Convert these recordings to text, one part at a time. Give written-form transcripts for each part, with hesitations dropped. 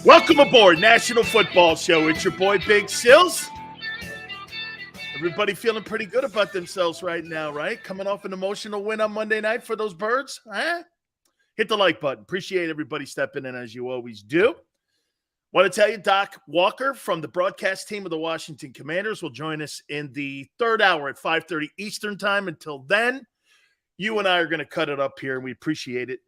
Welcome aboard National Football Show. It's your boy Big Sills. Everybody feeling pretty good about themselves right now, right? Coming off an emotional win on Monday night for those birds, huh? Hit the like button. Appreciate everybody stepping in as you always do. Want to tell you, Doc Walker from the broadcast team of the Washington Commanders will join us in the third hour at 5:30 Eastern time. Until then, you and I are going to cut it up here, and we appreciate it.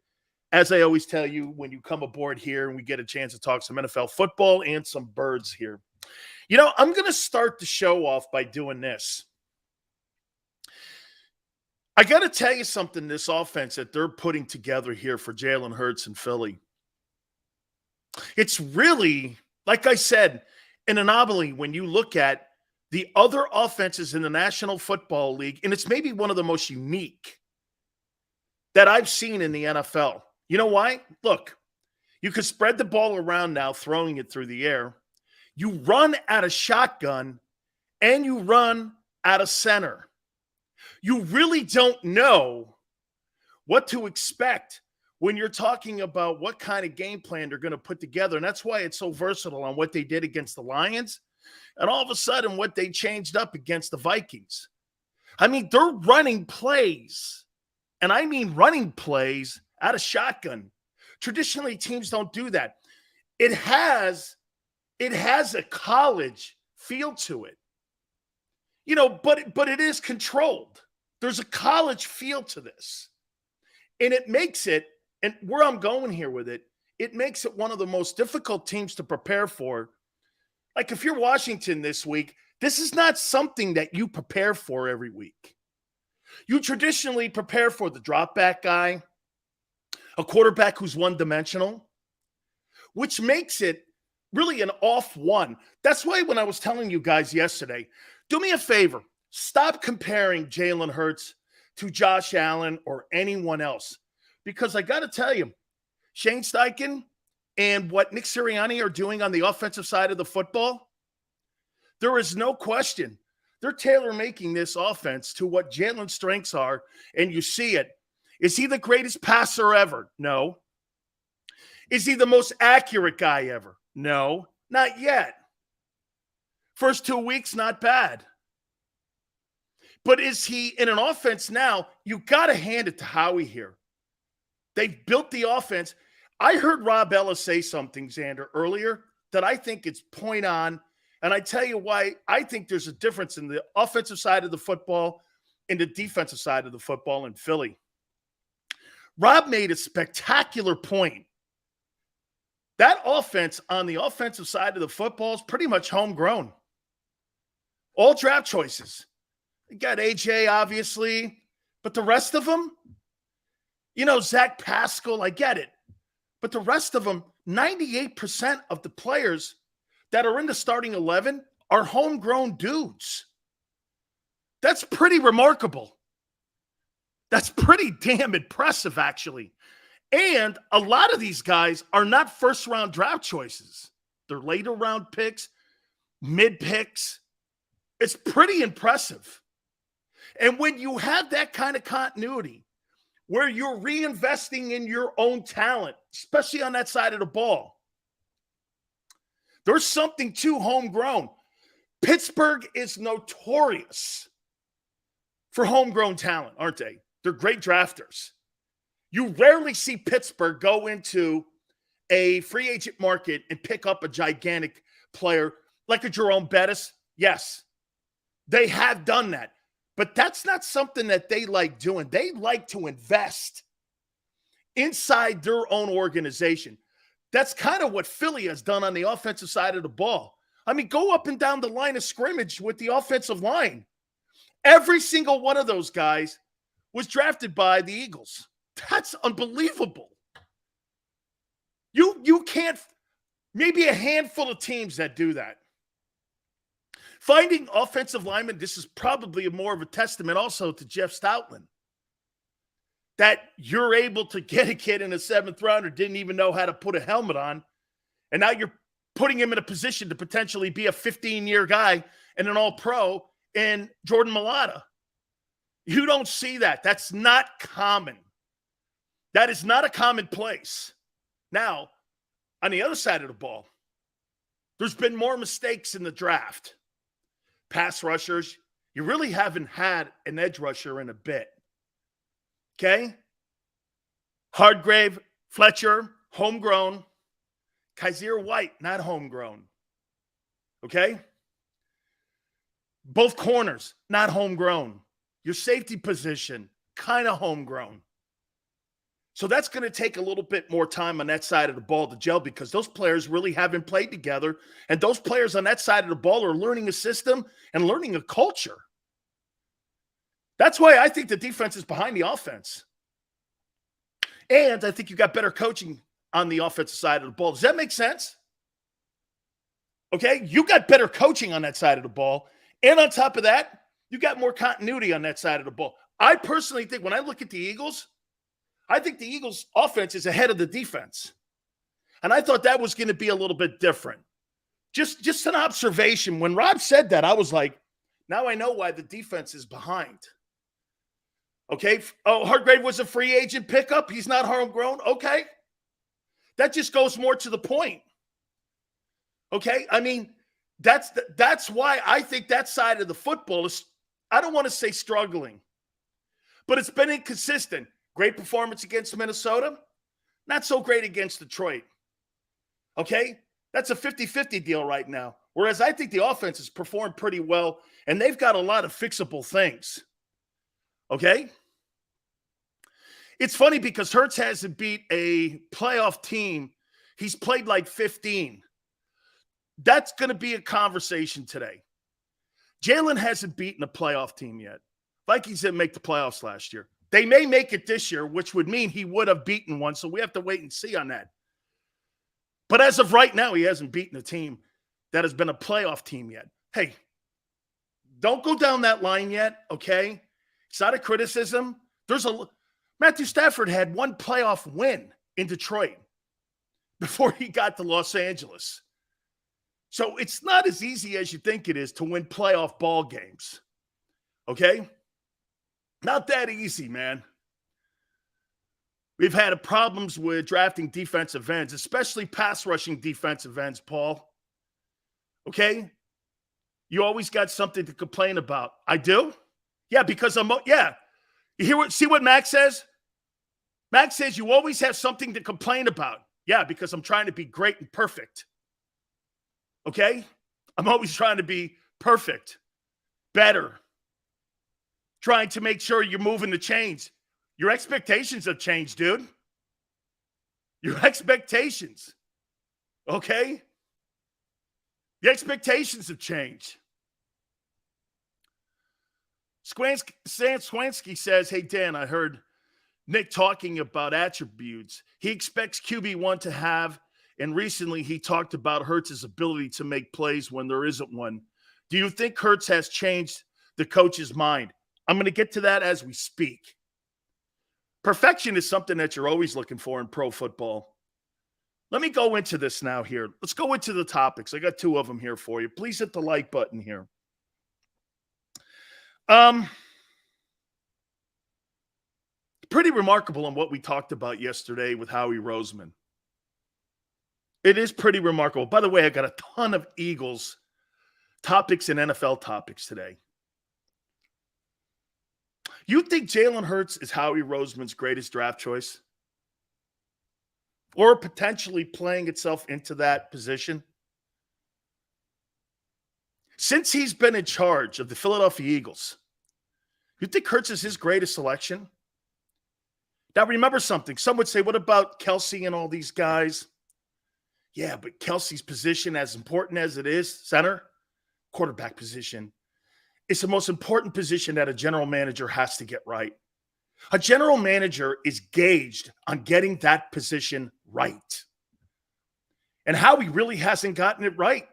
As I always tell you, when you come aboard here and we get a chance to talk some NFL football and some birds here. You know, I'm going to start the show off by doing this. I got to tell you something, this offense that they're putting together here for Jalen Hurts and Philly. It's really, like I said, an anomaly when you look at the other offenses in the National Football League, and it's maybe one of the most unique that I've seen in the NFL. You know why? Look, you can spread the ball around now, throwing it through the air. You run out of shotgun, and you run out of center. You really don't know what to expect when you're talking about what kind of game plan they're going to put together. And that's why it's so versatile on what they did against the Lions and all of a sudden what they changed up against the Vikings. I mean, they're running plays, and I mean running plays out of shotgun. Traditionally, teams don't do that. It has a college feel to it. You know, but it is controlled. There's a college feel to this. And it makes it, and where I'm going here with it, it makes it one of the most difficult teams to prepare for. Like if you're Washington this week, this is not something that you prepare for every week. You traditionally prepare for the drop back guy, a quarterback who's one-dimensional, which makes it really an off one. That's why when I was telling you guys yesterday, do me a favor, stop comparing Jalen Hurts to Josh Allen or anyone else. Because I got to tell you, Shane Steichen and what Nick Sirianni are doing on the offensive side of the football, there is no question. They're tailor-making this offense to what Jalen's strengths are, and you see it. Is he the greatest passer ever? No. Is he the most accurate guy ever? No, not yet. First 2 weeks, not bad. But is he in an offense now? You got to hand it to Howie here. They've built the offense. I heard Rob Ellis say something, Xander, earlier that I think it's point on. And I tell you why I think there's a difference in the offensive side of the football and the defensive side of the football in Philly. Rob made a spectacular point. That offense on the offensive side of the football is pretty much homegrown. All draft choices. You got AJ, obviously, but the rest of them, you know, Zach Pascal, I get it. But the rest of them, 98% of the players that are in the starting 11 are homegrown dudes. That's pretty remarkable. That's pretty damn impressive, actually. And a lot of these guys are not first-round draft choices. They're later-round picks, mid-picks. It's pretty impressive. And when you have that kind of continuity where you're reinvesting in your own talent, especially on that side of the ball, there's something to homegrown. Pittsburgh is notorious for homegrown talent, aren't they? They're great drafters. You rarely see Pittsburgh go into a free agent market and pick up a gigantic player like a Jerome Bettis. Yes, they have done that. But that's not something that they like doing. They like to invest inside their own organization. That's kind of what Philly has done on the offensive side of the ball. I mean, go up and down the line of scrimmage with the offensive line. Every single one of those guys was drafted by the Eagles. That's unbelievable. You can't, maybe a handful of teams that do that. Finding offensive linemen, this is probably more of a testament also to Jeff Stoutland. That you're able to get a kid in the 7th round who didn't even know how to put a helmet on, and now you're putting him in a position to potentially be a 15-year guy and an all-pro in Jordan Mailata. You don't see that. That's not common. That is not a commonplace. Now, On the other side of the ball, there's been more mistakes in the draft. Pass rushers, you really haven't had an edge rusher in a bit. Okay? Hardgrave, Fletcher, homegrown. Kaiser White, not homegrown. Okay? Both corners, not homegrown. Your safety position, kind of homegrown. So that's going to take a little bit more time on that side of the ball to gel because those players really haven't played together. And those players on that side of the ball are learning a system and learning a culture. That's why I think the defense is behind the offense. And I think you got better coaching on the offensive side of the ball. Does that make sense? Okay, you got better coaching on that side of the ball. And on top of that, you got more continuity on that side of the ball. I personally think when I look at the Eagles, I think the Eagles' offense is ahead of the defense. And I thought that was going to be a little bit different. Just an observation. When Rob said that, I was like, now I know why the defense is behind. Okay. Oh, Hargrave was a free agent pickup. He's not homegrown. Okay. That just goes more to the point. Okay. I mean, that's why I think that side of the football is, I don't want to say struggling, but it's been inconsistent. Great performance against Minnesota. Not so great against Detroit. Okay. That's a 50-50 deal right now. Whereas I think the offense has performed pretty well, and they've got a lot of fixable things. Okay? It's funny because Hurts hasn't beat a playoff team. He's played like 15. That's going to be a conversation today. Jalen hasn't beaten a playoff team yet. Vikings didn't make the playoffs last year. They may make it this year, which would mean he would have beaten one, so we have to wait and see on that. But as of right now, he hasn't beaten a team that has been a playoff team yet. Hey, don't go down that line yet, okay? It's not a criticism. Matthew Stafford had one playoff win in Detroit before he got to Los Angeles. So it's not as easy as you think it is to win playoff ball games, okay? Not that easy, man. We've had problems with drafting defensive ends, especially pass rushing defensive ends, Paul. Okay? You always got something to complain about. I do? Yeah, because You see what Max says? Max says you always have something to complain about. Yeah, because I'm trying to be great and perfect. Okay? I'm always trying to be perfect, better, trying to make sure you're moving the chains. Your expectations have changed, dude. Your expectations. Okay? The expectations have changed. Swansky says, hey, Dan, I heard Nick talking about attributes he expects QB1 to have, and recently he talked about Hurts' ability to make plays when there isn't one. Do you think Hurts has changed the coach's mind? I'm going to get to that as we speak. Perfection is something that you're always looking for in pro football. Let me go into this now here. Let's go into the topics. I got two of them here for you. Please hit the like button here. Pretty remarkable on what we talked about yesterday with Howie Roseman. It is pretty remarkable. By the way, I got a ton of Eagles topics and NFL topics today. You think Jalen Hurts is Howie Roseman's greatest draft choice? Or potentially playing itself into that position? Since he's been in charge of the Philadelphia Eagles, you think Hurts is his greatest selection? Now remember something. Some would say, what about Kelsey and all these guys? Yeah, but Kelsey's position, as important as it is, center, quarterback position, it's the most important position that a general manager has to get right. A general manager is gauged on getting that position right. And Howie really hasn't gotten it right.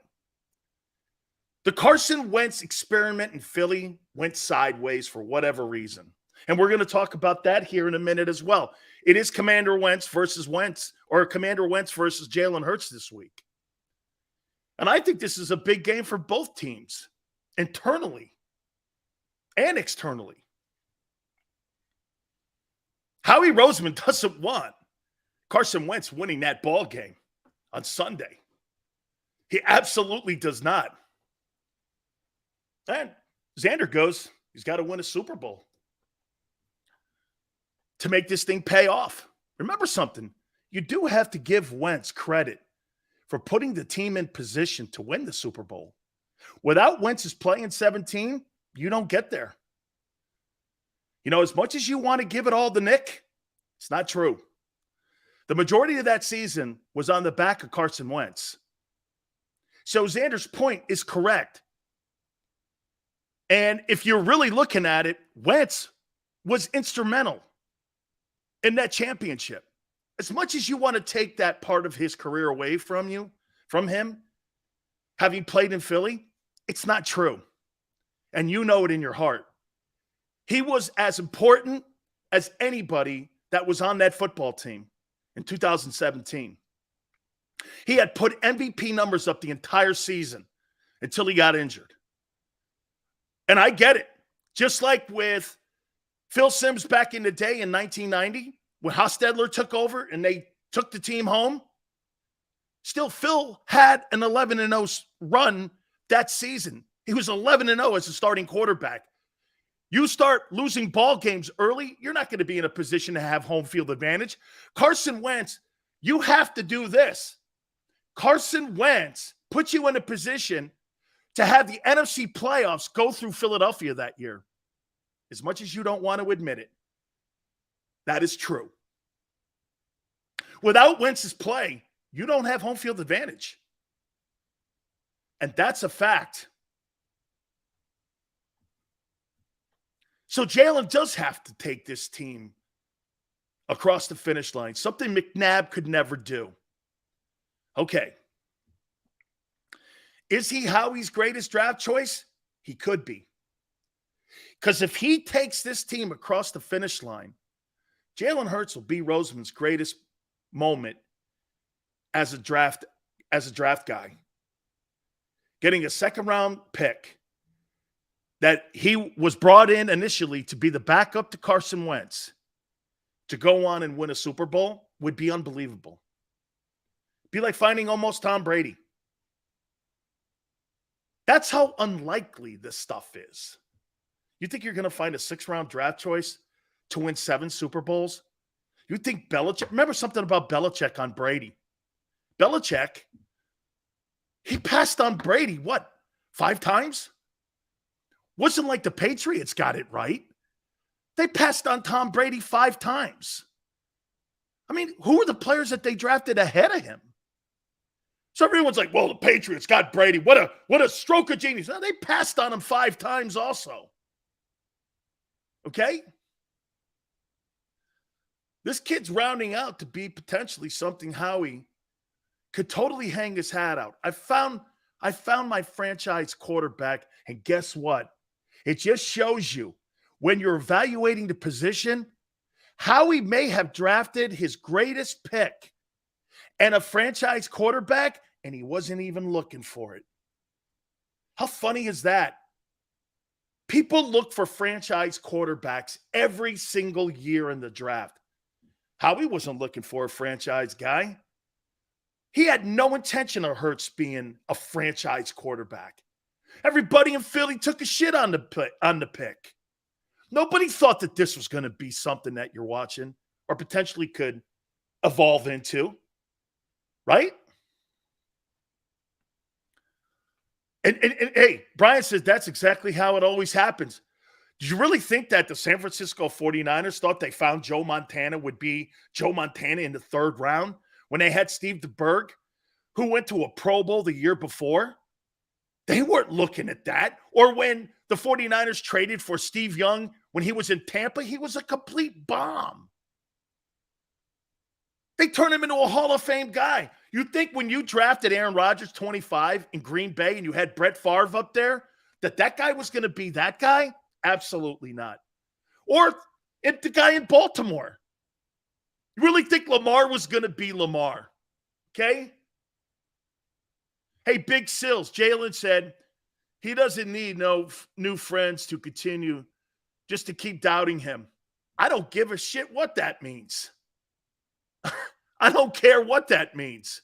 The Carson Wentz experiment in Philly went sideways for whatever reason. And we're going to talk about that here in a minute as well. It is Commander Wentz versus Wentz, or Commander Wentz versus Jalen Hurts this week. And I think this is a big game for both teams, internally and externally. Howie Roseman doesn't want Carson Wentz winning that ball game. on Sunday. He absolutely does not. And Xander goes, he's got to win a Super Bowl to make this thing pay off. Remember something. You do have to give Wentz credit for putting the team in position to win the Super Bowl. Without Wentz's play in 17, you don't get there. You know, as much as you want to give it all to Nick, it's not true. The majority of that season was on the back of Carson Wentz. So Xander's point is correct. And if you're really looking at it, Wentz was instrumental in that championship. As much as you want to take that part of his career away from him, having played in Philly, it's not true. And you know it in your heart. He was as important as anybody that was on that football team in 2017. He had put MVP numbers up the entire season until he got injured. And I get it. Just like with Phil Simms back in the day in 1990, when Hostetler took over and they took the team home, still Phil had an 11-0 run that season. He was 11-0 as a starting quarterback. You start losing ball games early, you're not going to be in a position to have home field advantage. Carson Wentz, you have to do this. Carson Wentz puts you in a position to have the NFC playoffs go through Philadelphia that year. As much as you don't want to admit it, that is true. Without Wentz's play, you don't have home field advantage. And that's a fact. So Jalen does have to take this team across the finish line, something McNabb could never do. Okay. Is he Howie's greatest draft choice? He could be. Because if he takes this team across the finish line, Jalen Hurts will be Roseman's greatest moment as a draft guy. Getting a second-round pick that he was brought in initially to be the backup to Carson Wentz to go on and win a Super Bowl would be unbelievable. Be like finding almost Tom Brady. That's how unlikely this stuff is. You think you're going to find a 6th-round draft choice to win 7 Super Bowls? You think Belichick – remember something about Belichick on Brady. Belichick, he passed on Brady, 5 times? Wasn't like the Patriots got it right. They passed on Tom Brady 5 times. I mean, who are the players that they drafted ahead of him? So everyone's like, well, the Patriots got Brady. What a stroke of genius. No, they passed on him 5 times also. Okay? This kid's rounding out to be potentially something Howie could totally hang his hat out. I found my franchise quarterback, and guess what? It just shows you when you're evaluating the position, Howie may have drafted his greatest pick and a franchise quarterback, and he wasn't even looking for it. How funny is that? People look for franchise quarterbacks every single year in the draft. Howie wasn't looking for a franchise guy. He had no intention of Hurts being a franchise quarterback. Everybody in Philly took a shit on the pick. Nobody thought that this was going to be something that you're watching or potentially could evolve into. Right? And hey, Brian says that's exactly how it always happens. Did you really think that the San Francisco 49ers thought they found Joe Montana would be Joe Montana in the 3rd round when they had Steve DeBerg, who went to a Pro Bowl the year before? They weren't looking at that. Or when the 49ers traded for Steve Young when he was in Tampa, he was a complete bomb. They turned him into a Hall of Fame guy. You think when you drafted Aaron Rodgers 25 in Green Bay and you had Brett Favre up there, that guy was going to be that guy? Absolutely not. Or the guy in Baltimore. You really think Lamar was going to be Lamar? Okay? Hey, Big Sills, Jalen said he doesn't need no new friends to continue just to keep doubting him. I don't give a shit what that means. I don't care what that means.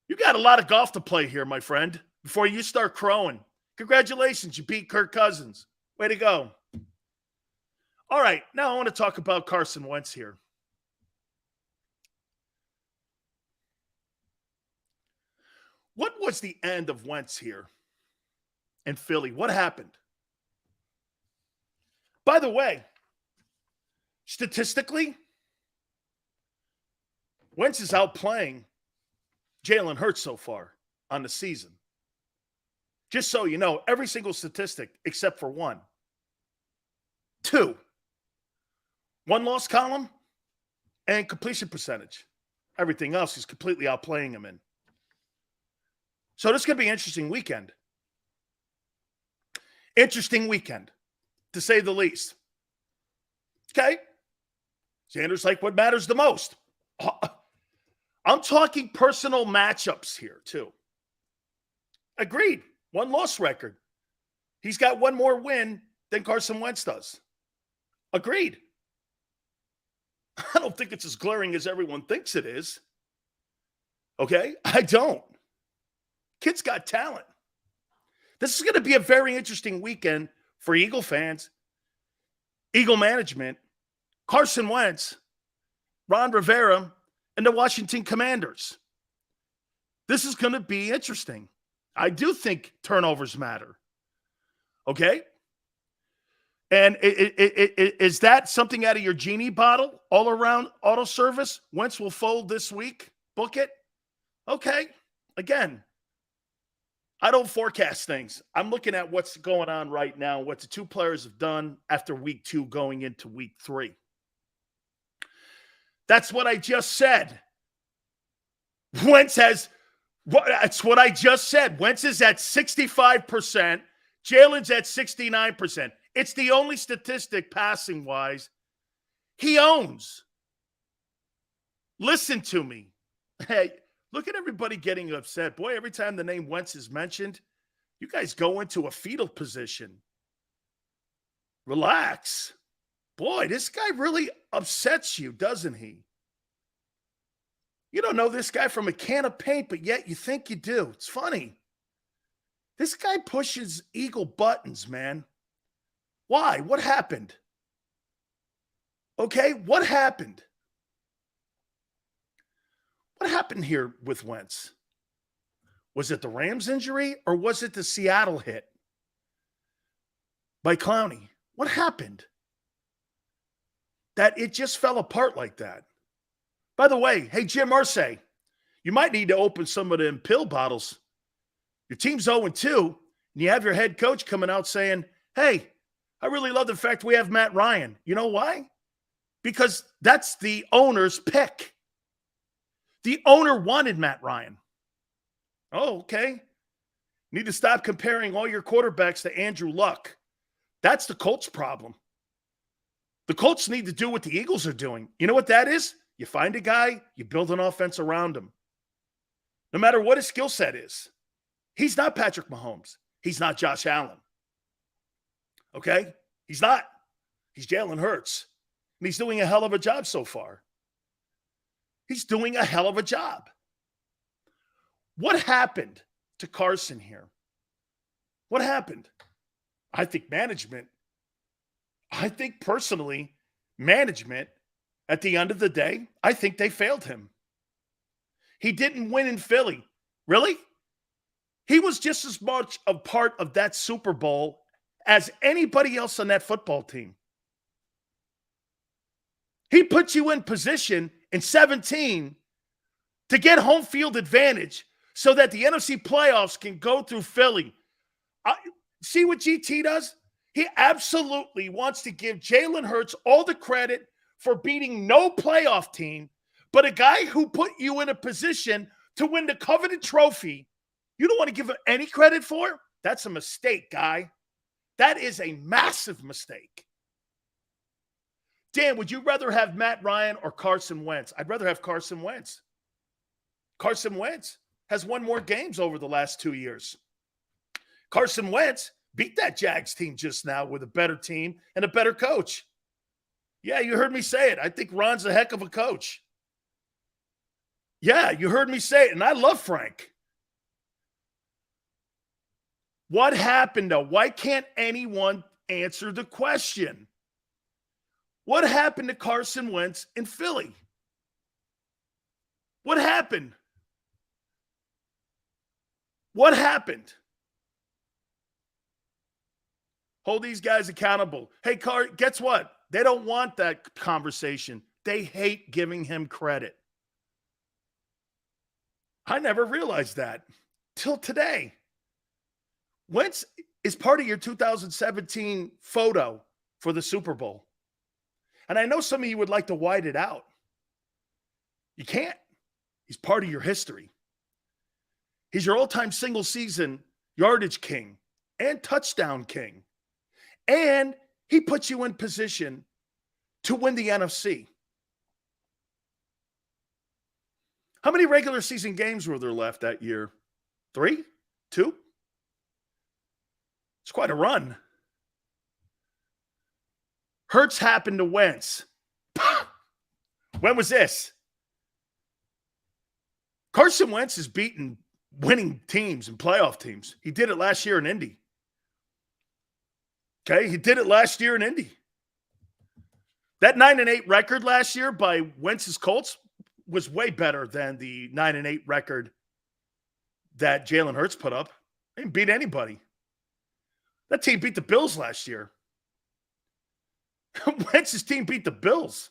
You got a lot of golf to play here, my friend, before you start crowing. Congratulations, you beat Kirk Cousins. Way to go. All right, now I want to talk about Carson Wentz here. What was the end of Wentz here in Philly? What happened? By the way, statistically, Wentz is outplaying Jalen Hurts so far on the season. Just so you know, every single statistic except for one. 2. 1 loss column and completion percentage. Everything else is completely outplaying him in. So this could be an interesting weekend. Interesting weekend, to say the least. Okay. Xander's like, what matters the most? I'm talking personal matchups here, too. Agreed. 1 loss record. He's got 1 more win than Carson Wentz does. Agreed. I don't think it's as glaring as everyone thinks it is. Okay? I don't. Kid's got talent. This is going to be a very interesting weekend for Eagle fans, Eagle management, Carson Wentz, Ron Rivera, and the Washington Commanders. This is going to be interesting. I do think turnovers matter. Okay? And is that something out of your genie bottle, all around auto service? Wentz will fold this week. Book it. Okay. Again, I don't forecast things. I'm looking at what's going on right now, what the 2 players have done after week 2 going into week 3. That's what I just said. That's what I just said. Wentz is at 65%. Jalen's at 69%. It's the only statistic passing-wise he owns. Listen to me. Hey, look at everybody getting upset. Boy, every time the name Wentz is mentioned, you guys go into a fetal position. Relax. Boy, this guy really upsets you, doesn't he? You don't know this guy from a can of paint, but yet you think you do. It's funny. This guy pushes Eagle buttons, man. Why? What happened? Okay, what happened? What happened here with Wentz? Was it the Rams injury or was it the Seattle hit by Clowney? What happened? That it just fell apart like that. By the way, hey, Jim Irsay, you might need to open some of them pill bottles. Your team's 0-2, and you have your head coach coming out saying, hey, I really love the fact we have Matt Ryan. You know why? Because that's the owner's pick. The owner wanted Matt Ryan. Oh, okay. Need to stop comparing all your quarterbacks to Andrew Luck. That's the Colts' problem. The Colts need to do what the Eagles are doing. You know what that is? You find a guy, you build an offense around him. No matter what his skill set is. He's not Patrick Mahomes. He's not Josh Allen. Okay? He's not. He's Jalen Hurts. And he's doing a hell of a job so far. He's doing a hell of a job. What happened to Carson here? What happened? I think management. I think personally, management, at the end of the day, I think they failed him. He didn't win in Philly. Really? He was just as much a part of that Super Bowl as anybody else on that football team. He put you in position in 17 to get home field advantage so that the NFC playoffs can go through Philly. See what GT does? He absolutely wants to give Jalen Hurts all the credit for beating no playoff team, but a guy who put you in a position to win the coveted trophy, you don't want to give him any credit for? That's a mistake, guy. That is a massive mistake. Dan, would you rather have Matt Ryan or Carson Wentz? I'd rather have Carson Wentz. Carson Wentz has won more games over the last 2 years. Carson Wentz beat that Jags team just now with a better team and a better coach. Yeah, you heard me say it. I think Ron's a heck of a coach. Yeah, you heard me say it, and I love Frank. What happened, though? Why can't anyone answer the question? What happened to Carson Wentz in Philly? What happened? What happened? Hold these guys accountable. Hey, guess what? They don't want that conversation. They hate giving him credit. I never realized that till today. Wentz is part of your 2017 photo for the Super Bowl. And I know some of you would like to white it out. You can't. He's part of your history. He's your all-time single-season yardage king and touchdown king. And he puts you in position to win the NFC. How many regular season games were there left that year? 3? 2? It's quite a run. Hurts happened to Wentz. When was this? Carson Wentz has beaten winning teams and playoff teams. He did it last year in Indy. Okay, he did it last year in Indy. That 9-8 record last year by Wentz's Colts was way better than the 9-8 record that Jalen Hurts put up. They didn't beat anybody. That team beat the Bills last year. Wentz's team beat the Bills.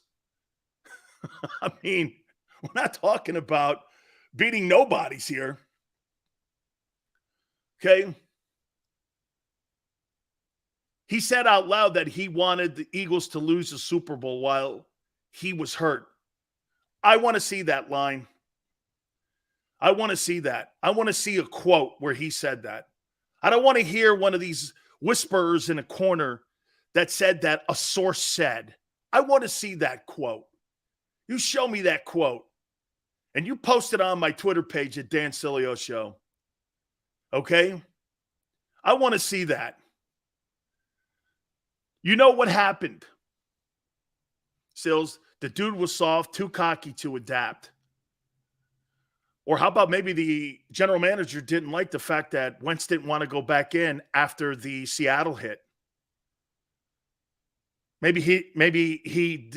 I mean, we're not talking about beating nobodies here. Okay. He said out loud that he wanted the Eagles to lose the Super Bowl while he was hurt. I want to see that line. I want to see that. I want to see a quote where he said that. I don't want to hear one of these whisperers in a corner that said that a source said. I want to see that quote. You show me that quote. And you post it on my Twitter page at Dan Sileo Show. Okay? I want to see that. You know what happened? Sills, the dude was soft, too cocky to adapt. Or how about maybe the general manager didn't like the fact that Wentz didn't want to go back in after the Seattle hit. Maybe he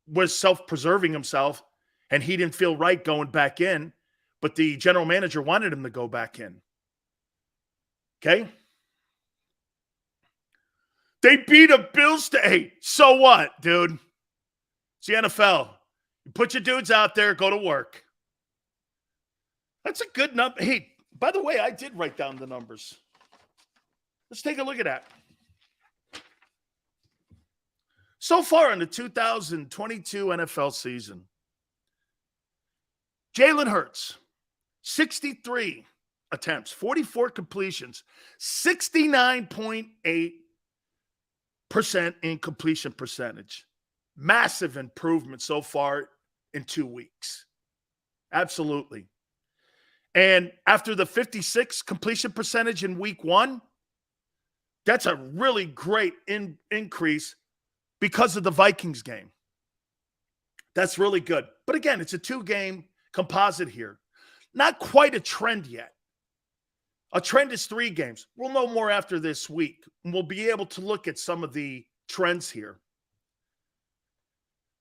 was self-preserving himself and he didn't feel right going back in, but the general manager wanted him to go back in. Okay? They beat a Bills to 8. So what, dude? It's the NFL. You put your dudes out there, go to work. That's a good number. Hey, by the way, I did write down the numbers. Let's take a look at that. So far in the 2022 NFL season, Jalen Hurts, 63 attempts, 44 completions, 69.8% incompletion percentage. Massive improvement so far in 2 weeks. Absolutely. And after the 56 completion percentage in week 1, that's a really great increase because of the Vikings game. That's really good. But again, it's a 2-game composite here. Not quite a trend yet. A trend is 3 games. We'll know more after this week, and we'll be able to look at some of the trends here.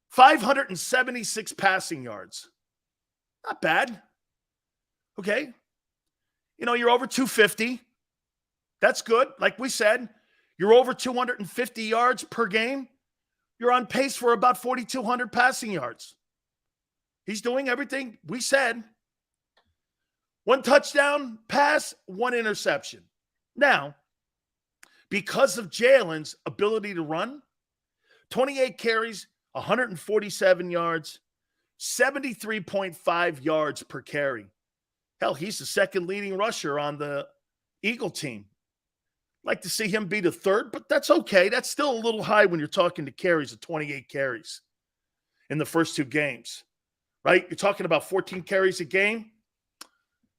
576 passing yards. Not bad. Okay. You know, you're over 250. That's good. Like we said, you're over 250 yards per game. You're on pace for about 4,200 passing yards. He's doing everything we said. 1 touchdown pass, 1 interception. Now, because of Jalen's ability to run, 28 carries, 147 yards, 73.5 yards per carry. Hell, he's the second leading rusher on the Eagle team. Like to see him be the third, but that's okay. That's still a little high when you're talking to carries of 28 carries in the first 2 games, right? You're talking about 14 carries a game.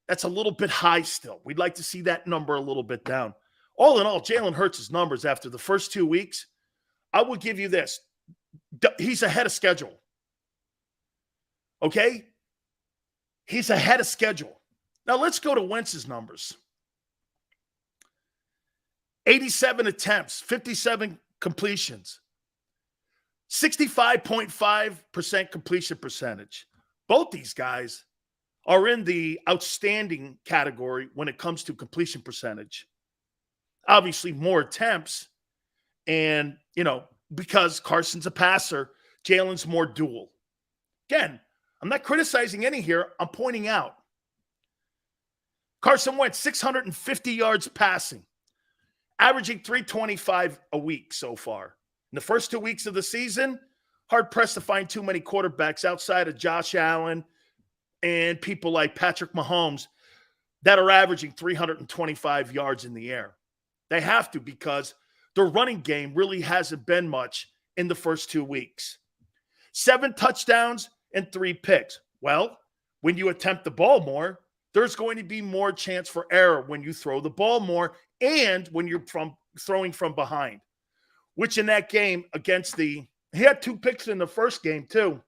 That's a little bit high still. We'd like to see that number a little bit down. All in all, Jalen Hurts' numbers after the first 2 weeks, I will give you this. He's ahead of schedule. Okay? He's ahead of schedule. Now let's go to Wentz's numbers. 87 attempts, 57 completions, 65.5% completion percentage. Both these guys are in the outstanding category when it comes to completion percentage. Obviously, more attempts. And, because Carson's a passer, Jalen's more dual. Again, I'm not criticizing any here. I'm pointing out. Carson Wentz, 650 yards passing, averaging 325 a week so far. In the first 2 weeks of the season, hard-pressed to find too many quarterbacks outside of Josh Allen and people like Patrick Mahomes that are averaging 325 yards in the air. They have to, because their running game really hasn't been much in the first 2 weeks. 7 touchdowns and 3 picks. Well, when you attempt the ball more, there's going to be more chance for error when you throw the ball more and when you're throwing from behind, which in that game he had 2 picks in the first game too,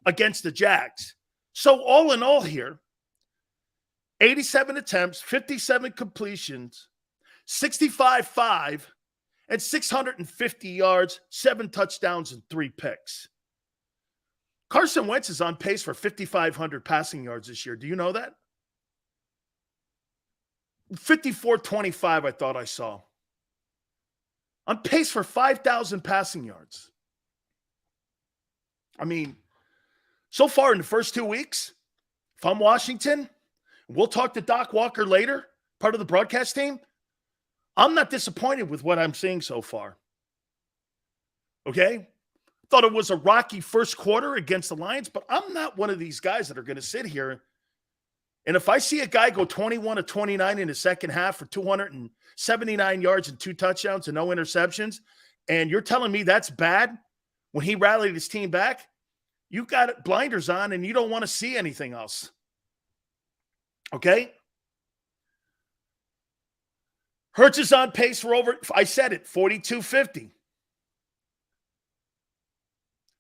against the Jags. So all in all here, 87 attempts, 57 completions, 65-5, and 650 yards, 7 touchdowns, and 3 picks. Carson Wentz is on pace for 5,500 passing yards this year. Do you know that? 54-25, I thought I saw. On pace for 5,000 passing yards. I mean, so far in the first 2 weeks, if I'm Washington, we'll talk to Doc Walker later, part of the broadcast team, I'm not disappointed with what I'm seeing so far. Okay? Thought it was a rocky first quarter against the Lions, but I'm not one of these guys that are going to sit here. And if I see a guy go 21-29 in the second half for 279 yards and 2 touchdowns and no interceptions, and you're telling me that's bad when he rallied his team back, you got blinders on and you don't want to see anything else. Okay? Hurts is on pace for over, I said it, 4,250.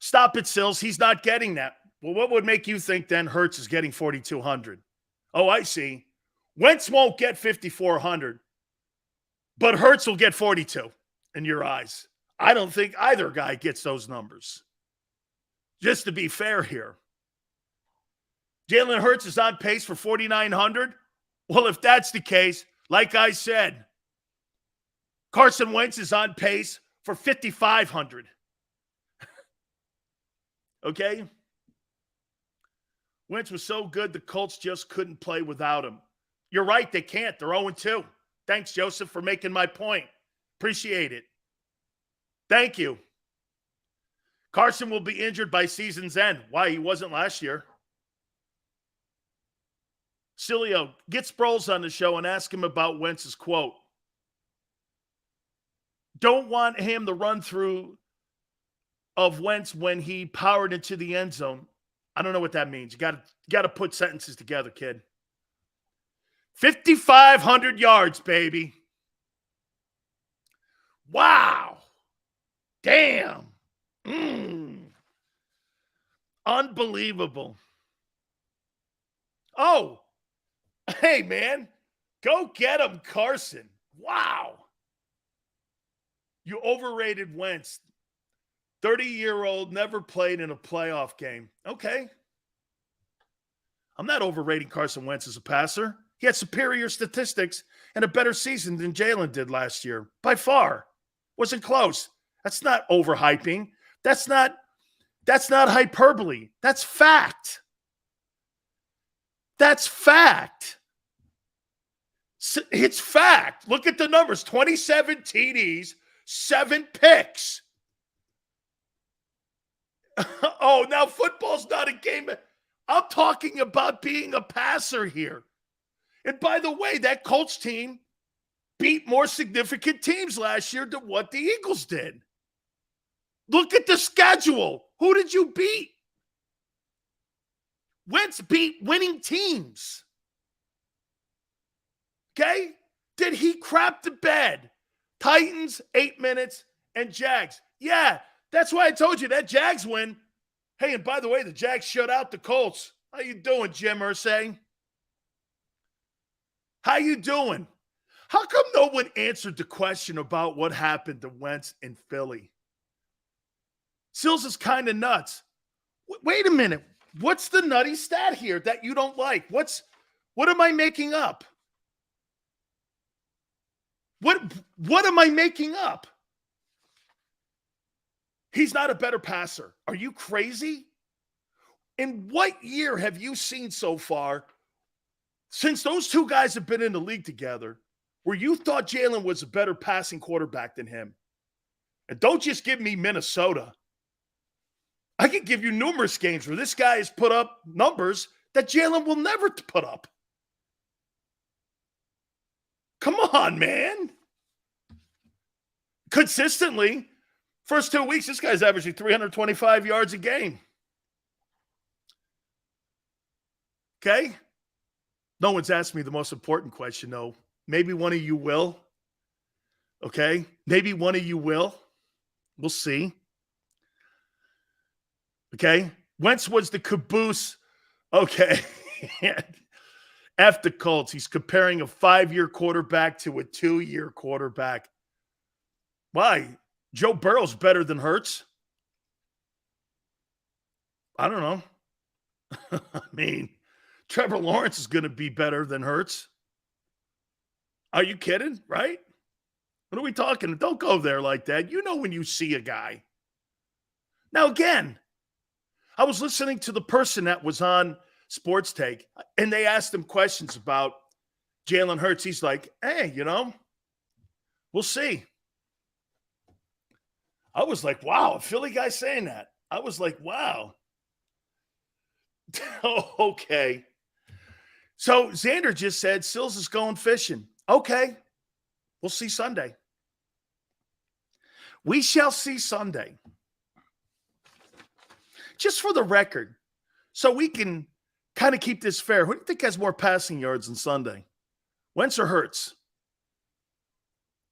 Stop it, Sills. He's not getting that. Well, what would make you think then Hurts is getting 4,200? Oh, I see. Wentz won't get 5,400, but Hurts will get 42 in your eyes. I don't think either guy gets those numbers. Just to be fair here. Jalen Hurts is on pace for 4,900. Well, if that's the case, like I said, Carson Wentz is on pace for 5,500. Okay? Wentz was so good, the Colts just couldn't play without him. You're right, they can't. They're 0-2. Thanks, Joseph, for making my point. Appreciate it. Thank you. Carson will be injured by season's end. Why? He wasn't last year. Sileo, get Sproles on the show and ask him about Wentz's quote. Don't want him to run through of Wentz when he powered into the end zone. I don't know what that means. You got to put sentences together, kid. 5,500 yards, baby. Wow. Damn. Unbelievable. Oh, hey, man. Go get him, Carson. Wow. You overrated Wentz. 30-year-old, never played in a playoff game. Okay. I'm not overrating Carson Wentz as a passer. He had superior statistics and a better season than Jalen did last year. By far. Wasn't close. That's not overhyping. That's not hyperbole. That's fact. That's fact. It's fact. Look at the numbers. 27 TDs, 7 picks. Oh, now football's not a game. I'm talking about being a passer here. And by the way, that Colts team beat more significant teams last year than what the Eagles did. Look at the schedule. Who did you beat? Wentz beat winning teams. Okay? Did he crap the bed? Titans, 8 minutes, and Jags. Yeah, that's why I told you that Jags win. Hey, and by the way, the Jags shut out the Colts. How you doing, Jim Irsay? How you doing? How come no one answered the question about what happened to Wentz in Philly? Sills is kind of nuts. Wait a minute. What's the nutty stat here that you don't like? What am I making up? What am I making up? He's not a better passer. Are you crazy? In what year have you seen so far, since those two guys have been in the league together, where you thought Jalen was a better passing quarterback than him? And don't just give me Minnesota. I could give you numerous games where this guy has put up numbers that Jalen will never put up. Come on, man. Consistently, first 2 weeks, this guy's averaging 325 yards a game. Okay? No one's asked me the most important question, though. Maybe one of you will. Okay? Maybe one of you will. We'll see. Okay? Wentz was the caboose. Okay. F the Colts. He's comparing a 5-year quarterback to a 2-year quarterback. Why? Joe Burrow's better than Hurts? I don't know. I mean, Trevor Lawrence is going to be better than Hurts. Are you kidding? Right? What are we talking? Don't go there like that. You know when you see a guy. Now, again, I was listening to the person that was on Sports Take, and they asked him questions about Jalen Hurts. He's like, hey, we'll see. I was like, wow, a Philly guy saying that. I was like, wow. Oh, okay. So Xander just said Sills is going fishing. Okay. We'll see Sunday. We shall see Sunday. Just for the record, so we can kind of keep this fair, who do you think has more passing yards on Sunday? Wentz or Hurts?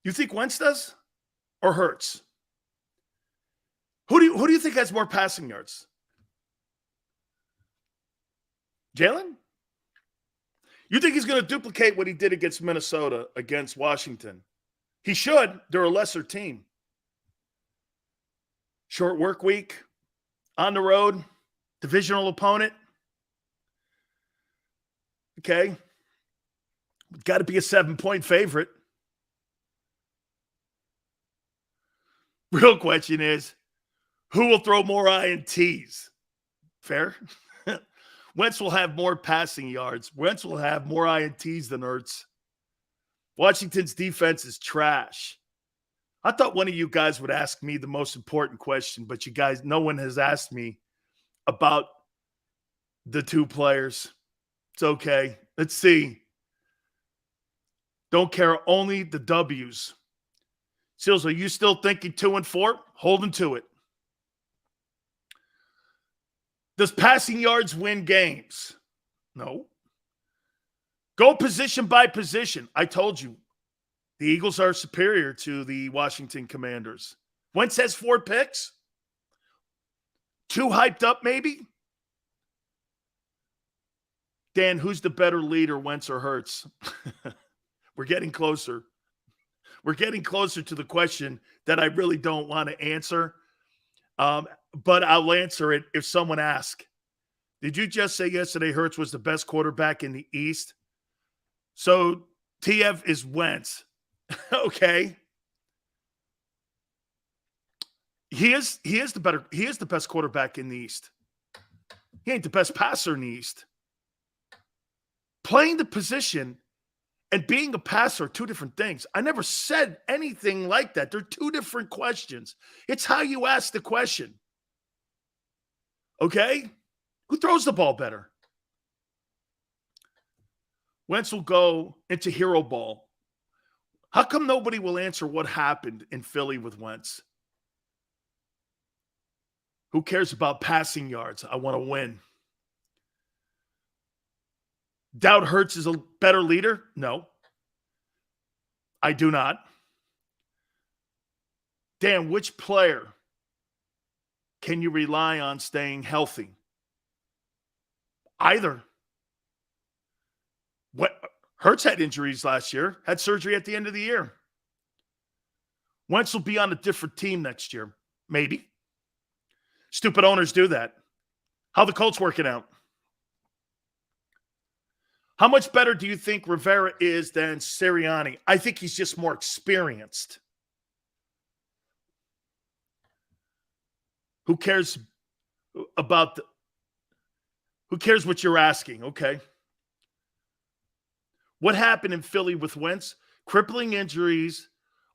You think Wentz does or Hurts? Who do you think has more passing yards? Jalen? You think he's going to duplicate what he did against Minnesota, against Washington? He should. They're a lesser team. Short work week, on the road, divisional opponent. Okay. Got to be a 7-point favorite. Real question is, who will throw more INTs? Fair? Wentz will have more passing yards. Wentz will have more INTs than Hurts. Washington's defense is trash. I thought one of you guys would ask me the most important question, but you guys, no one has asked me about the two players. It's okay. Let's see. Don't care. Only the W's. Seals, are you still thinking 2-4? Holding to it. Does passing yards win games? No. Go position by position. I told you. The Eagles are superior to the Washington Commanders. Wentz has 4 picks. 2 hyped up, maybe? Dan, who's the better leader, Wentz or Hurts? We're getting closer. We're getting closer to the question that I really don't want to answer. But I'll answer it if someone asks. Did you just say yesterday Hurts was the best quarterback in the East? So TF is Wentz. Okay. He is the best quarterback in the East. He ain't the best passer in the East. Playing the position and being a passer are 2 different things. I never said anything like that. They're 2 different questions. It's how you ask the question. Okay? Who throws the ball better? Wentz will go into hero ball. How come nobody will answer what happened in Philly with Wentz? Who cares about passing yards? I want to win. Doubt Hurts is a better leader? No. I do not. Dan, which player can you rely on staying healthy? Either. What Hurts had injuries last year, had surgery at the end of the year. Wentz will be on a different team next year. Maybe. Stupid owners do that. How the Colts working out? How much better do you think Rivera is than Sirianni? I think he's just more experienced. Who cares about who cares what you're asking? Okay. What happened in Philly with Wentz? Crippling injuries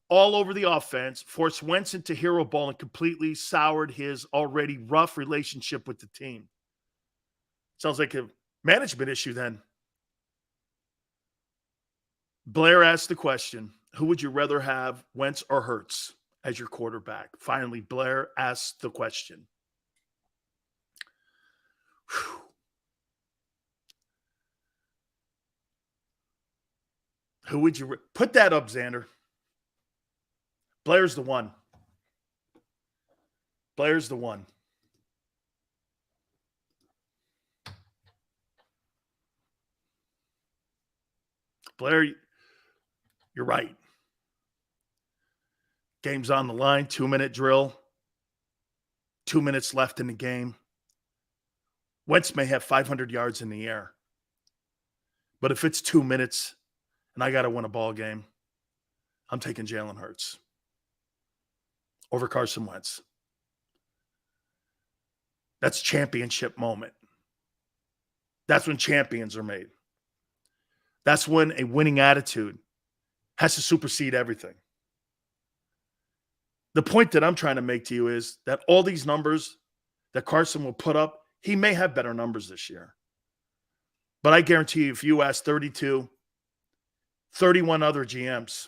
all over the offense, forced Wentz into hero ball and completely soured his already rough relationship with the team. Sounds like a management issue then. Blair asked the question, who would you rather have, Wentz or Hurts, as your quarterback? Finally, Blair asked the question. Whew. Who would you put that up, Xander? Blair's the one. Blair's the one. Blair, you're right. Game's on the line, 2-minute drill. 2 minutes left in the game. Wentz may have 500 yards in the air. But if it's 2 minutes and I got to win a ball game, I'm taking Jalen Hurts over Carson Wentz. That's championship moment. That's when champions are made. That's when a winning attitude has to supersede everything. The point that I'm trying to make to you is that all these numbers that Carson will put up, he may have better numbers this year. But I guarantee you, if you ask 31 other GMs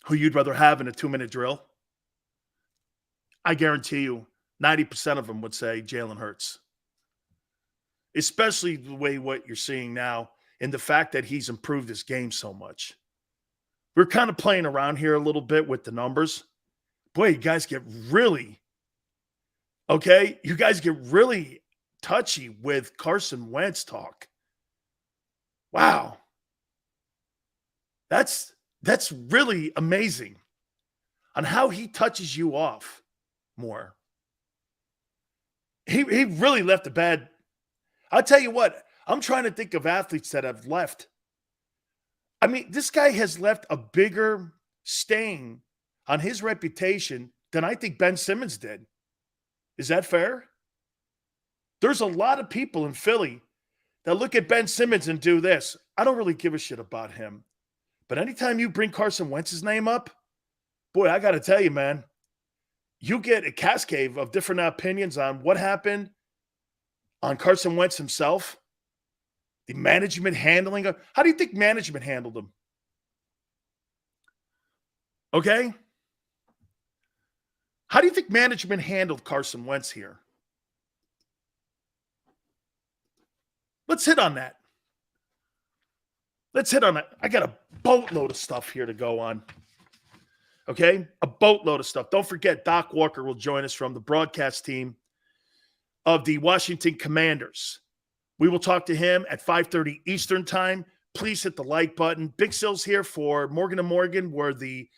who you'd rather have in a 2-minute drill, I guarantee you 90% of them would say Jalen Hurts. Especially the way what you're seeing now and the fact that he's improved his game so much. We're kind of playing around here a little bit with the numbers. Boy, you guys get really, you guys get really touchy with Carson Wentz talk. Wow. That's really amazing on how he touches you off more. He really left a bad. I'll tell you what, I'm trying to think of athletes that have left. I mean, this guy has left a bigger stain on his reputation than I think Ben Simmons did. Is that fair? There's a lot of people in Philly that look at Ben Simmons and do this. I don't really give a shit about him. But anytime you bring Carson Wentz's name up, boy, I got to tell you, man, you get a cascade of different opinions on what happened on Carson Wentz himself, the management handling of. How do you think management handled him? Okay? How do you think management handled Carson Wentz here? Let's hit on that. I got a boatload of stuff here to go on. Okay? A boatload of stuff. Don't forget, Doc Walker will join us from the broadcast team of the Washington Commanders. We will talk to him at 5:30 Eastern time. Please hit the like button. Big Sills here for Morgan & Morgan, where the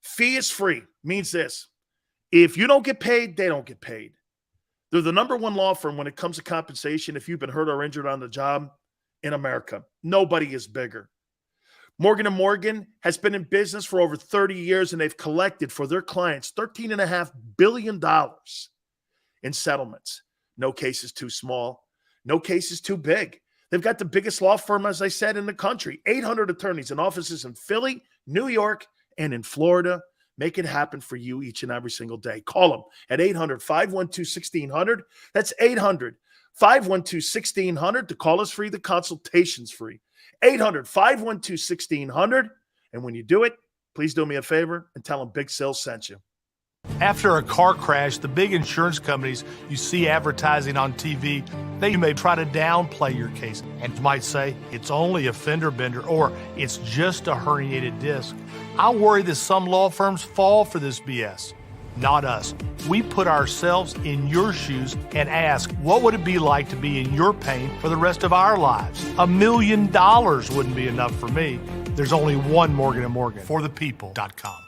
fee is free. Means this. If you don't get paid, they don't get paid. They're the number one law firm when it comes to compensation if you've been hurt or injured on the job in America. Nobody is bigger. Morgan & Morgan has been in business for over 30 years, and they've collected for their clients $13.5 billion in settlements. No case is too small. No case is too big. They've got the biggest law firm, as I said, in the country. 800 attorneys and offices in Philly, New York, and in Florida. Make it happen for you each and every single day. Call them at 800-512-1600. That's 800-512-1600. The call is free. The consultation's free. 800-512-1600. And when you do it, please do me a favor and tell them Big Sil sent you. After a car crash, the big insurance companies you see advertising on TV, they may try to downplay your case and might say it's only a fender bender or it's just a herniated disc. I worry that some law firms fall for this BS. not us. We put ourselves in your shoes and ask, what would it be like to be in your pain for the rest of our lives? $1 million wouldn't be enough for me. There's only one Morgan & Morgan, forthepeople.com.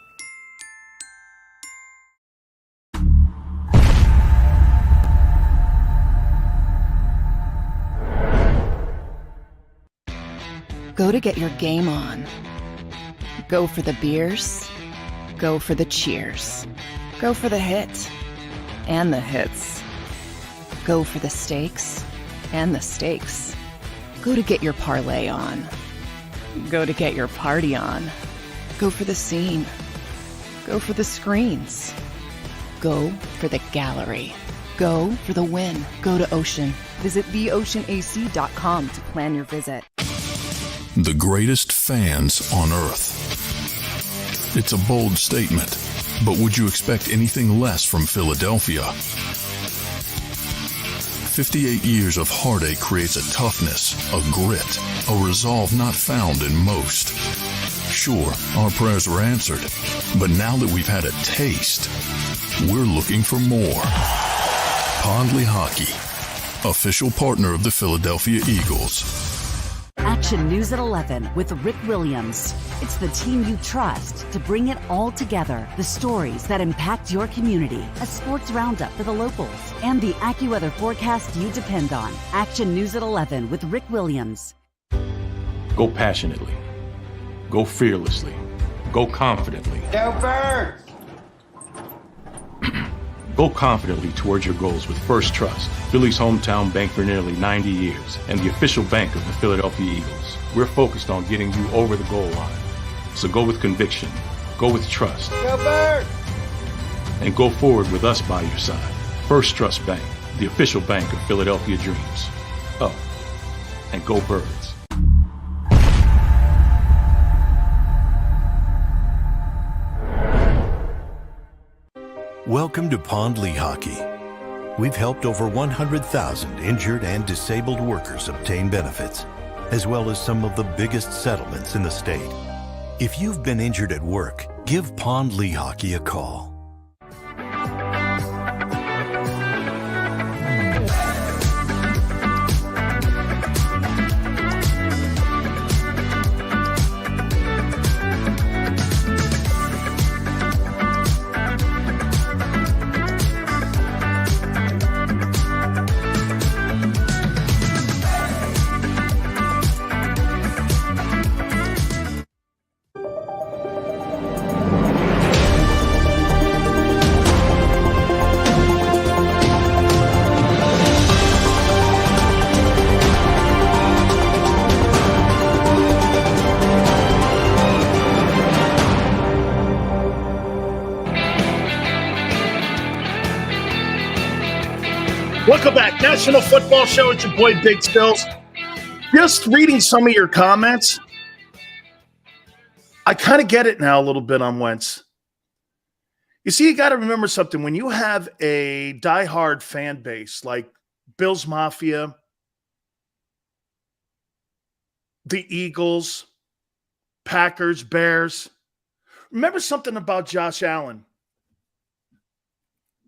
Go to get your game on. Go for the beers. Go for the cheers. Go for the hit and the hits. Go for the stakes and the stakes. Go to get your parlay on. Go to get your party on. Go for the scene. Go for the screens. Go for the gallery. Go for the win. Go to Ocean. Visit theoceanac.com to plan your visit. The greatest fans on earth. It's a bold statement, but would you expect anything less from Philadelphia? 58 years of heartache creates a toughness, a grit, a resolve not found in most. Sure, our prayers were answered, but now that we've had a taste, we're looking for more. Pondley Hockey, official partner of the Philadelphia Eagles. Action News at 11 with Rick Williams. It's the team you trust to bring it all together. The stories that impact your community, a sports roundup for the locals, and the AccuWeather forecast you depend on. Action News at 11 with Rick Williams. Go passionately. Go fearlessly. Go confidently. Go Birds! Go confidently towards your goals with First Trust, Philly's hometown bank for nearly 90 years, and the official bank of the Philadelphia Eagles. We're focused on getting you over the goal line. So go with conviction, go with trust, Go Birds! and go forward with us by your side. First Trust Bank, the official bank of Philadelphia dreams. Oh, and go Birds. Welcome to Pondley Hockey. We've helped over 100,000 injured and disabled workers obtain benefits, as well as some of the biggest settlements in the state. If you've been injured at work, give Pondley Hockey a call. Welcome back. National Football Show. It's your boy, Big Skills. Just reading some of your comments. I kind of get it now a little bit on Wentz. You see, you got to remember something. When you have a diehard fan base like Bills Mafia, the Eagles, Packers, Bears, remember something about Josh Allen.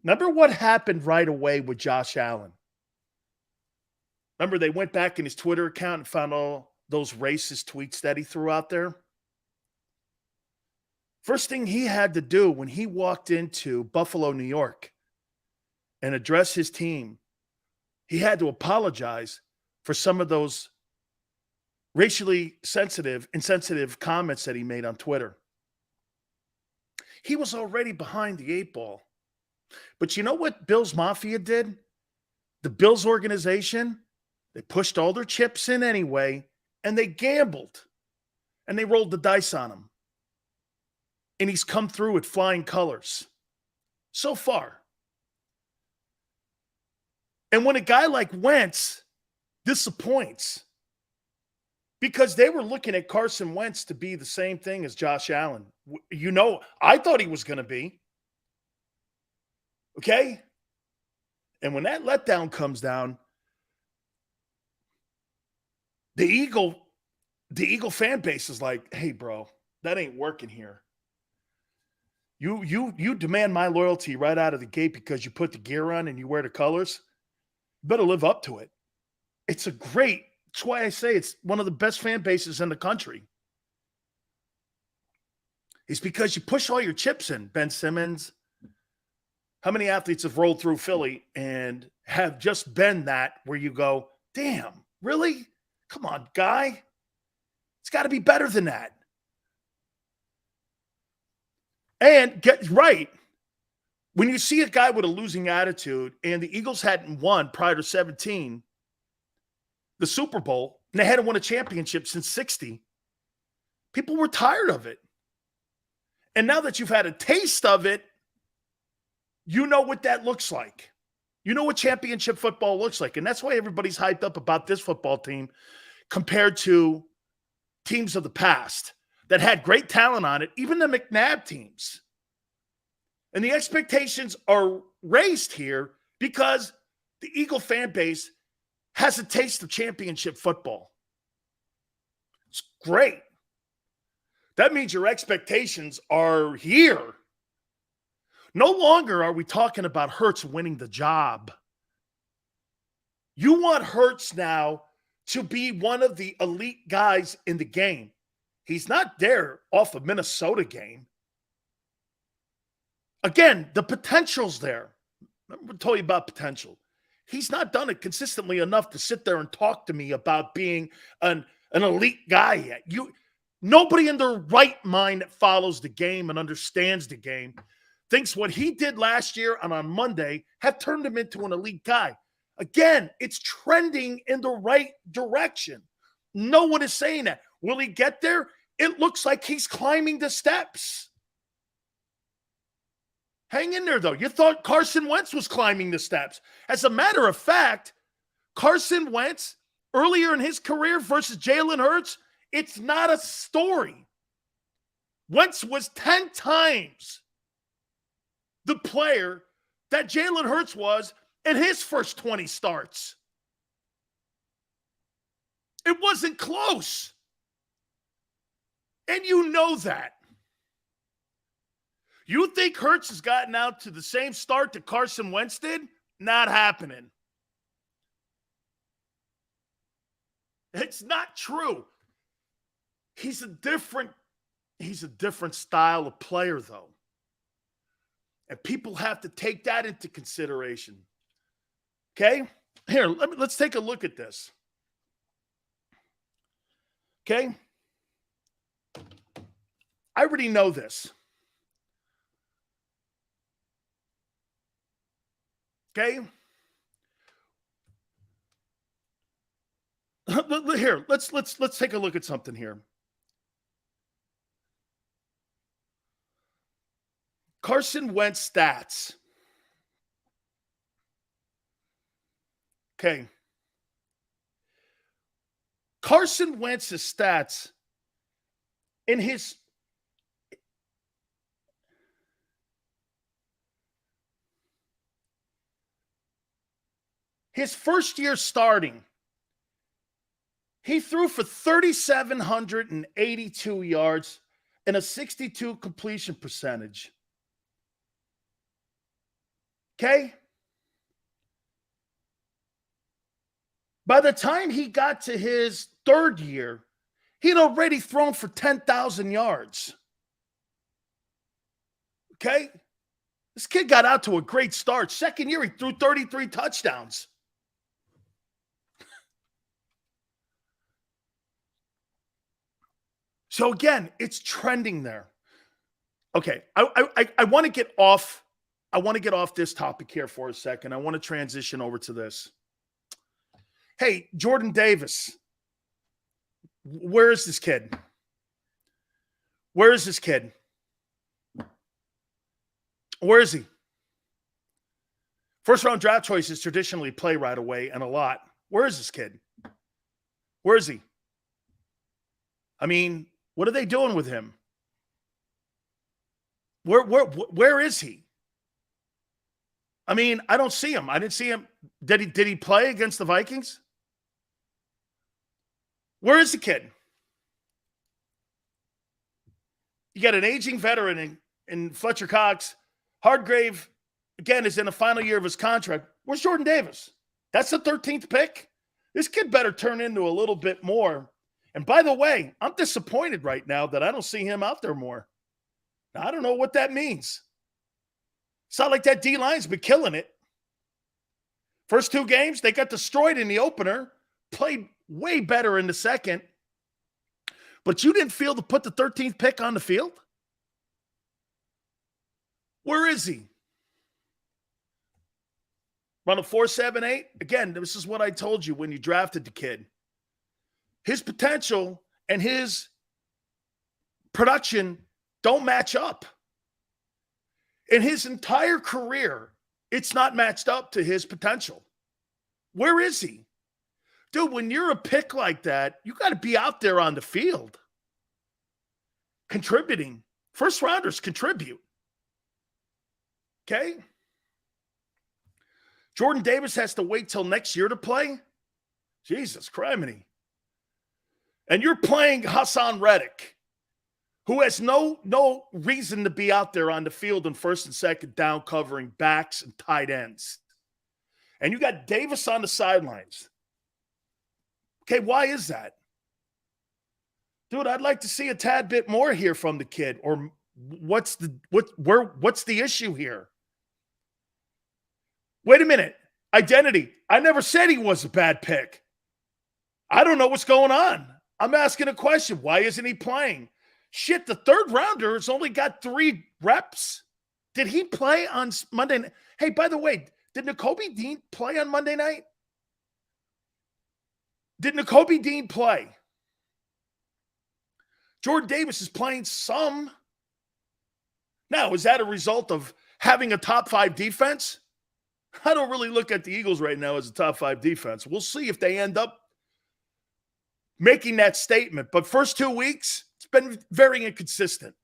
Remember what happened right away with Josh Allen? Remember they went back in his Twitter account and found all those racist tweets that he threw out there? First thing he had to do when he walked into Buffalo, New York and address his team, he had to apologize for some of those racially insensitive comments that he made on Twitter. He was already behind the eight ball. But you know what Bills Mafia did? The Bills organization, they pushed all their chips in anyway, and they gambled. And they rolled the dice on him. And he's come through with flying colors. So far. And when a guy like Wentz disappoints, because they were looking at Carson Wentz to be the same thing as Josh Allen. You know, I thought he was going to be. Okay? And when that letdown comes down, the Eagle fan base is like, hey, bro, that ain't working here. You demand my loyalty right out of the gate because you put the gear on and you wear the colors. You better live up to it. It's that's why I say it's one of the best fan bases in the country. It's because you push all your chips in. Ben Simmons. How many athletes have rolled through Philly and have just been that where you go, damn, really? Come on, guy. It's got to be better than that. And get right. When you see a guy with a losing attitude and the Eagles hadn't won prior to 17, the Super Bowl, and they hadn't won a championship since 60, people were tired of it. And now that you've had a taste of it, you know what that looks like. You know what championship football looks like. And that's why everybody's hyped up about this football team compared to teams of the past that had great talent on it, even the McNabb teams. And the expectations are raised here because the Eagle fan base has a taste of championship football. It's great. That means your expectations are here. No longer are we talking about Hurts winning the job. You want Hurts now to be one of the elite guys in the game. He's not there off a Minnesota game. Again, the potential's there. I'm going to tell you about potential. He's not done it consistently enough to sit there and talk to me about being an elite guy yet. Nobody in their right mind that follows the game and understands the game thinks what he did last year and on Monday have turned him into an elite guy. Again, it's trending in the right direction. No one is saying that. Will he get there? It looks like he's climbing the steps. Hang in there, though. You thought Carson Wentz was climbing the steps. As a matter of fact, Carson Wentz, earlier in his career versus Jalen Hurts, it's not a story. Wentz was 10 times the player that Jalen Hurts was in his first 20 starts. It wasn't close. And you know that. You think Hurts has gotten out to the same start that Carson Wentz did? Not happening. It's not true. He's a different style of player, though. And people have to take that into consideration. Okay? Here, let's take a look at this. Okay? I already know this. Okay? Here, let's take a look at something here. Carson Wentz stats. Okay. Carson Wentz's stats in his first year starting, he threw for 3,782 yards and a 62 completion percentage. Okay? By the time he got to his third year, he'd already thrown for 10,000 yards. Okay? This kid got out to a great start. Second year, he threw 33 touchdowns. So again, it's trending there. Okay, I want to get off. I want to get off this topic here for a second. I want to transition over to this. Hey, Jordan Davis. Where is this kid? Where is this kid? Where is he? First round draft choices traditionally play right away and a lot. Where is this kid? Where is he? I mean, what are they doing with him? Where is he? I mean, I don't see him. I didn't see him. Did he play against the Vikings? Where is the kid? You got an aging veteran and Fletcher Cox. Hardgrave, again, is in the final year of his contract. Where's Jordan Davis? That's the 13th pick. This kid better turn into a little bit more. And by the way, I'm disappointed right now that I don't see him out there more. Now, I don't know what that means. It's not like that D-line's been killing it. First 2 games, they got destroyed in the opener, played way better in the second. But you didn't feel to put the 13th pick on the field? Where is he? Run a 4.78? Again, this is what I told you when you drafted the kid. His potential and his production don't match up. In his entire career, it's not matched up to his potential. Where is he? Dude, when you're a pick like that, you got to be out there on the field. Contributing. First rounders contribute. Okay? Jordan Davis has to wait till next year to play? Jesus criminy. And you're playing Hassan Reddick, who has no reason to be out there on the field in first and second down covering backs and tight ends. And you got Davis on the sidelines. Okay, why is that? Dude, I'd like to see a tad bit more here from the kid. Or what's the issue here? Wait a minute. Identity. I never said he was a bad pick. I don't know what's going on. I'm asking a question. Why isn't he playing? Shit, the third rounder has only got 3 reps. Did he play on Monday night? Hey, by the way, did Nakobe Dean play on Monday night? Did Nakobe Dean play? Jordan Davis is playing some. Now, is that a result of having a top 5 defense? I don't really look at the Eagles right now as a top 5 defense. We'll see if they end up making that statement. But first 2 weeks, it's been very inconsistent.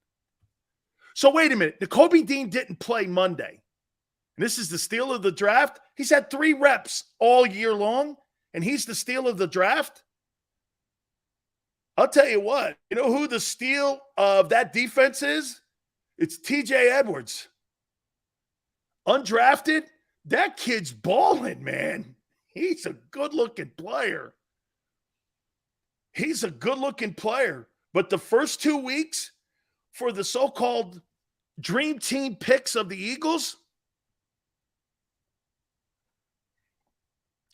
So wait a minute. Nakobe Dean didn't play Monday. And this is the steal of the draft. He's had 3 reps all year long, and he's the steal of the draft. I'll tell you what. You know who the steal of that defense is? It's TJ Edwards. Undrafted. That kid's balling, man. He's a good-looking player. He's a good-looking player. But the first 2 weeks for the so-called dream team picks of the Eagles,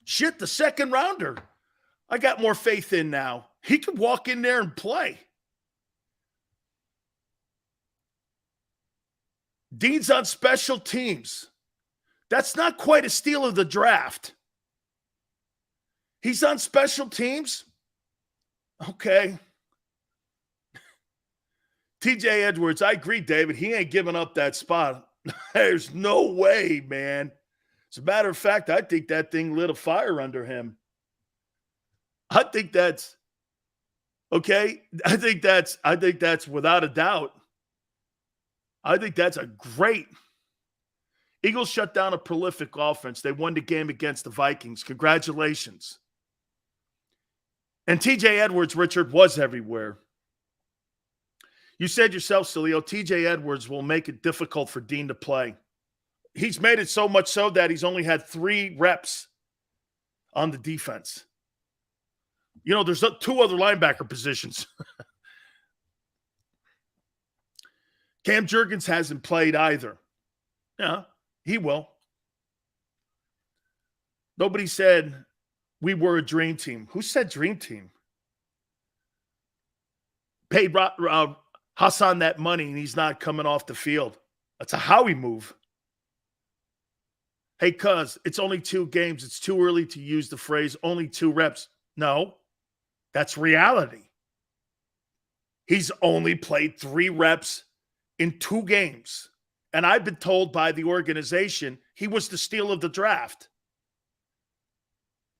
shit, the second rounder, I got more faith in now. He could walk in there and play. Dean's on special teams. That's not quite a steal of the draft. He's on special teams. Okay. TJ Edwards, I agree, David. He ain't giving up that spot. There's no way, man. As a matter of fact, I think that thing lit a fire under him. I think that's okay. I think that's without a doubt. I think that's a great. Eagles shut down a prolific offense. They won the game against the Vikings. Congratulations. And TJ Edwards, Richard, was everywhere. You said yourself, Sileo, TJ Edwards will make it difficult for Dean to play. He's made it so much so that he's only had 3 reps on the defense. You know, there's 2 other linebacker positions. Cam Jurgens hasn't played either. Yeah, he will. Nobody said we were a dream team. Who said dream team? Paid Hassan that money and he's not coming off the field. That's a Howie move. Hey, cuz, it's only 2 games. It's too early to use the phrase only 2 reps. No, that's reality. He's only played 3 reps in 2 games. And I've been told by the organization he was the steal of the draft.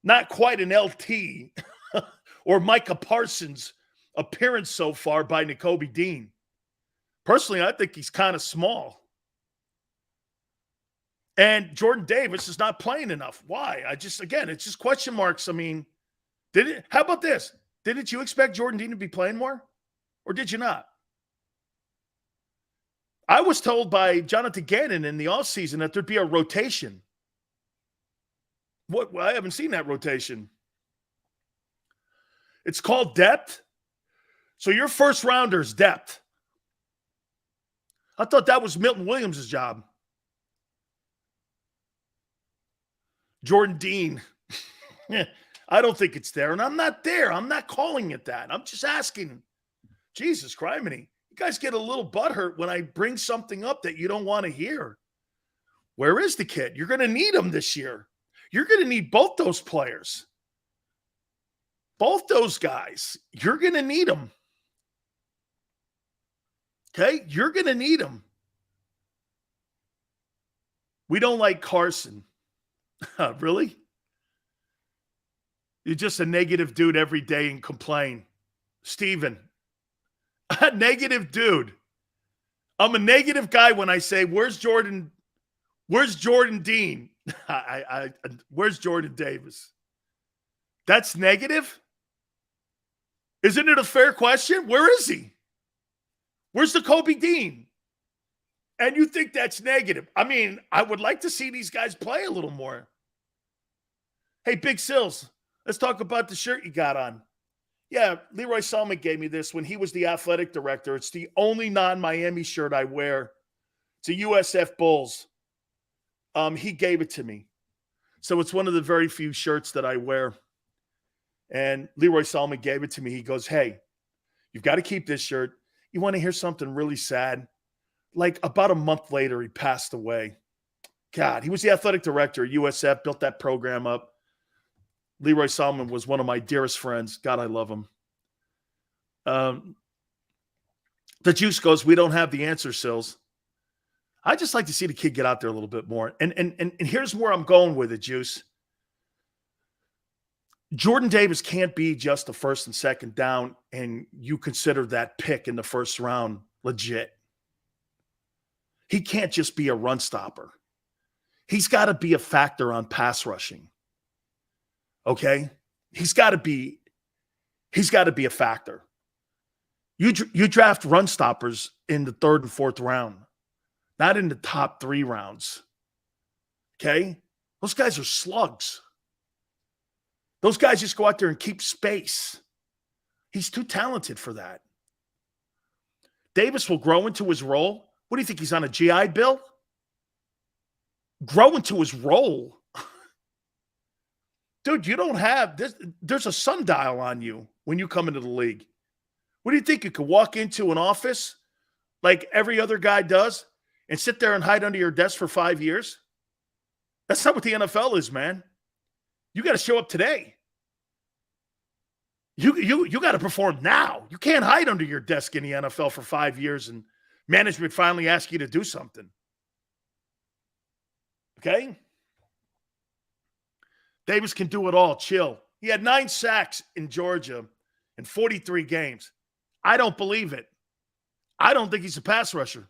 Not quite an LT or Micah Parsons appearance so far by Nakobe Dean. Personally, I think he's kind of small. And Jordan Davis is not playing enough. Why? It's just question marks. I mean, how about this? Didn't you expect Jordan Dean to be playing more? Or did you not? I was told by Jonathan Gannon in the offseason that there'd be a rotation. What? Well, I haven't seen that rotation. It's called depth. So your first rounder is depth. I thought that was Milton Williams' job. Jordan Dean. I don't think it's there, and I'm not there. I'm not calling it that. I'm just asking. Jesus criminy. You guys get a little butthurt when I bring something up that you don't want to hear. Where is the kid? You're going to need him this year. You're going to need both those players. Both those guys. You're going to need them. Okay? You're going to need them. We don't like Carson. Really? You're just a negative dude every day and complain. Steven. A negative dude. I'm a negative guy when I say, where's Jordan Dean? Where's Jordan Davis? That's negative? Isn't it a fair question? Where is he? Where's the Kobe Dean? And you think that's negative. I mean, I would like to see these guys play a little more. Hey, Big Sills, let's talk about the shirt you got on. Yeah, Leroy Selman gave me this when he was the athletic director. It's the only non-Miami shirt I wear. It's a USF Bulls. He gave it to me. So it's one of the very few shirts that I wear. And Leroy Selman gave it to me. He goes, hey, you've got to keep this shirt. You want to hear something really sad? Like about a month later, he passed away. God, he was the athletic director at USF, built that program up. Leroy Solomon was one of my dearest friends. God, I love him. The Juice goes, we don't have the answer, Sills. I just like to see the kid get out there a little bit more. And here's where I'm going with it, Juice. Jordan Davis can't be just the first and second down, and you consider that pick in the first round legit. He can't just be a run stopper. He's got to be a factor on pass rushing. Okay? He's got to be a factor. You draft run stoppers in the third and fourth round, not in the top 3 rounds. Okay? Those guys are slugs. Those guys just go out there and keep space. He's too talented for that. Davis will grow into his role. What do you think? He's on a GI Bill? Grow into his role. Dude, you don't have this. There's a sundial on you when you come into the league. What do you think? You could walk into an office like every other guy does and sit there and hide under your desk for 5 years? That's not what the NFL is, man. You got to show up today. You got to perform now. You can't hide under your desk in the NFL for 5 years and management finally asks you to do something. Okay? Davis can do it all. Chill. He had 9 sacks in Georgia in 43 games. I don't believe it. I don't think he's a pass rusher.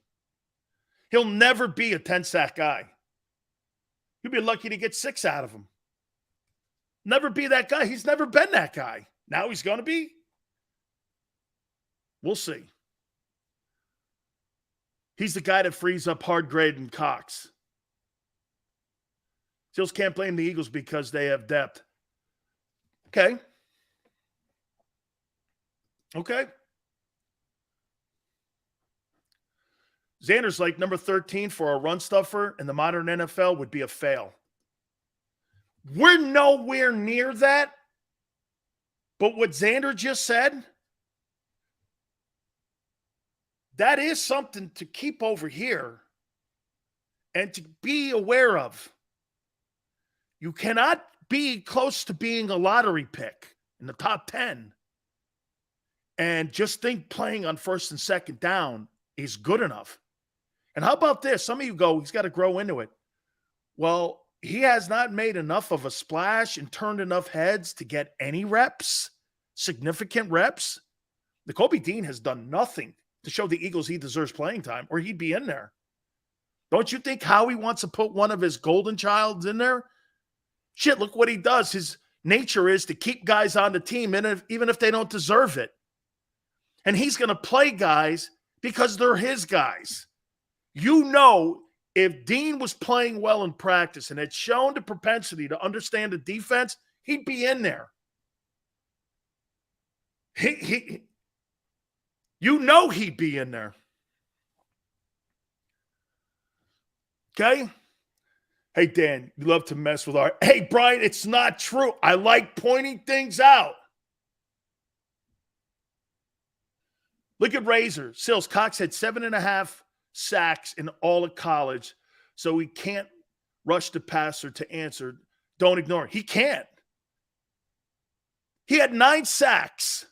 He'll never be a 10-sack guy. You'll be lucky to get 6 out of him. Never be that guy. He's never been that guy. Now he's going to be? We'll see. He's the guy that frees up Hardgrade and Cox. Sills can't blame the Eagles because they have depth. Okay. Okay. Xander's like number 13 for a run stuffer in the modern NFL would be a fail. We're nowhere near that. But what Xander just said, that is something to keep over here and to be aware of. You cannot be close to being a lottery pick in the top 10 and just think playing on first and second down is good enough. And how about this? Some of you go, he's got to grow into it. Well, he has not made enough of a splash and turned enough heads to get any reps, significant reps. The Kobe Dean has done nothing to show the Eagles he deserves playing time or he'd be in there. Don't you think Howie wants to put one of his golden childs in there? Shit, look what he does. His nature is to keep guys on the team, even if they don't deserve it. And he's going to play guys because they're his guys. You know, if Dean was playing well in practice and had shown the propensity to understand the defense, he'd be in there. You know he'd be in there. Okay? Hey, Dan, you love to mess with our... Hey, Brian, it's not true. I like pointing things out. Look at Razor. Sills, Cox had 7.5 sacks in all of college, so he can't rush the passer to answer. Don't ignore it. He can't. He had 9 sacks.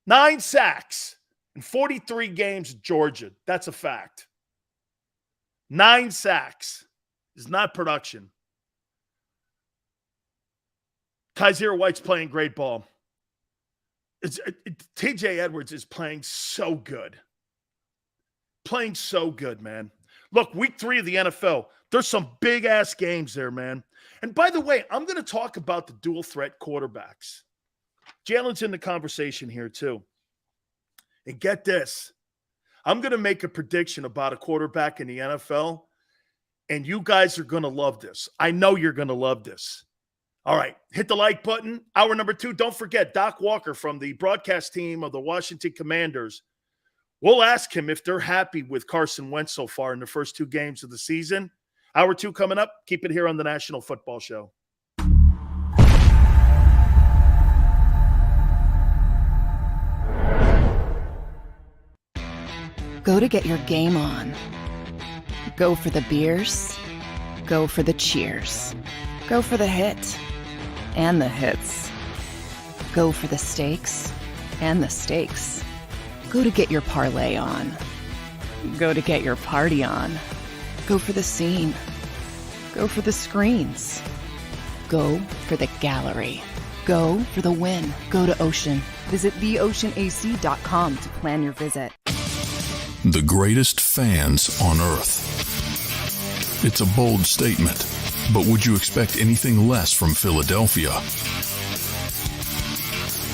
9 sacks in 43 games at Georgia. That's a fact. 9 sacks is not production. Kaiser White's playing great ball. TJ Edwards is playing so good. Playing so good, man. Look, week 3 of the NFL, there's some big-ass games there, man. And by the way, I'm going to talk about the dual-threat quarterbacks. Jalen's in the conversation here, too. And get this. I'm going to make a prediction about a quarterback in the NFL, and you guys are going to love this. I know you're going to love this. All right, hit the like button. Hour number 2. Don't forget, Doc Walker from the broadcast team of the Washington Commanders. We'll ask him if they're happy with Carson Wentz so far in the first 2 games of the season. Hour 2 coming up. Keep it here on the National Football Show. Go to get your game on. Go for the beers. Go for the cheers. Go for the hit and the hits. Go for the steaks and the steaks. Go to get your parlay on. Go to get your party on. Go for the scene. Go for the screens. Go for the gallery. Go for the win. Go to Ocean. Visit theoceanac.com to plan your visit. The greatest fans on earth. It's a bold statement, but would you expect anything less from Philadelphia?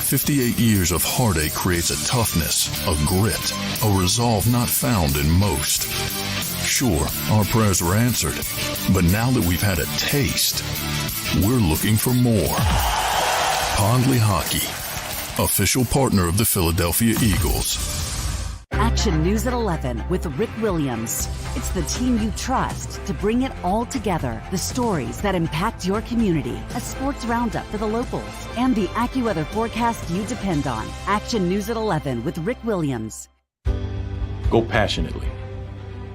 58 years of heartache creates a toughness, a grit, a resolve not found in most. Sure, our prayers were answered, but now that we've had a taste, we're looking for more. Pondley Hockey, official partner of the Philadelphia Eagles. Action News at 11 with Rick Williams. It's the team you trust to bring it all together. The stories that impact your community. A sports roundup for the locals. And the AccuWeather forecast you depend on. Action News at 11 with Rick Williams. Go passionately.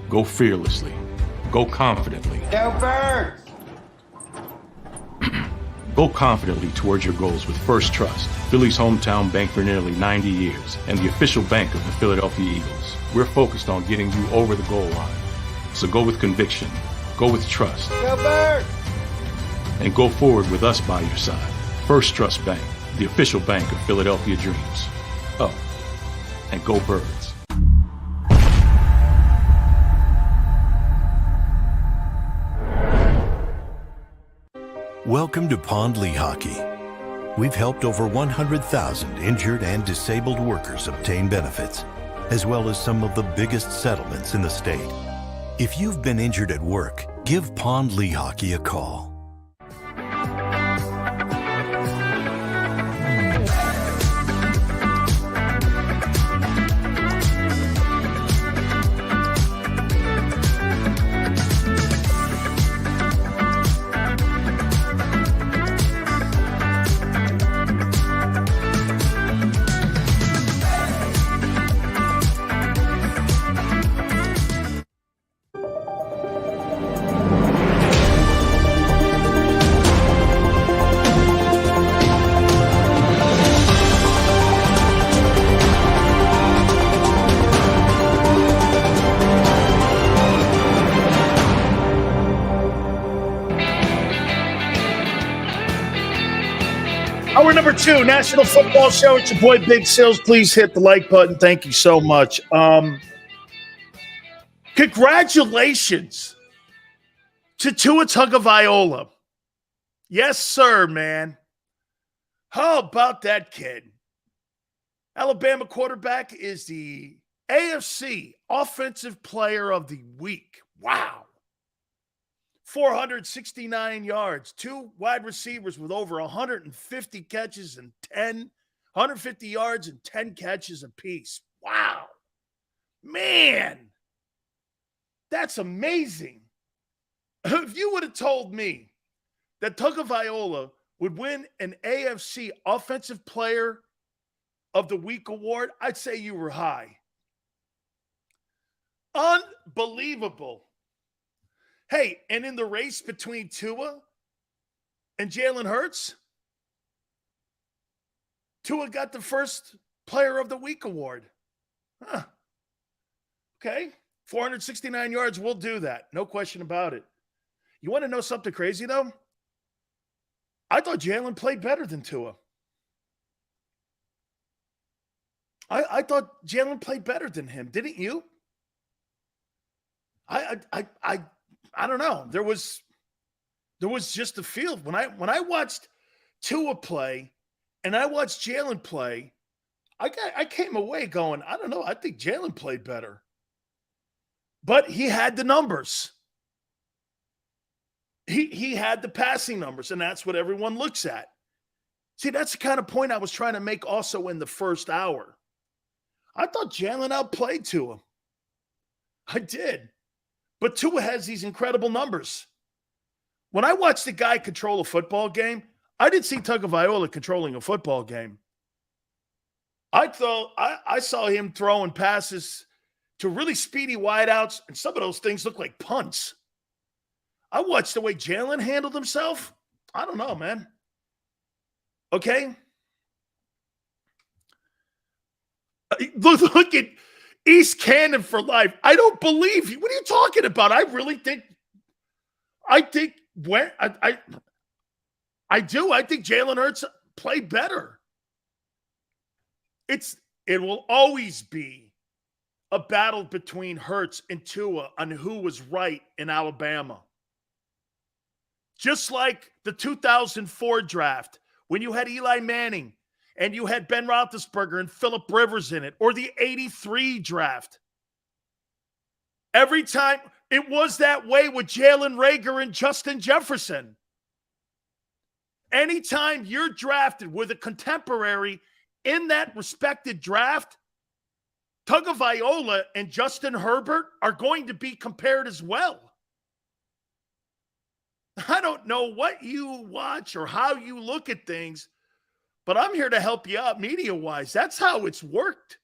Go fearlessly. Go confidently. Go Birds! Go confidently towards your goals with First Trust, Philly's hometown bank for nearly 90 years, and the official bank of the Philadelphia Eagles. We're focused on getting you over the goal line. So go with conviction, go with trust, Go Birds! and go forward with us by your side. First Trust Bank, the official bank of Philadelphia dreams. Oh, and go Birds. Welcome to Pondley Hockey. We've helped over 100,000 injured and disabled workers obtain benefits, as well as some of the biggest settlements in the state. If you've been injured at work, give Pondley Hockey a call. Hour number 2, National Football Show. It's your boy Big Sills. Please hit the like button. Thank you so much. Congratulations to Tua Tagovailoa. Yes, sir, man. How about that kid? Alabama quarterback is the AFC Offensive Player of the Week. Wow. 469 yards. 2 wide receivers with over 150 catches and 150 yards and 10 catches apiece. Wow. Man, that's amazing. If you would have told me that Tagovailoa would win an AFC Offensive Player of the Week award, I'd say you were high. Unbelievable. Hey, and in the race between Tua and Jalen Hurts, Tua got the first Player of the Week award. Huh. Okay. 469 yards, we'll do that. No question about it. You want to know something crazy, though? I thought Jalen played better than Tua. I thought Jalen played better than him. Didn't you? I don't know. There was just a feel when I watched Tua play and I watched Jalen play. I came away going, I don't know. I think Jalen played better, but he had the numbers. He had the passing numbers, and that's what everyone looks at. See, that's the kind of point I was trying to make also in the first hour. I thought Jalen outplayed Tua. I did. But Tua has these incredible numbers. When I watched the guy control a football game, I didn't see Tagovailoa controlling a football game. I saw him throwing passes to really speedy wideouts, and some of those things look like punts. I watched the way Jalen handled himself. I don't know, man. Okay? Look at East Cannon for life. I don't believe you. What are you talking about? I really think I do. I think Jalen Hurts played better. It will always be a battle between Hurts and Tua on who was right in Alabama. Just like the 2004 draft when you had Eli Manning and you had Ben Roethlisberger and Phillip Rivers in it, or the 83 draft. Every time it was that way with Jalen Reagor and Justin Jefferson. Anytime you're drafted with a contemporary in that respected draft, Tagovailoa and Justin Herbert are going to be compared as well. I don't know what you watch or how you look at things, but I'm here to help you out media-wise. That's how it's worked.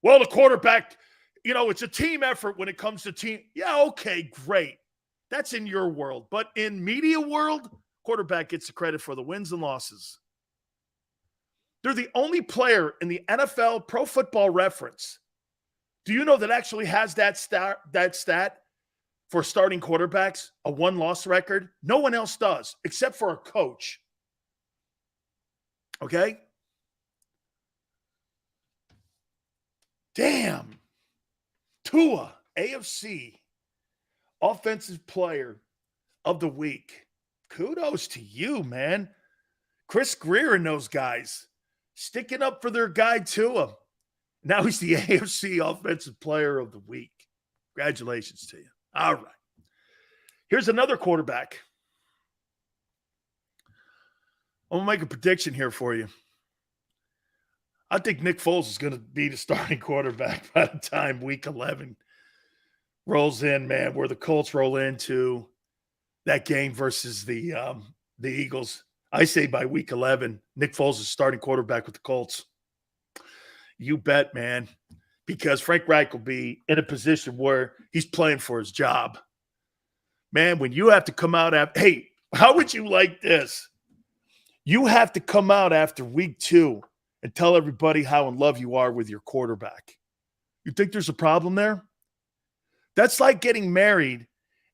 Well, the quarterback, it's a team effort when it comes to team. Yeah, okay, great. That's in your world. But in media world, quarterback gets the credit for the wins and losses. They're the only player in the NFL Pro Football Reference. Do you know that actually has that stat for starting quarterbacks, a one-loss record? No one else does, except for a coach. Okay? Damn. Tua, AFC, Offensive Player of the Week. Kudos to you, man. Chris Greer and those guys sticking up for their guy Tua. Now he's the AFC Offensive Player of the Week. Congratulations to you. All right. Here's another quarterback. I'm going to make a prediction here for you. I think Nick Foles is going to be the starting quarterback by the time week 11 rolls in, man, where the Colts roll into that game versus the Eagles. I say by week 11, Nick Foles is starting quarterback with the Colts. You bet, man, because Frank Reich will be in a position where he's playing for his job. Man, when you have to come out after – hey, how would you like this? You have to come out after week 2 and tell everybody how in love you are with your quarterback. You think there's a problem there? That's like getting married,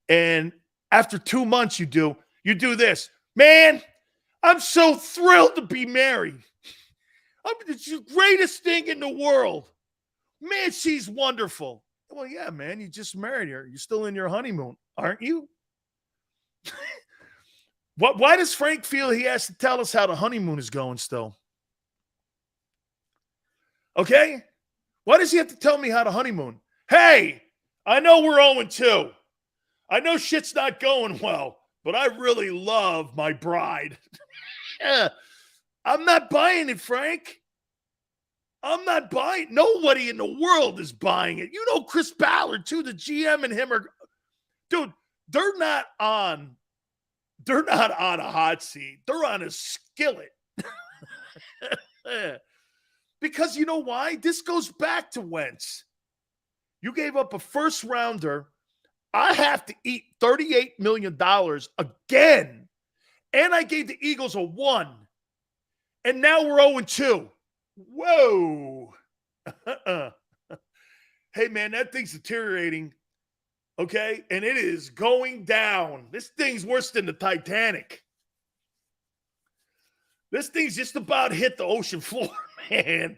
and after 2 months you do this. Man, I'm so thrilled to be married. It's the greatest thing in the world. Man, she's wonderful. Well, yeah, man, you just married her. You're still in your honeymoon, aren't you? Why does Frank feel he has to tell us how the honeymoon is going still? Okay? Why does he have to tell me how to honeymoon? Hey, I know we're 0-2. I know shit's not going well, but I really love my bride. Yeah, I'm not buying it, Frank. I'm not buying. Nobody in the world is buying it. You know Chris Ballard, too. The GM and him are, dude, they're not on a hot seat. They're on a skillet. Because you know why? This goes back to Wentz. You gave up a first rounder. I have to eat $38 million again. And I gave the Eagles a 1. And now we're 0-2. Whoa. Hey, man, that thing's deteriorating. Okay? And it is going down. This thing's worse than the Titanic. This thing's just about hit the ocean floor, man.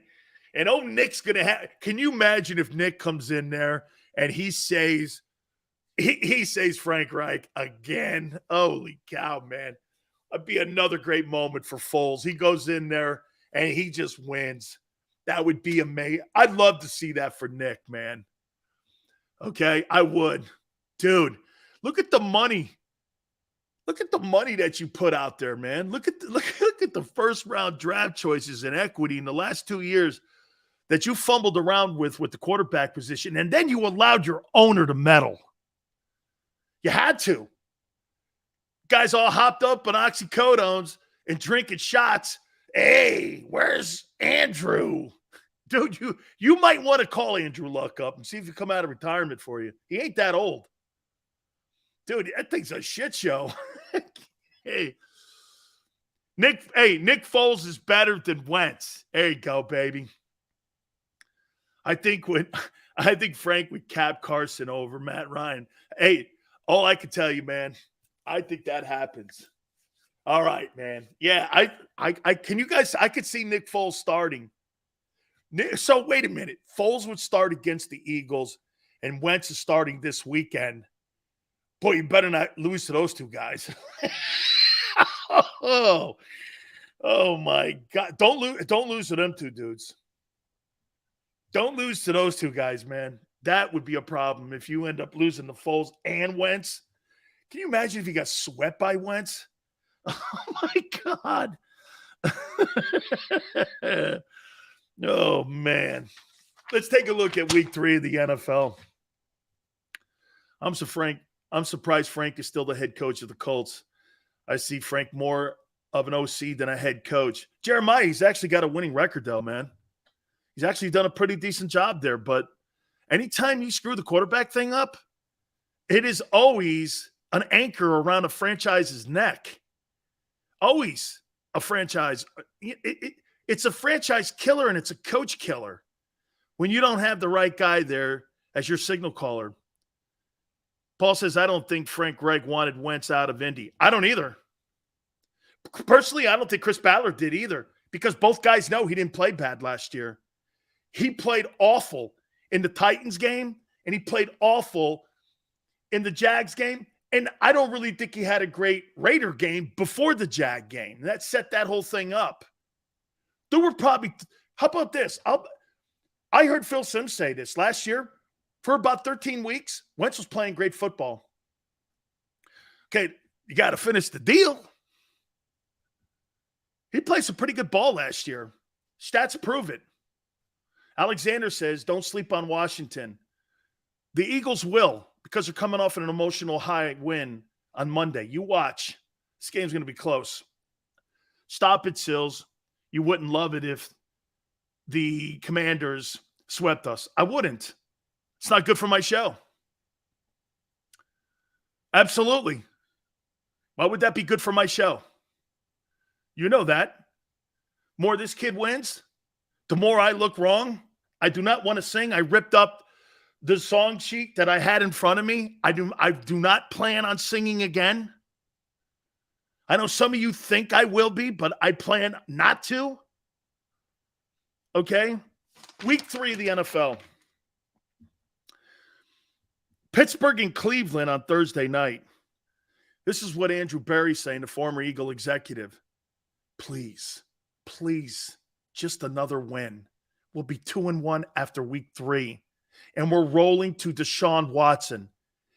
And Nick's going to have – can you imagine if Nick comes in there and he says Frank Reich again? Holy cow, man. That'd be another great moment for Foles. He goes in there and he just wins. That would be amazing. I'd love to see that for Nick, man. Okay, I would. Dude, look at the money. Look at the money that you put out there, man. Look at the first round draft choices and equity in the last 2 years that you fumbled around with the quarterback position, and then you allowed your owner to meddle. You had to. Guys all hopped up on oxycodones and drinking shots. Hey, where's Andrew? Dude, you might want to call Andrew Luck up and see if he come out of retirement for you. He ain't that old. Dude, that thing's a shit show. Hey, Nick Foles is better than Wentz. There you go, baby. I think Frank would cap Carson over Matt Ryan. Hey, all I can tell you, man, I think that happens. All right, man. Yeah, I could see Nick Foles starting. So wait a minute. Foles would start against the Eagles, and Wentz is starting this weekend. Boy, you better not lose to those two guys. Oh my God. Don't lose to them two dudes. Don't lose to those two guys, man. That would be a problem if you end up losing to Foles and Wentz. Can you imagine if you got swept by Wentz? Oh my God. Oh man. Let's take a look at week 3 of the NFL. I'm surprised Frank is still the head coach of the Colts. I see Frank more of an OC than a head coach. Jeremiah, he's actually got a winning record, though, man. He's actually done a pretty decent job there. But anytime you screw the quarterback thing up, it is always an anchor around a franchise's neck. Always a franchise. It's a franchise killer, and it's a coach killer when you don't have the right guy there as your signal caller. Paul says, I don't think Frank Reich wanted Wentz out of Indy. I don't either. Personally, I don't think Chris Ballard did either, because both guys know he didn't play bad last year. He played awful in the Titans game, and he played awful in the Jags game. And I don't really think he had a great Raider game before the Jag game. That set that whole thing up. There were probably – how about this? I heard Phil Simms say this last year. For about 13 weeks, Wentz was playing great football. Okay, you got to finish the deal. He played some pretty good ball last year. Stats prove it. Alexander says, don't sleep on Washington. The Eagles will, because they're coming off an emotional high win on Monday. You watch. This game's going to be close. Stop it, Sills. You wouldn't love it if the Commanders swept us. I wouldn't. It's not good for my show. Absolutely. Why would that be good for my show? You know that. More this kid wins, the more I look wrong. I do not want to sing. I ripped up the song sheet that I had in front of me. I do not plan on singing again. I know some of you think I will be, but I plan not to. Okay? Week 3 of the NFL. Pittsburgh and Cleveland on Thursday night. This is what Andrew Berry's saying, the former Eagle executive. Please, just another win. will be 2-1 after week 3. And we're rolling to Deshaun Watson.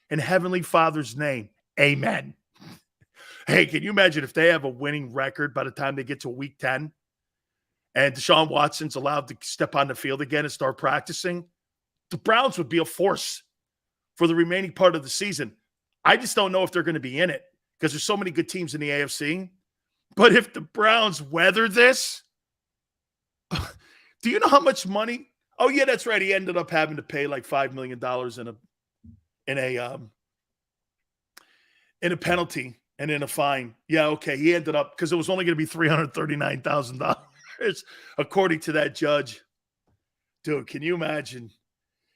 In Heavenly Father's name, amen. Hey, can you imagine if they have a winning record by the time they get to week 10 and Deshaun Watson's allowed to step on the field again and start practicing? The Browns would be a force for the remaining part of the season. I just don't know if they're going to be in it because there's so many good teams in the AFC. But if the Browns weather this, do you know how much money? Oh, yeah, that's right. He ended up having to pay like $5 million in a penalty and in a fine. Yeah, okay. He ended up, because it was only going to be $339,000, according to that judge. Dude, can you imagine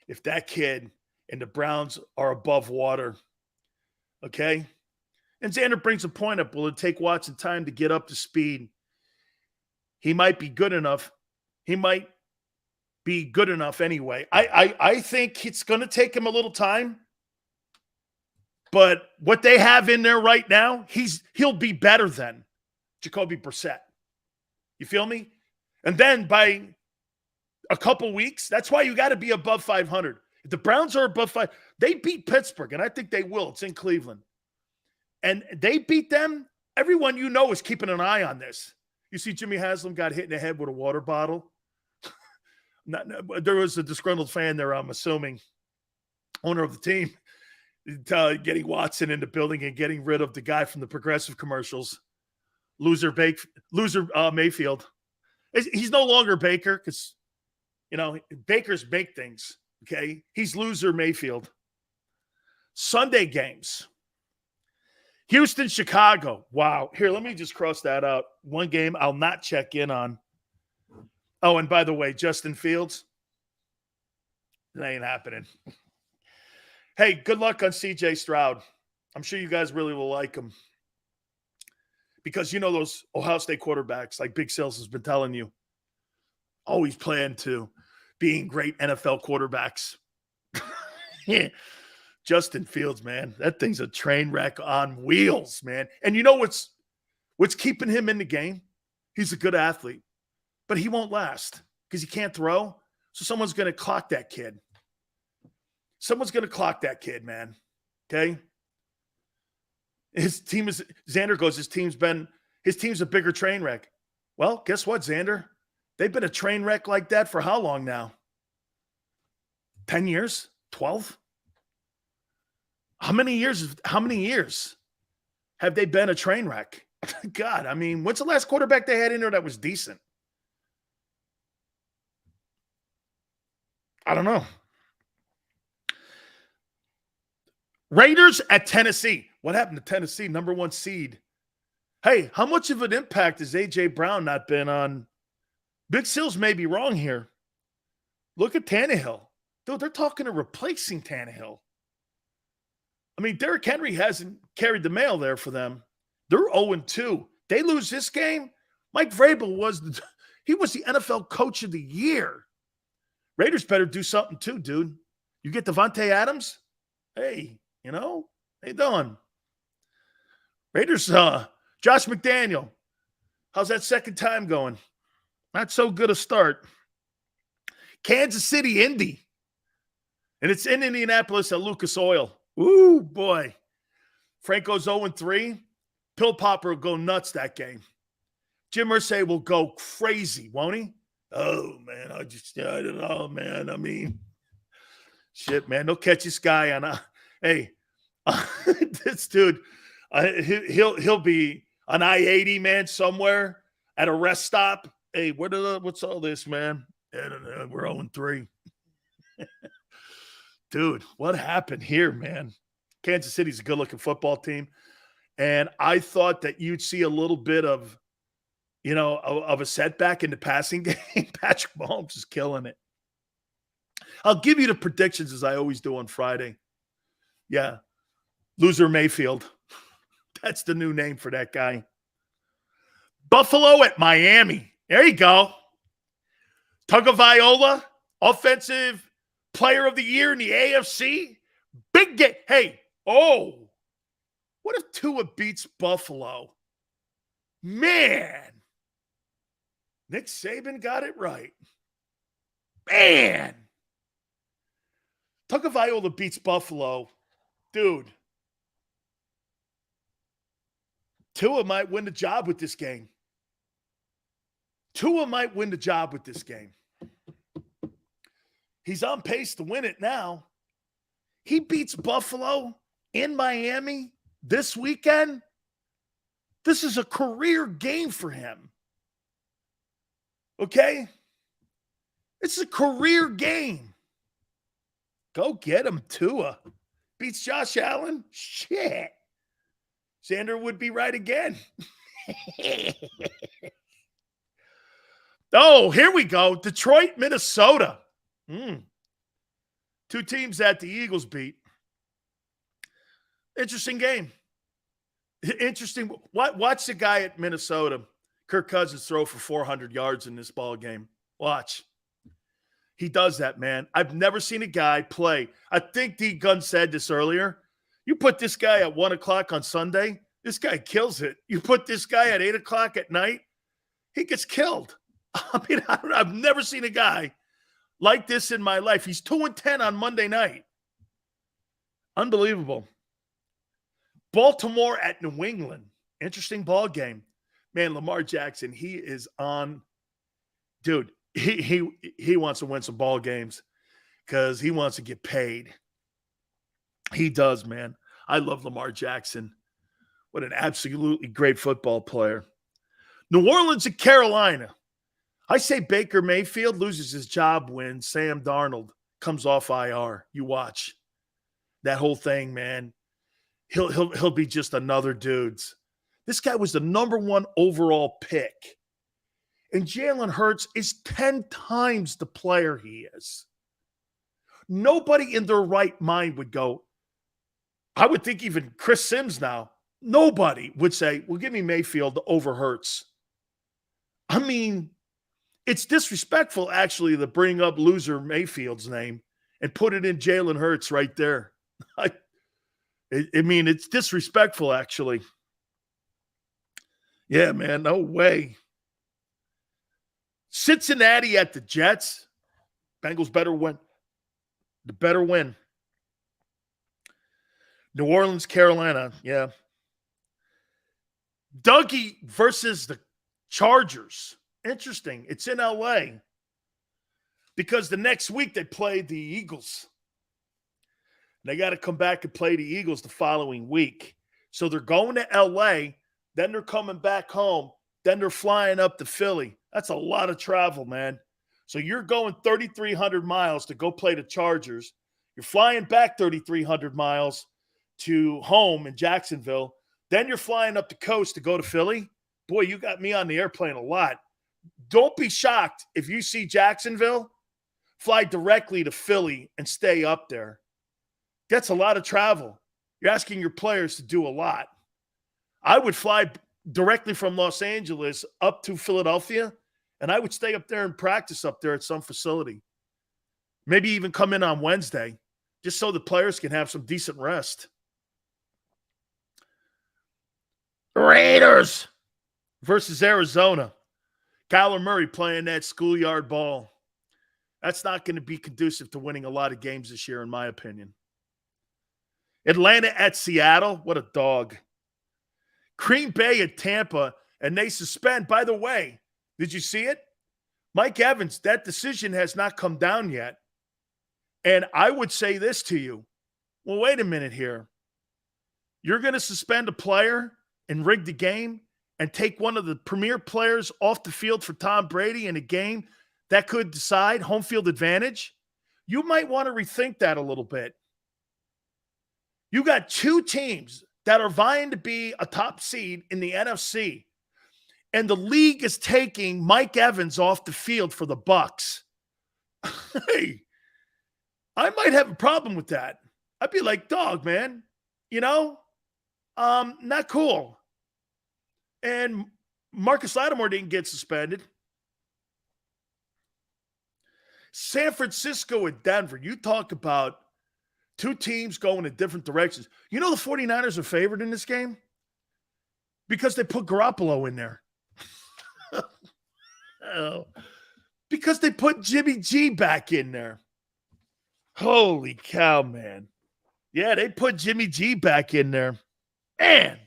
if that kid and the Browns are above water? Okay? And Xander brings a point up. Will it take Watson time to get up to speed? He might be good enough. He might be good enough anyway. I think it's going to take him a little time. But what they have in there right now, he'll be better than Jacoby Brissett. You feel me? And then by a couple weeks, that's why you got to be above 500. If the Browns are above 500, they beat Pittsburgh, and I think they will. It's in Cleveland. And they beat them. Everyone you know is keeping an eye on this. You see Jimmy Haslam got hit in the head with a water bottle. There was a disgruntled fan there, I'm assuming, owner of the team, getting Watson in the building and getting rid of the guy from the Progressive commercials, loser Mayfield. He's no longer Baker because, Bakers make things, okay? He's loser Mayfield. Sunday games. Houston, Chicago. Wow. Here, let me just cross that out. One game I'll not check in on. Oh, and by the way, Justin Fields, that ain't happening. Hey, good luck on C.J. Stroud. I'm sure you guys really will like him. Because those Ohio State quarterbacks, like Big Sales has been telling you, always plan to being great NFL quarterbacks. Yeah. Justin Fields, man, that thing's a train wreck on wheels, man. And you know what's keeping him in the game? He's a good athlete, but he won't last because he can't throw. So someone's going to clock that kid. Someone's going to clock that kid, man. Okay? His team is, Xander goes, his team's a bigger train wreck. Well, guess what, Xander? They've been a train wreck like that for how long now? 10 years? 12? How many years have they been a train wreck? God, I mean, what's the last quarterback they had in there that was decent? I don't know. Raiders at Tennessee. What happened to Tennessee? Number 1 seed. Hey, how much of an impact has A.J. Brown not been on? Big Sills may be wrong here. Look at Tannehill. Dude, they're talking to replacing Tannehill. I mean, Derrick Henry hasn't carried the mail there for them. They're 0-2. They lose this game. Mike Vrabel was the NFL Coach of the Year. Raiders better do something too, dude. You get Devontae Adams? Hey, how you doing? Raiders, Josh McDaniel. How's that second time going? Not so good a start. Kansas City, Indy. And it's in Indianapolis at Lucas Oil. Ooh, boy. Franco's 0-3. Pill Popper will go nuts that game. Jim Irsay will go crazy, won't he? Oh, man. I don't know, man. I mean, shit, man. They'll catch this guy on this dude, he'll be on I-80, man, somewhere at a rest stop. Hey, what's all this, man? I don't know. We're 0-3. Dude, what happened here, man? Kansas City's a good-looking football team. And I thought that you'd see a little bit of, of a setback in the passing game. Patrick Mahomes is killing it. I'll give you the predictions as I always do on Friday. Yeah. Loser Mayfield. That's the new name for that guy. Buffalo at Miami. There you go. Tagovailoa, offensive player of the year in the AFC. Big game. Hey, what if Tua beats Buffalo? Man. Nick Saban got it right. Man. Tagovailoa beats Buffalo. Dude. Tua might win the job with this game. He's on pace to win it now. He beats Buffalo in Miami this weekend. This is a career game for him. Okay? It's a career game. Go get him, Tua. Beats Josh Allen? Shit. Xander would be right again. Oh, here we go. Detroit, Minnesota. Two teams that the Eagles beat. Interesting game. Interesting. Watch the guy at Minnesota, Kirk Cousins, throw for 400 yards in this ball game. Watch. He does that, man. I've never seen a guy play. I think D. Gunn said this earlier. You put this guy at 1 o'clock on Sunday, this guy kills it. You put this guy at 8 o'clock at night, he gets killed. I mean, I've never seen a guy like this in my life. He's 2-10 on Monday night. Unbelievable. Baltimore at New England. Interesting ball game. Man, Lamar Jackson, he is on. Dude, he wants to win some ball games because he wants to get paid. He does, man. I love Lamar Jackson. What an absolutely great football player. New Orleans and Carolina. I say Baker Mayfield loses his job when Sam Darnold comes off IR. You watch that whole thing, man. He'll be just another dude's. This guy was the number 1 overall pick. And Jalen Hurts is 10 times the player he is. Nobody in their right mind would go, I would think even Chris Sims now, nobody would say, well, give me Mayfield over Hurts. I mean, it's disrespectful, actually, to bring up loser Mayfield's name and put it in Jalen Hurts right there. I mean, it's disrespectful, actually. Yeah, man, no way. Cincinnati at the Jets. Bengals better win. The better win. New Orleans, Carolina, yeah. Dougie versus the Chargers. Interesting. It's in LA because the next week they play the Eagles. They got to come back and play the Eagles the following week. So they're going to LA, then they're coming back home, then they're flying up to Philly. That's a lot of travel, man. So you're going 3,300 miles to go play the Chargers. You're flying back 3,300 miles to home in Jacksonville. Then you're flying up the coast to go to Philly. Boy, you got me on the airplane a lot. Don't be shocked if you see Jacksonville, fly directly to Philly and stay up there. That's a lot of travel. You're asking your players to do a lot. I would fly directly from Los Angeles up to Philadelphia, and I would stay up there and practice up there at some facility. Maybe even come in on Wednesday, just so the players can have some decent rest. Raiders versus Arizona. Kyler Murray playing that schoolyard ball. That's not going to be conducive to winning a lot of games this year, in my opinion. Atlanta at Seattle. What a dog. Green Bay at Tampa, and they suspend. By the way, did you see it? Mike Evans, that decision has not come down yet. And I would say this to you. Well, wait a minute here. You're going to suspend a player and rig the game and take one of the premier players off the field for Tom Brady in a game that could decide home field advantage? You might want to rethink that a little bit. You got two teams that are vying to be a top seed in the NFC, and the league is taking Mike Evans off the field for the Bucs. Hey, I might have a problem with that. I'd be like, dog, man, not cool. And Marcus Lattimore didn't get suspended. San Francisco and Denver, you talk about two teams going in different directions. You know the 49ers are favored in this game? Because they put Garoppolo in there. Oh, Because they put Jimmy G back in there. Holy cow, man. Yeah, they put Jimmy G back in there. Man,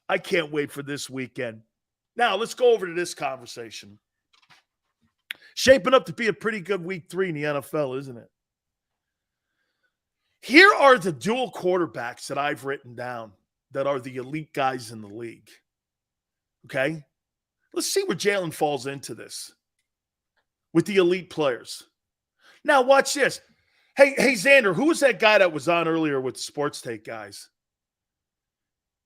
I can't wait for this weekend. Now, let's go over to this conversation. Shaping up to be a pretty good week 3 in the NFL, isn't it? Here are the dual quarterbacks that I've written down that are the elite guys in the league. Okay? Let's see where Jalen falls into this with the elite players. Now, watch this. Hey, Xander, who was that guy that was on earlier with the Sports Take guys?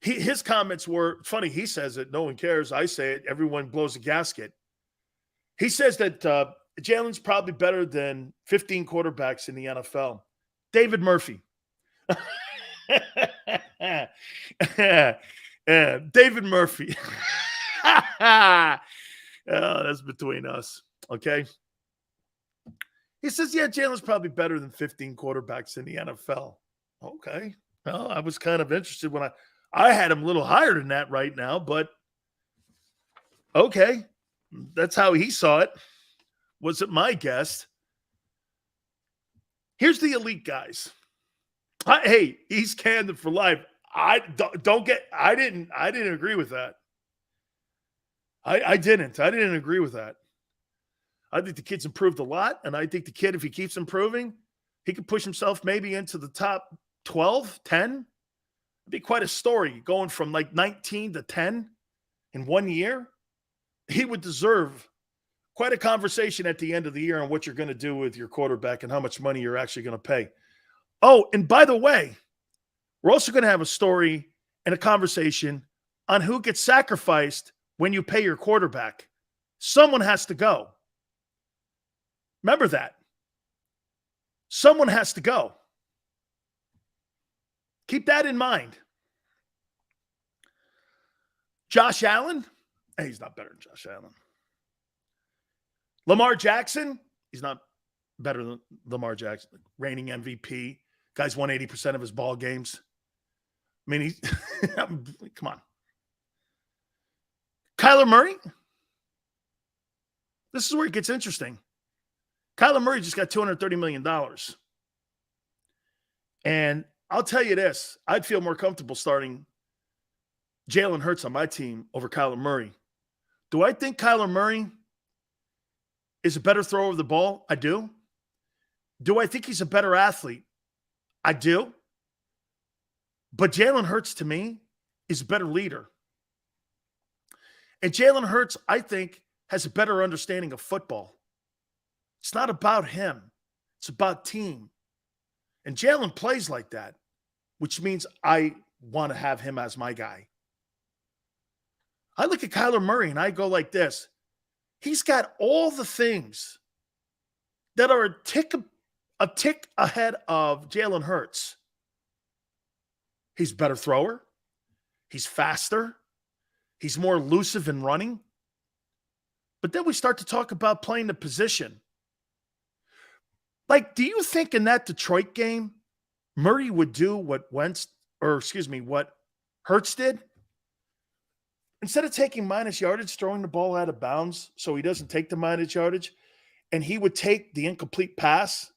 His comments were funny. He says it. No one cares. I say it. Everyone blows a gasket. He says that Jalen's probably better than 15 quarterbacks in the NFL. David Murphy. David Murphy. Oh, that's between us. Okay. He says, yeah, Jalen's probably better than 15 quarterbacks in the NFL. Okay. Well, I was kind of interested when I had him a little higher than that right now, but okay. That's how he saw it. Wasn't my guess. Here's the elite guys. Hey, he's candid for life. I didn't agree with that. I didn't agree with that. I think the kid's improved a lot, and I think the kid, if he keeps improving, he could push himself maybe into the top 12, 10. It'd be quite a story going from like 19 to 10 in 1 year. He would deserve quite a conversation at the end of the year on what you're going to do with your quarterback and how much money you're actually going to pay. Oh, and by the way, we're also going to have a story and a conversation on who gets sacrificed when you pay your quarterback. Someone has to go. Remember that. Someone has to go. Keep that in mind. Josh Allen, he's not better than Josh Allen. Lamar Jackson, he's not better than Lamar Jackson. Reigning MVP. Guy's won 80% of his ball games. I mean, he's come on. Kyler Murray. This is where it gets interesting. Kyler Murray just got $230 million. And I'll tell you this, I'd feel more comfortable starting Jalen Hurts on my team over Kyler Murray. Do I think Kyler Murray is a better thrower of the ball? I do. Do I think he's a better athlete? I do. But Jalen Hurts, to me, is a better leader. And Jalen Hurts, I think, has a better understanding of football. It's not about him. It's about team. And Jalen plays like that, which means I want to have him as my guy. I look at Kyler Murray and I go like this. He's got all the things that are a tick ahead of Jalen Hurts. He's a better thrower. He's faster. He's more elusive in running. But then we start to talk about playing the position. Like, do you think in that Detroit game, Murray would do what what Hurts did? Instead of taking minus yardage, throwing the ball out of bounds so he doesn't take the minus yardage, and he would take the incomplete pass,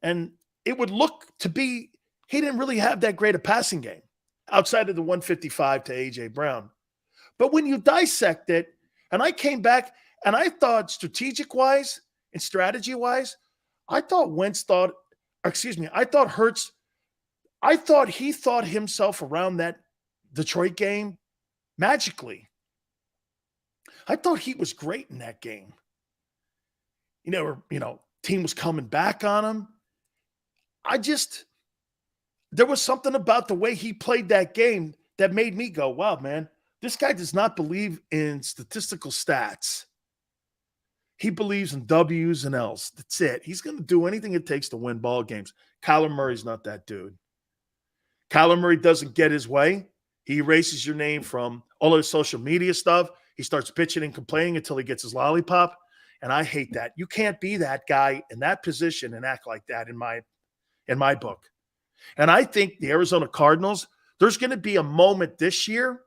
and it would look to be he didn't really have that great a passing game outside of the 155 to A.J. Brown. But when you dissect it, and I came back and I thought strategic-wise and strategy-wise, I thought Hurts, I thought he thought himself around that Detroit game magically. I thought he was great in that game. Team was coming back on him. There was something about the way he played that game that made me go, wow, man, this guy does not believe in statistical stats. He believes in W's and L's. That's it. He's going to do anything it takes to win ball games. Kyler Murray's not that dude. Kyler Murray doesn't get his way. He erases your name from all of his social media stuff. He starts bitching and complaining until he gets his lollipop. And I hate that. You can't be that guy in that position and act like that in my book. And I think the Arizona Cardinals, there's going to be a moment this year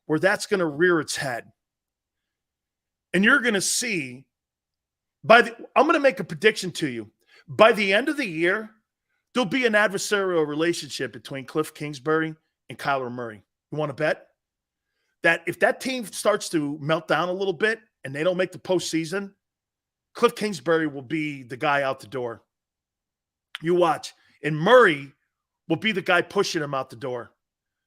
where that's going to rear its head. And you're going to see I'm going to make a prediction to you. By the end of the year, there'll be an adversarial relationship between Cliff Kingsbury and Kyler Murray. You want to bet? That if that team starts to melt down a little bit and they don't make the postseason, Cliff Kingsbury will be the guy out the door. You watch. And Murray will be the guy pushing him out the door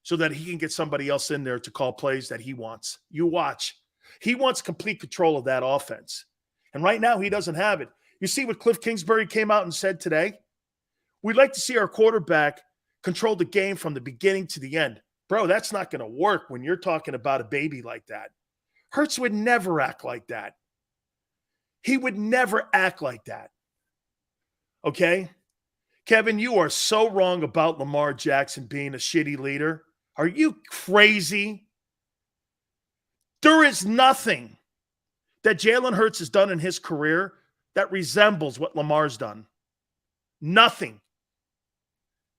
so that he can get somebody else in there to call plays that he wants. You watch. He wants complete control of that offense. And right now he doesn't have it. You see what Cliff Kingsbury came out and said today? We'd like to see our quarterback control the game from the beginning to the end. Bro, that's not going to work when you're talking about a baby like that. Hurts would never act like that. He would never act like that. Okay? Kevin, you are so wrong about Lamar Jackson being a shitty leader. Are you crazy? There is nothing that Jalen Hurts has done in his career that resembles what Lamar's done. Nothing.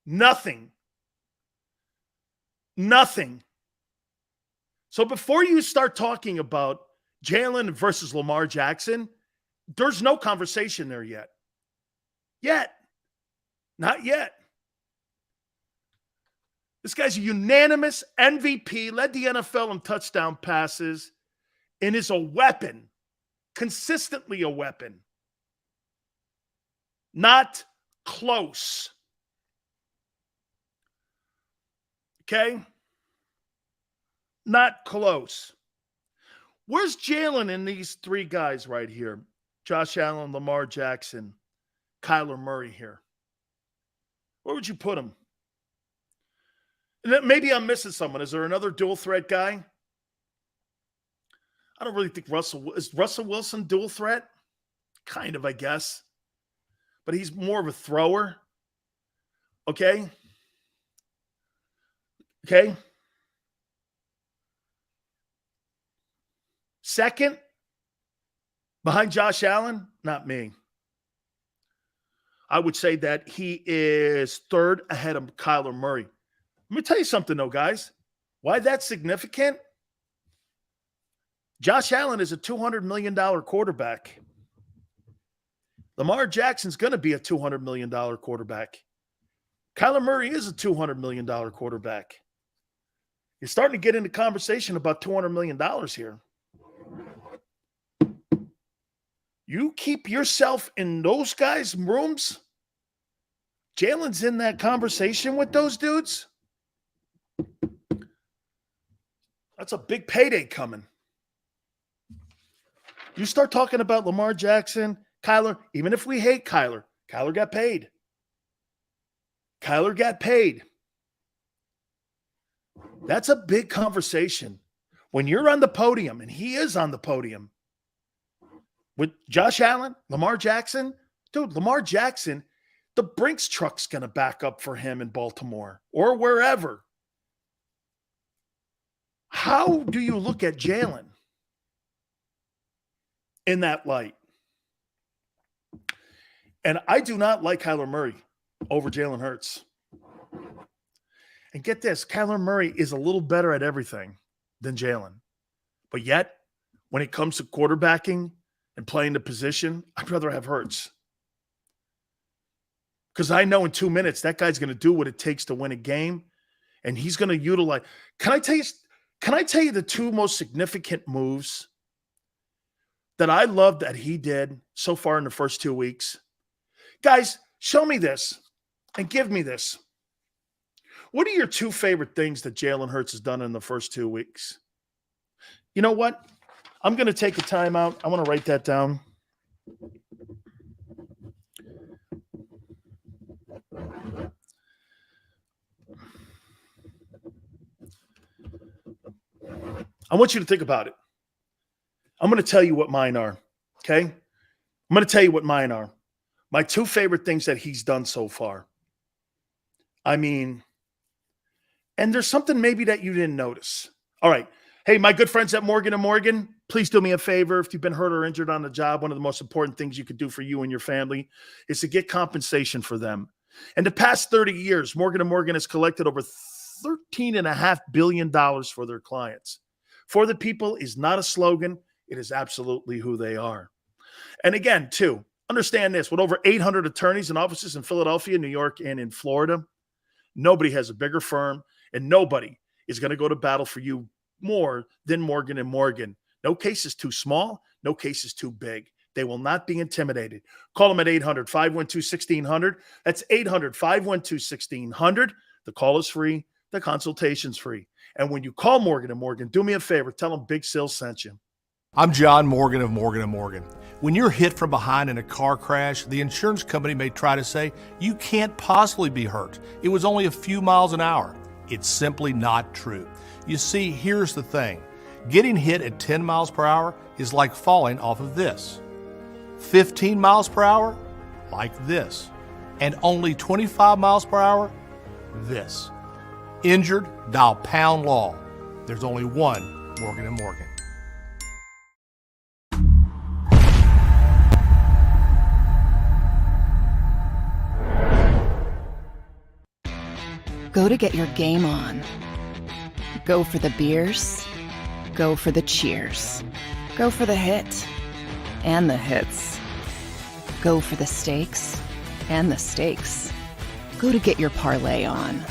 Nothing. Nothing. So before you start talking about Jalen versus Lamar Jackson, there's no conversation there yet. Yet. Not yet. This guy's a unanimous MVP, led the NFL in touchdown passes, and is a weapon, consistently a weapon. Not close. Okay? Not close. Where's Jalen in these three guys right here? Josh Allen, Lamar Jackson, Kyler Murray here. Where would you put him? Maybe I'm missing someone. Is there another dual threat guy? I don't really think is Russell Wilson dual threat? Kind of, I guess. But he's more of a thrower. Okay? Okay? Second, behind Josh Allen, not me. I would say that he is third ahead of Kyler Murray. Let me tell you something, though, guys. Why that's significant? Josh Allen is a $200 million quarterback. Lamar Jackson's going to be a $200 million quarterback. Kyler Murray is a $200 million quarterback. You're starting to get into conversation about $200 million here. You keep yourself in those guys' rooms. Jalen's in that conversation with those dudes. That's a big payday coming. You start talking about Lamar Jackson, Kyler, even if we hate Kyler, Kyler got paid. Kyler got paid. That's a big conversation. When you're on the podium, and he is on the podium, with Josh Allen, Lamar Jackson, dude, Lamar Jackson, the Brinks truck's going to back up for him in Baltimore or wherever. How do you look at Jalen in that light? And I do not like Kyler Murray over Jalen Hurts. And get this, Kyler Murray is a little better at everything than Jalen. But yet, when it comes to quarterbacking and playing the position, I'd rather have Hurts. Because I know in 2 minutes, that guy's going to do what it takes to win a game. And he's going to utilize. Can I tell you the two most significant moves that I love that he did so far in the first 2 weeks? Guys, show me this and give me this. What are your two favorite things that Jalen Hurts has done in the first 2 weeks? You know what? I'm going to take a timeout. I want to write that down. I want you to think about it. I'm going to tell you what mine are, okay? I'm going to tell you what mine are. My two favorite things that he's done so far. I mean, and there's something maybe that you didn't notice. All right. Hey, my good friends at Morgan & Morgan, please do me a favor. If you've been hurt or injured on the job, one of the most important things you could do for you and your family is to get compensation for them. In the past 30 years, Morgan & Morgan has collected over $13.5 billion for their clients. For the people is not a slogan. It is absolutely who they are. And again, too, understand this. With over 800 attorneys and offices in Philadelphia, New York, and in Florida, nobody has a bigger firm, and nobody is going to go to battle for you more than Morgan & Morgan. No case is too small. No case is too big. They will not be intimidated. Call them at 800-512-1600. That's 800-512-1600. The call is free. The consultation's free. And when you call Morgan & Morgan, do me a favor. Tell them Big Sil sent you. I'm John Morgan of Morgan & Morgan. When you're hit from behind in a car crash, the insurance company may try to say, you can't possibly be hurt. It was only a few miles an hour. It's simply not true. You see, here's the thing. Getting hit at 10 miles per hour is like falling off of this. 15 miles per hour, like this. And only 25 miles per hour, this. Injured, dial pound law. There's only one Morgan & Morgan. Go to get your game on. Go for the beers. Go for the cheers. Go for the hit and the hits. Go for the stakes and the stakes. Go to get your parlay on.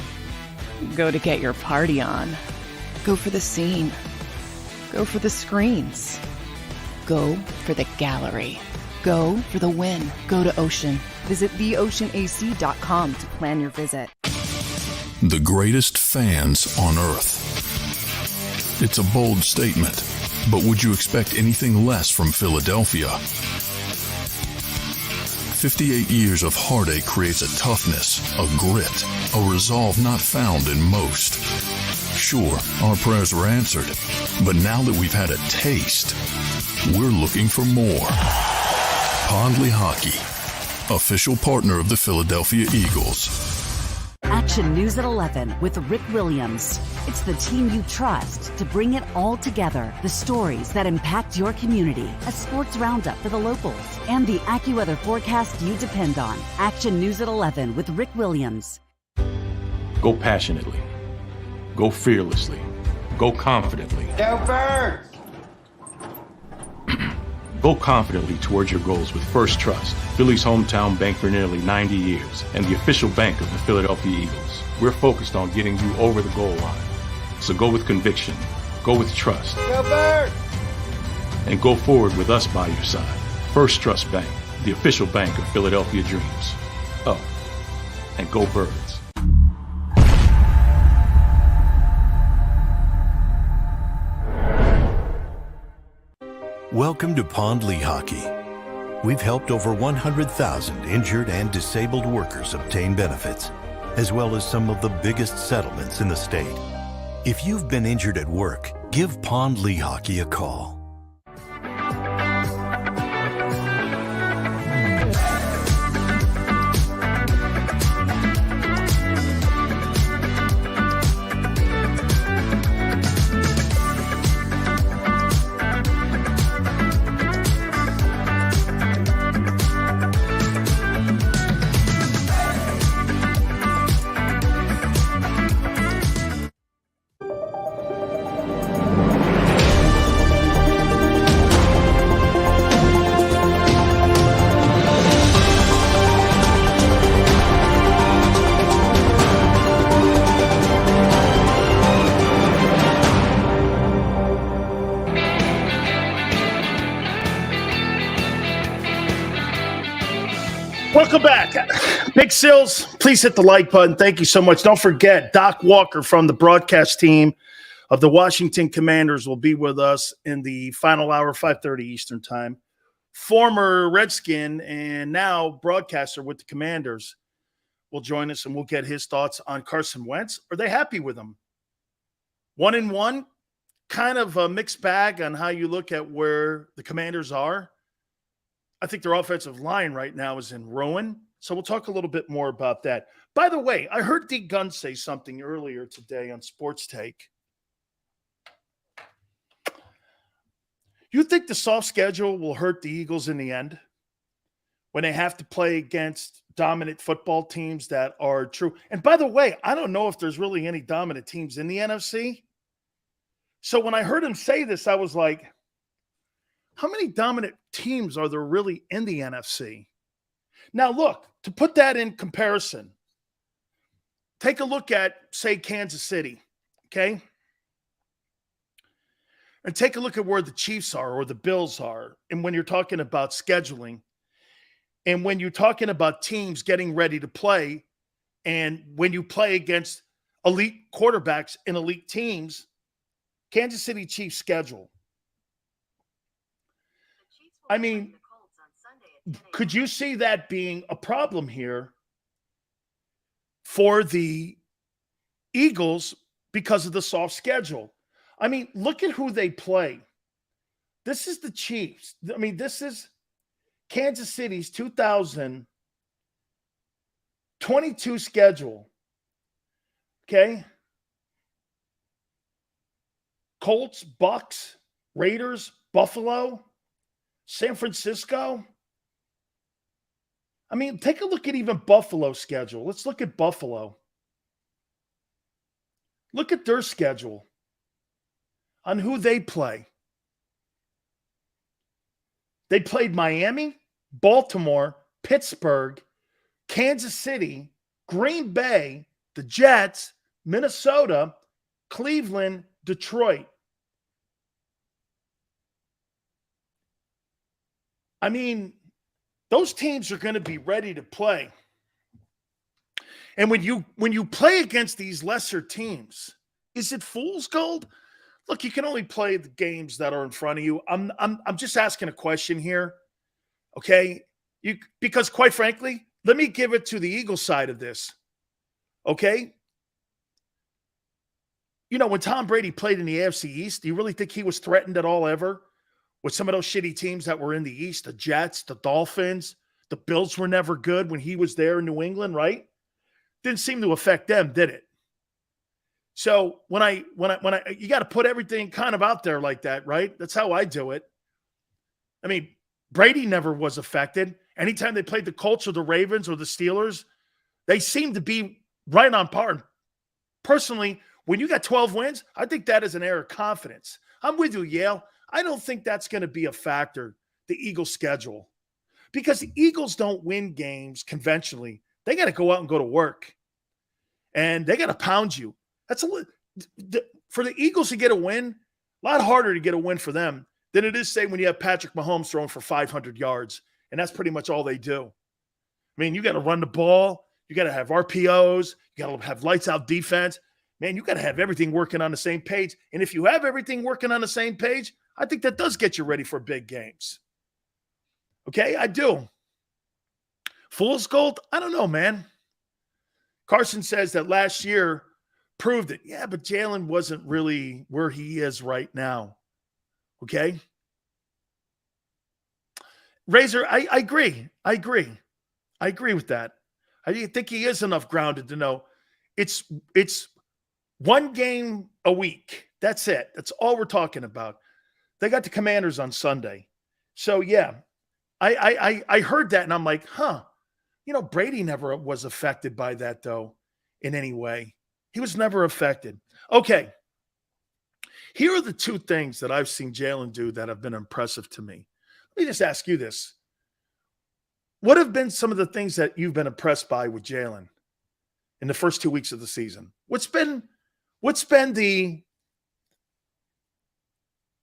Go to get your party on. Go for the scene. Go for the screens. Go for the gallery. Go for the win. Go to Ocean. Visit theoceanac.com to plan your visit. The greatest fans on earth. It's a bold statement, but would you expect anything less from Philadelphia? 58 years of heartache creates a toughness, a grit, a resolve not found in most. Sure, our prayers were answered, but now that we've had a taste, we're looking for more. Pondley Hockey, official partner of the Philadelphia Eagles. Action News at 11 with Rick Williams. It's the team you trust to bring it all together. The stories that impact your community. A sports roundup for the locals. And the AccuWeather forecast you depend on. Action News at 11 with Rick Williams. Go passionately. Go fearlessly. Go confidently. Go Birds! Go confidently towards your goals with First Trust, Philly's hometown bank for nearly 90 years, and the official bank of the Philadelphia Eagles. We're focused on getting you over the goal line. So go with conviction, go with trust, Go Birds! and go forward with us by your side. First Trust Bank, the official bank of Philadelphia dreams. Oh, and go Birds. Welcome to Pondley Hockey. We've helped over 100,000 injured and disabled workers obtain benefits, as well as some of the biggest settlements in the state. If you've been injured at work, give Pondley Hockey a call. Welcome back. Big Sills, please hit the like button. Thank you so much. Don't forget, Doc Walker from the broadcast team of the Washington Commanders will be with us in the final hour, 5:30 Eastern time. Former Redskin and now broadcaster with the Commanders will join us, and we'll get his thoughts on Carson Wentz. Are they happy with him? 1-1, kind of a mixed bag on how you look at where the Commanders are. I think their offensive line right now is in ruin. So we'll talk a little bit more about that. By the way, I heard D. Gunn say something earlier today on Sports Take. You think the soft schedule will hurt the Eagles in the end when they have to play against dominant football teams that are true? And by the way, I don't know if there's really any dominant teams in the NFC. So when I heard him say this, I was like, how many dominant teams are there really in the NFC? Now, look, to put that in comparison, take a look at, say, Kansas City, okay? And take a look at where the Chiefs are or the Bills are. And when you're talking about scheduling, and when you're talking about teams getting ready to play, and when you play against elite quarterbacks and elite teams, Kansas City Chiefs schedule. I mean, could you see that being a problem here for the Eagles because of the soft schedule? I mean, look at who they play. This is the Chiefs. I mean, this is Kansas City's 2022 schedule. Okay? Colts, Bucks, Raiders, Buffalo, San Francisco. I mean, take a look at even Buffalo's schedule. Let's look at Buffalo. Look at their schedule on who they play. They played Miami, Baltimore, Pittsburgh, Kansas City, Green Bay, the Jets, Minnesota, Cleveland, Detroit. I mean, those teams are going to be ready to play. And when you play against these lesser teams, is it fool's gold? Look, you can only play the games that are in front of you. I'm just asking a question here. Okay? Because quite frankly, let me give it to the Eagles side of this. Okay? You know, when Tom Brady played in the AFC East, do you really think he was threatened at all ever with some of those shitty teams that were in the East? The Jets, the Dolphins, the Bills were never good when he was there in New England, right? Didn't seem to affect them, did it? So when I you got to put everything kind of out there like that, right? That's how I do it. I mean, Brady never was affected. Anytime they played the Colts or the Ravens or the Steelers, they seemed to be right on par. And personally, when you got 12 wins, I think that is an air of confidence. I'm with you, Yale. I don't think that's going to be a factor, the Eagles' schedule. Because the Eagles don't win games conventionally. They got to go out and go to work. And they got to pound you. That's for the Eagles to get a win, a lot harder to get a win for them than it is, say, when you have Patrick Mahomes throwing for 500 yards. And that's pretty much all they do. I mean, you got to run the ball. You got to have RPOs. You got to have lights out defense. Man, you got to have everything working on the same page. And if you have everything working on the same page, I think that does get you ready for big games. Okay, I do. Fool's gold? I don't know, man. Carson says that last year proved it. Yeah, but Jalen wasn't really where he is right now. Okay? Razor, I agree. I agree with that. I think he is enough grounded to know it's one game a week. That's it. That's all we're talking about. They got the Commanders on Sunday. So, yeah, I heard that, and I'm like, huh. You know, Brady never was affected by that, though, in any way. He was never affected. Okay. Here are the two things that I've seen Jalen do that have been impressive to me. Let me just ask you this. What have been some of the things that you've been impressed by with Jalen in the first 2 weeks of the season? What's been the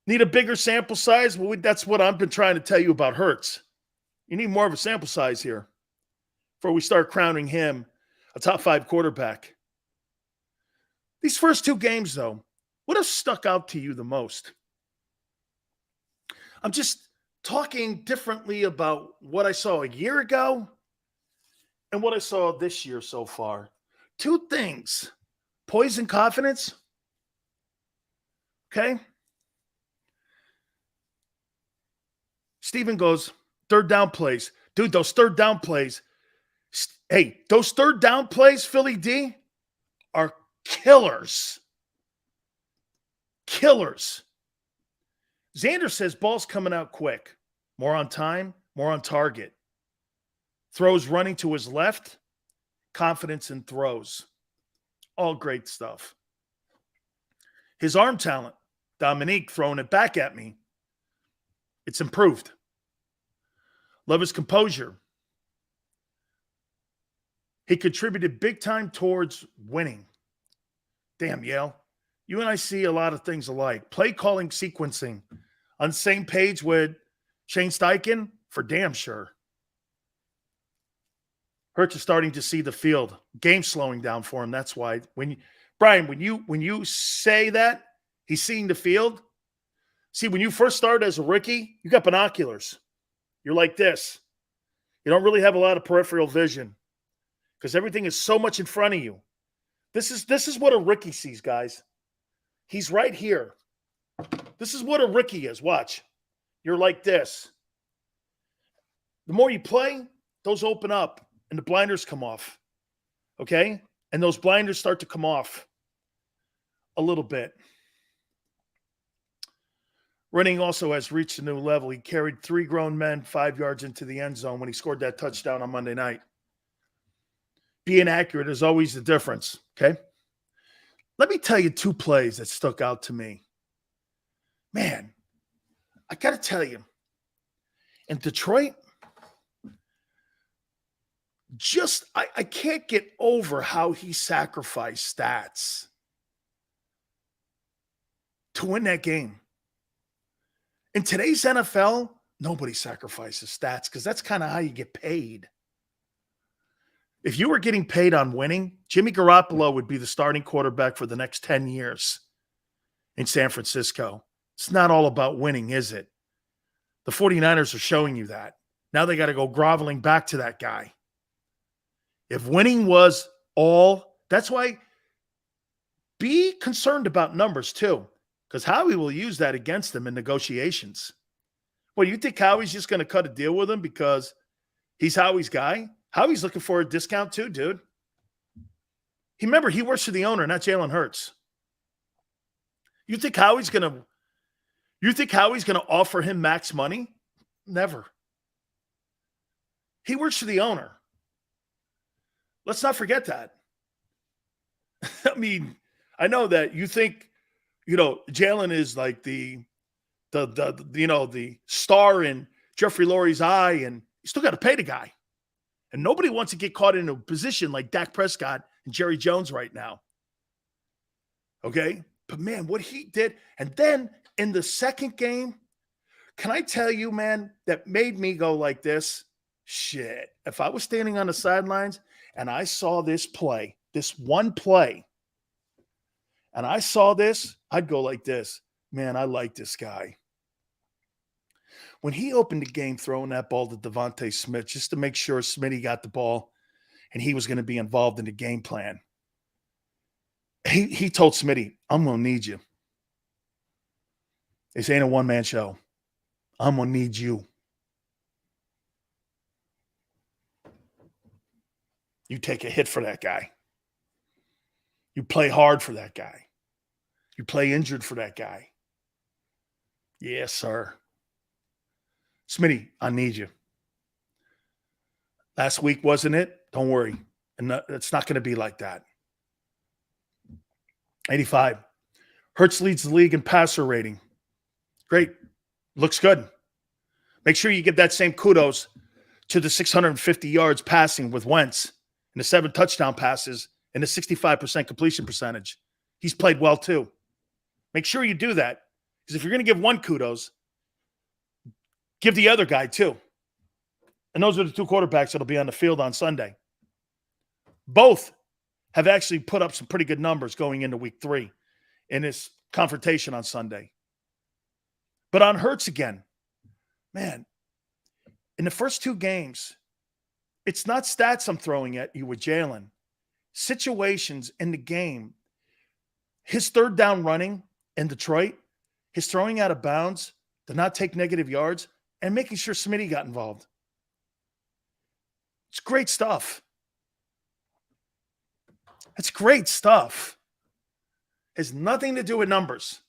need a bigger sample size? Well, that's what I've been trying to tell you about Hurts. You need more of a sample size here before we start crowning him a top 5 quarterback. These first 2 games, though, what has stuck out to you the most? I'm just talking differently about what I saw a year ago and what I saw this year so far. 2 things. Poise and confidence. Okay? Steven goes, third down plays. Dude, those third down plays. Hey, those third down plays, Philly D, are killers. Killers. Xander says ball's coming out quick. More on time, more on target. Throws running to his left. Confidence in throws. All great stuff. His arm talent. Dominique throwing it back at me. It's improved. Love his composure. He contributed big time towards winning. Damn, Yale. You and I see a lot of things alike. Play calling, sequencing. On the same page with Shane Steichen? For damn sure. Hurts is starting to see the field. Game slowing down for him. That's why. Brian, when you say that, he's seeing the field. See, when you first started as a rookie, you got binoculars. You're like this. You don't really have a lot of peripheral vision because everything is so much in front of you. This is what a rookie sees, guys. He's right here. This is what a rookie is. Watch. You're like this. The more you play, those open up and the blinders come off. Okay? And those blinders start to come off a little bit. Running also has reached a new level. He carried 3 grown men 5 yards into the end zone when he scored that touchdown on Monday night. Being accurate is always the difference, okay? Let me tell you 2 plays that stuck out to me. Man, I got to tell you, in Detroit, I can't get over how he sacrificed stats to win that game. In today's NFL, nobody sacrifices stats because that's kind of how you get paid. If you were getting paid on winning, Jimmy Garoppolo would be the starting quarterback for the next 10 years in San Francisco. It's not all about winning, is it? The 49ers are showing you that. Now they got to go groveling back to that guy. If winning was all, that's why be concerned about numbers too. Because Howie will use that against them in negotiations. Well, you think Howie's just going to cut a deal with him because he's Howie's guy? Howie's looking for a discount too, dude. Remember, he works for the owner, not Jalen Hurts. You think Howie's going to offer him max money? Never. He works for the owner. Let's not forget that. I mean, I know that you think, Jalen is like the star in Jeffrey Lurie's eye, and you still got to pay the guy. And nobody wants to get caught in a position like Dak Prescott and Jerry Jones right now. Okay? But, man, what he did. And then in the second game, can I tell you, man, that made me go like this? Shit. If I was standing on the sidelines and I saw this play, this one play, and I saw this, I'd go like this. Man, I like this guy. When he opened the game throwing that ball to Devontae Smith just to make sure Smitty got the ball and he was going to be involved in the game plan, he told Smitty, I'm going to need you. This ain't a one-man show. I'm going to need you. You take a hit for that guy. You play hard for that guy. You play injured for that guy. Yes, sir. Smitty, I need you. Last week, wasn't it? Don't worry. And it's not going to be like that. 85. Hurts leads the league in passer rating. Great. Looks good. Make sure you give that same kudos to the 650 yards passing with Wentz and the 7 touchdown passes and the 65% completion percentage. He's played well too. Make sure you do that. Because if you're going to give one kudos, give the other guy too. And those are the 2 quarterbacks that'll be on the field on Sunday. Both have actually put up some pretty good numbers going into week 3 in this confrontation on Sunday. But on Hurts again, man, in the first 2 games, it's not stats I'm throwing at you with Jalen. Situations in the game. His 3rd down running in Detroit, his throwing out of bounds to not take negative yards, and making sure Smitty got involved. It's great stuff. It's great stuff. It has nothing to do with numbers.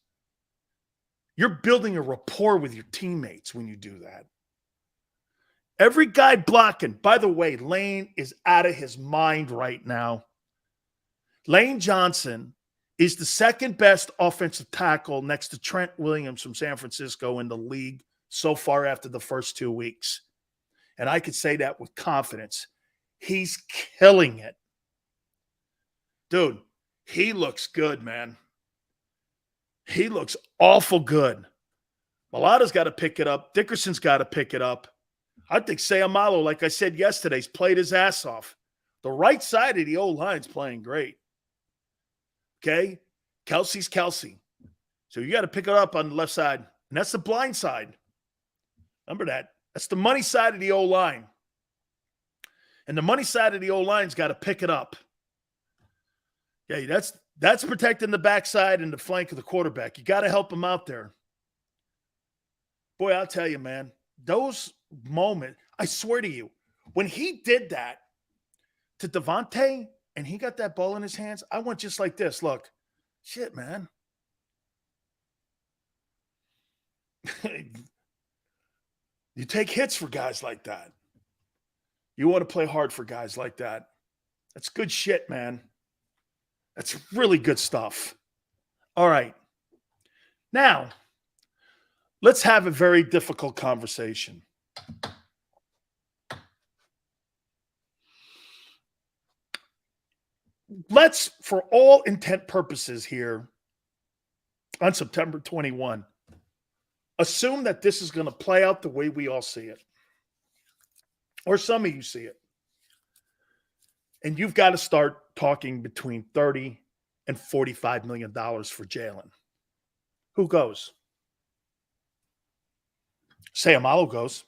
You're building a rapport with your teammates when you do that. Every guy blocking. By the way, Lane is out of his mind right now. Lane Johnson is the 2nd best offensive tackle next to Trent Williams from San Francisco in the league so far after the first 2 weeks. And I could say that with confidence. He's killing it. Dude, he looks good, man. He looks awful good. Malata's got to pick it up. Dickerson's got to pick it up. I think Sayamalo, like I said yesterday, has played his ass off. The right side of the O-line's playing great. Okay? Kelsey's Kelsey. So you got to pick it up on the left side. And that's the blind side. Remember that. That's the money side of the O-line. And the money side of the O-line's got to pick it up. Yeah, that's protecting the backside and the flank of the quarterback. You got to help him out there. Boy, I'll tell you, man, those moments, I swear to you, when he did that to Devontae and he got that ball in his hands, I went just like this. Look, shit, man. You take hits for guys like that. You want to play hard for guys like that. That's good shit, man. That's really good stuff. All right. Now, let's have a very difficult conversation. Let's, for all intent purposes here, on September 21, assume that this is going to play out the way we all see it. Or some of you see it. And you've got to start talking between $30 and $45 million for Jalen. Who goes? Sayamalo goes.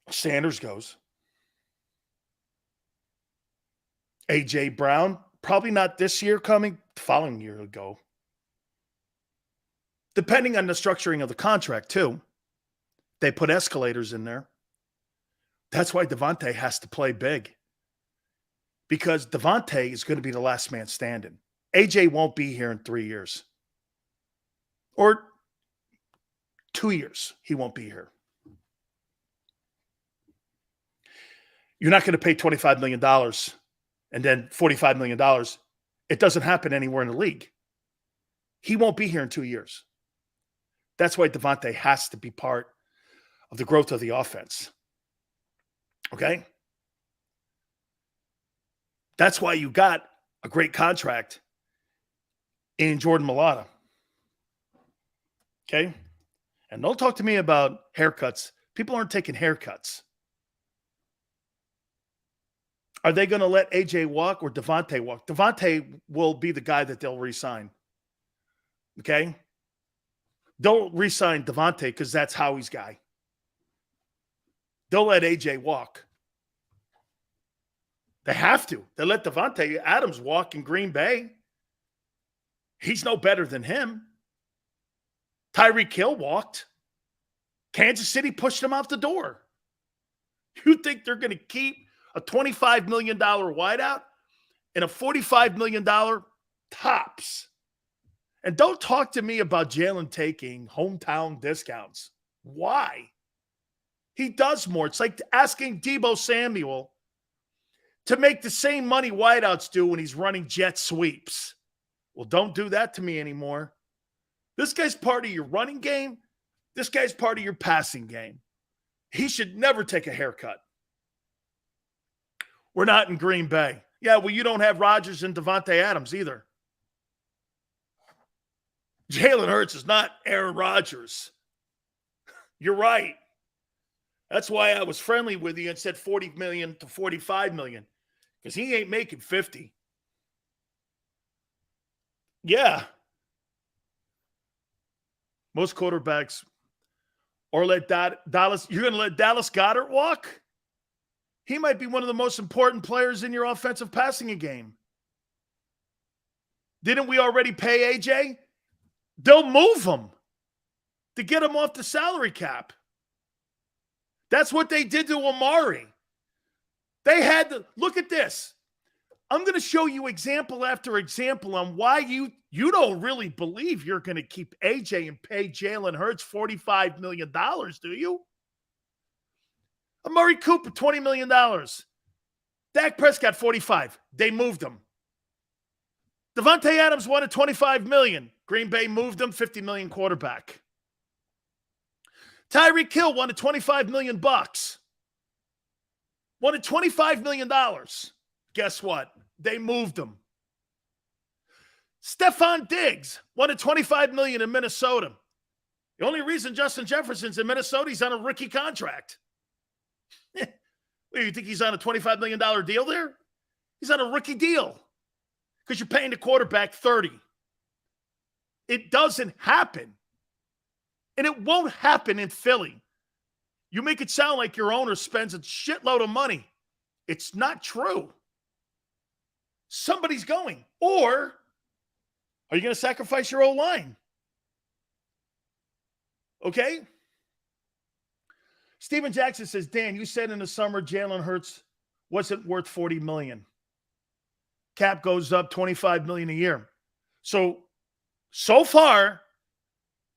Sanders goes. A.J. Brown, probably not this year coming, the following year will go. Depending on the structuring of the contract, too. They put escalators in there. That's why Devontae has to play big. Because Devontae is going to be the last man standing. AJ won't be here in 3 years. Or 2 years, he won't be here. You're not going to pay $25 million and then $45 million. It doesn't happen anywhere in the league. He won't be here in 2 years. That's why Devontae has to be part of the growth of the offense. Okay? That's why you got a great contract in Jordan Mailata. Okay? And don't talk to me about haircuts. People aren't taking haircuts. Are they going to let AJ walk or Devontae walk? Devontae will be the guy that they'll re-sign. Okay? They'll re-sign Devontae because that's Howie's guy. They'll let AJ walk. They have to. They let Devontae Adams walk in Green Bay. He's no better than him. Tyreek Hill walked. Kansas City pushed him out the door. You think they're going to keep a $25 million wideout and a $45 million tops? And don't talk to me about Jalen taking hometown discounts. Why? He does more. It's like asking Deebo Samuel to make the same money wideouts do when he's running jet sweeps. Well, don't do that to me anymore. This guy's part of your running game. This guy's part of your passing game. He should never take a haircut. We're not in Green Bay. Yeah, well, you don't have Rodgers and Devontae Adams either. Jalen Hurts is not Aaron Rodgers. You're right. That's why I was friendly with you and said $40 million to $45 million, because he ain't making 50. Yeah. Most quarterbacks, or let Dallas, you're going to let Dallas Goedert walk? He might be one of the most important players in your offensive passing game. Didn't we already pay AJ? They'll move him to get him off the salary cap. That's what they did to Amari. They had to look at this. I'm going to show you example after example on why you don't really believe you're going to keep AJ and pay Jalen Hurts $45 million, do you? Amari Cooper, $20 million. Dak Prescott, $45. They moved him. Devontae Adams wanted $25 million. Green Bay moved him, $50 million quarterback. Tyreek Hill wanted $25 million bucks. Wanted $25 million. Guess what? They moved him. Stephon Diggs wanted $25 million in Minnesota. The only reason Justin Jefferson's in Minnesota, he's on a rookie contract. You think he's on a $25 million deal there? He's on a rookie deal because you're paying the quarterback $30. It doesn't happen. And it won't happen in Philly. You make it sound like your owner spends a shitload of money. It's not true. Somebody's going. Or are you going to sacrifice your O-line? Okay? Steven Jackson says, Dan, you said in the summer Jalen Hurts wasn't worth $40 million. Cap goes up $25 million a year. So far,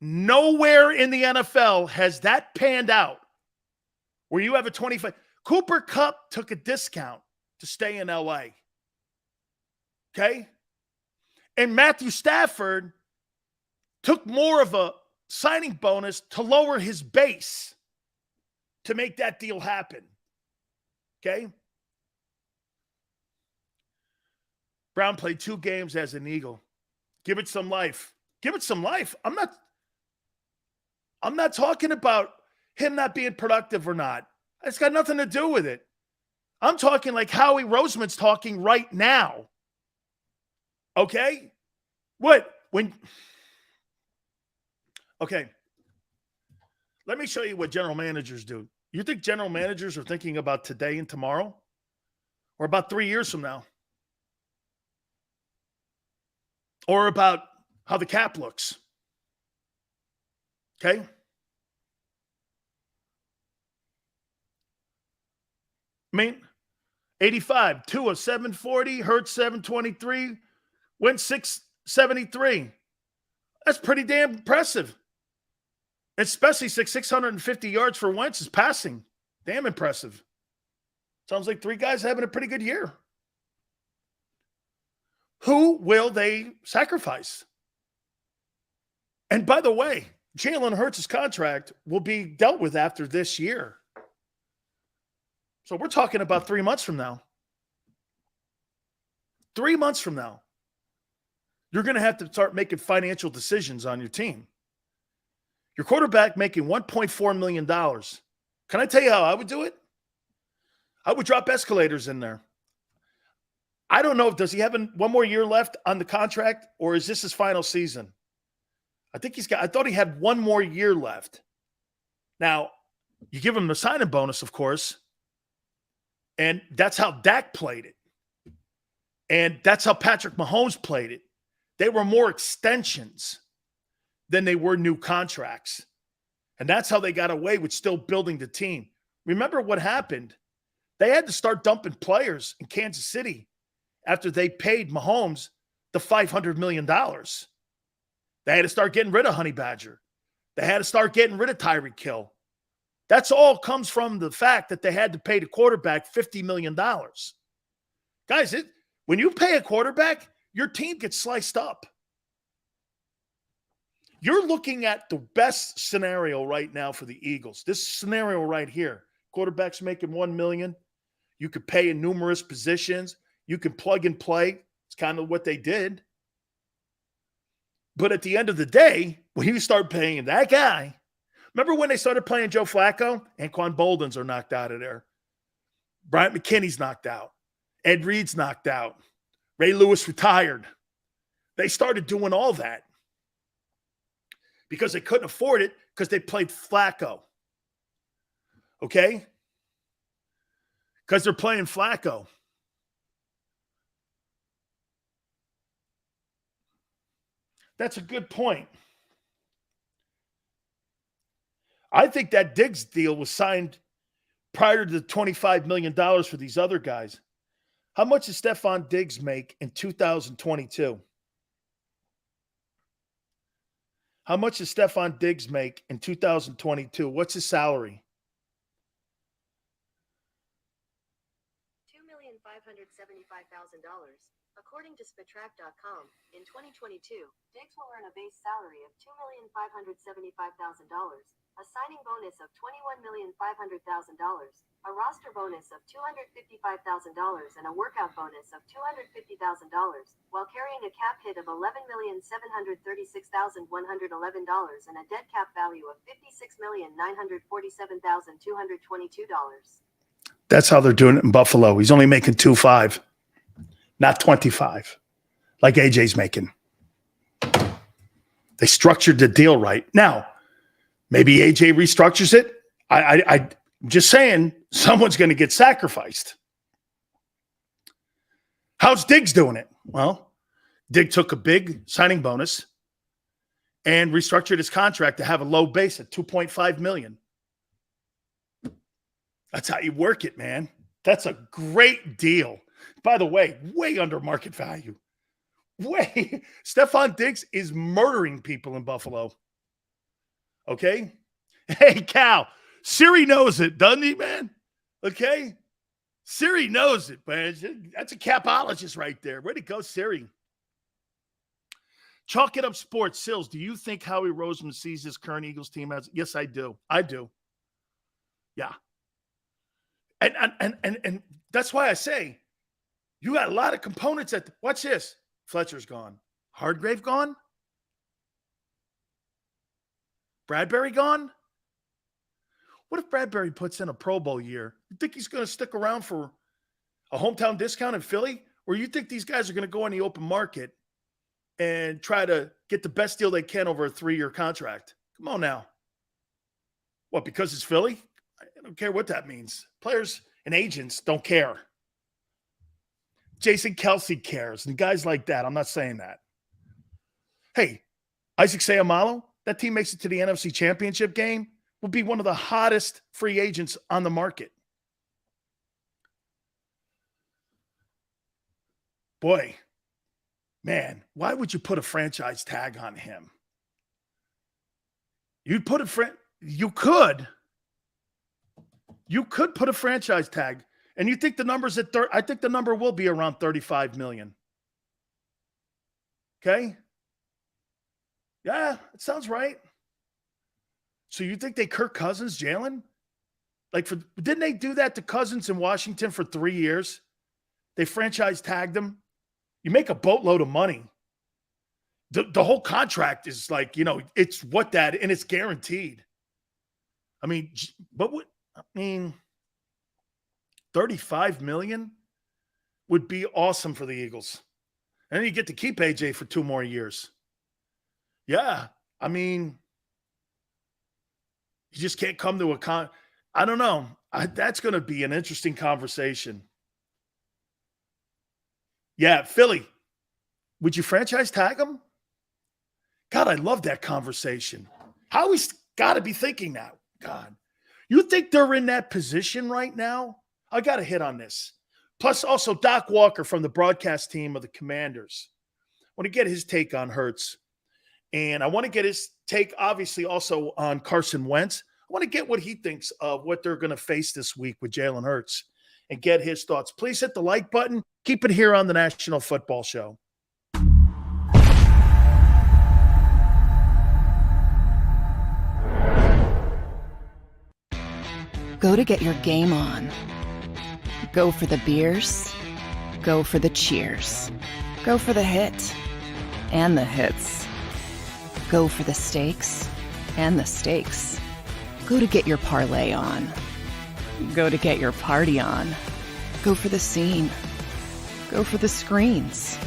nowhere in the NFL has that panned out where you have a 25. Cooper Kupp took a discount to stay in LA. Okay? And Matthew Stafford took more of a signing bonus to lower his base to make that deal happen. Okay? Brown played 2 games as an Eagle. Give it some life. Give it some life. I'm not talking about him not being productive or not. It's got nothing to do with it. I'm talking like Howie Roseman's talking right now. Okay? Okay. Let me show you what general managers do. You think general managers are thinking about today and tomorrow? Or about 3 years from now? Or about how the cap looks? Okay? I mean, 85, Tua 740, Hurts 723, Wentz 673. That's pretty damn impressive. Especially 650 yards for Wentz is passing. Damn impressive. Sounds like 3 guys having a pretty good year. Who will they sacrifice? And by the way, Jalen Hurts' contract will be dealt with after this year. So we're talking about 3 months from now. 3 months from now, you're going to have to start making financial decisions on your team. Your quarterback making $1.4 million. Can I tell you how I would do it? I would drop escalators in there. I don't know, does he have one more year left on the contract, or is this his final season? I thought he had 1 more year left. Now, you give him the signing bonus, of course, and that's how Dak played it. And that's how Patrick Mahomes played it. They were more extensions than they were new contracts. And that's how they got away with still building the team. Remember what happened? They had to start dumping players in Kansas City after they paid Mahomes the $500 million. They had to start getting rid of Honey Badger. They had to start getting rid of Tyreek Hill. That's all comes from the fact that they had to pay the quarterback $50 million. Guys, when you pay a quarterback, your team gets sliced up. You're looking at the best scenario right now for the Eagles. This scenario right here. Quarterback's making $1 million. You could pay in numerous positions. You can plug and play. It's kind of what they did. But at the end of the day, when you start paying that guy, remember when they started playing Joe Flacco? Anquan Boldins are knocked out of there. Bryant McKinney's knocked out. Ed Reed's knocked out. Ray Lewis retired. They started doing all that because they couldn't afford it because they played Flacco. Okay? Because they're playing Flacco. That's a good point. I think that Diggs deal was signed prior to the $25 million for these other guys. How much does Stephon Diggs make in 2022? How much does Stephon Diggs make in 2022? What's his salary? $2,575,000. According to Spitrack.com, in 2022, Diggs will earn a base salary of $2,575,000, a signing bonus of $21,500,000, a roster bonus of $255,000, and a workout bonus of $250,000, while carrying a cap hit of $11,736,111 and a dead cap value of $56,947,222. That's how they're doing it in Buffalo. He's only making 2.5, not 25, like AJ's making. They structured the deal right. Now, maybe AJ restructures it. I'm just saying someone's going to get sacrificed. How's Diggs doing it? Well, Diggs took a big signing bonus and restructured his contract to have a low base at $2.5 million. That's how you work it, man. That's a great deal. By the way, way under market value. Way. Stephon Diggs is murdering people in Buffalo. Okay? Hey, Cal, Siri knows it, doesn't he, man? Okay? Siri knows it, man. That's a capologist right there. Way to go, Siri. Chalk It Up Sports. Sills, do you think Howie Roseman sees his current Eagles team as? Yes, I do. I do. Yeah. And that's why I say you got a lot of components watch this. Fletcher's gone. Hargrave gone? Bradbury gone? What if Bradbury puts in a Pro Bowl year? You think he's going to stick around for a hometown discount in Philly? Or you think these guys are going to go on the open market and try to get the best deal they can over a 3-year contract? Come on now. What, because it's Philly? I don't care what that means. Players and agents don't care. Jason Kelsey cares, and guys like that. I'm not saying that. Hey, Isaac Seumalo, that team makes it to the NFC Championship game, will be one of the hottest free agents on the market. Boy, man, why would you put a franchise tag on him? You'd put you could put a franchise tag, and you think the number's at I think the number will be around $35 million. Okay? Yeah, it sounds right. So you think they Kirk Cousins, Jalen? Didn't they do that to Cousins in Washington for 3 years? They franchise tagged him. You make a boatload of money. The whole contract is it's what that, and it's guaranteed. I mean, $35 million would be awesome for the Eagles. And then you get to keep AJ for 2 more years. Yeah, I mean, you just can't come to I don't know. That's going to be an interesting conversation. Yeah, Philly, would you franchise tag him? God, I love that conversation. Howie's got to be thinking that. God, you think they're in that position right now? I got to hit on this. Plus, also Doc Walker from the broadcast team of the Commanders. I want to get his take on Hurts. And I want to get his take, obviously, also on Carson Wentz. I want to get what he thinks of what they're going to face this week with Jalen Hurts and get his thoughts. Please hit the like button. Keep it here on the National Football Show. Go to get your game on. Go for the beers. Go for the cheers. Go for the hit and the hits. Go for the stakes and the stakes. Go to get your parlay on. Go to get your party on. Go for the scene. Go for the screens.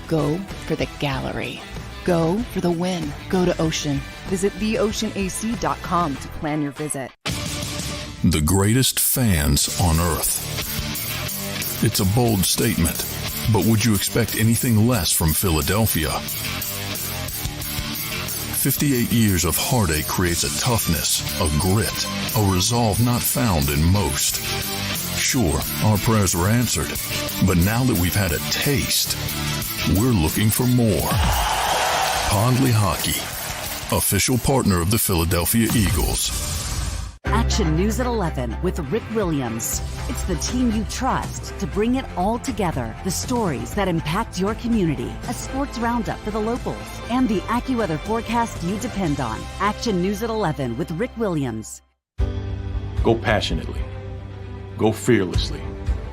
Go for the gallery. Go for the win. Go to Ocean. Visit theoceanac.com to plan your visit. The greatest fans on earth. It's a bold statement, but would you expect anything less from Philadelphia? 58 years of heartache creates a toughness, a grit, a resolve not found in most. Sure, our prayers were answered, but now that we've had a taste, we're looking for more. Pondley Hockey, official partner of the Philadelphia Eagles. Action News at 11 with Rick Williams. It's the team you trust to bring it all together. The stories that impact your community. A sports roundup for the locals. And the AccuWeather forecast you depend on. Action News at 11 with Rick Williams. Go passionately. Go fearlessly.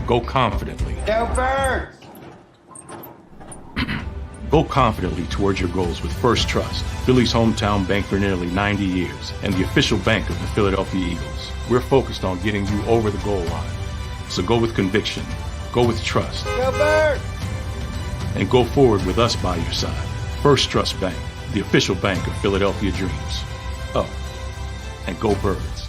Go confidently. Go Birds! Go confidently towards your goals with First Trust, Philly's hometown bank for nearly 90 years, and the official bank of the Philadelphia Eagles. We're focused on getting you over the goal line. So go with conviction, go with trust, Go Birds! and go forward with us by your side. First Trust Bank, the official bank of Philadelphia dreams. Oh, and go Birds.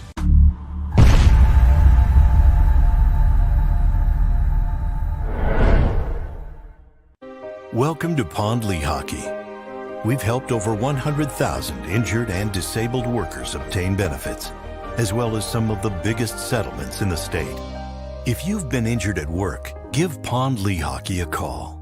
Welcome to Pond Lehocky. We've helped over 100,000 injured and disabled workers obtain benefits, as well as some of the biggest settlements in the state. If you've been injured at work, give Pond Lehocky a call.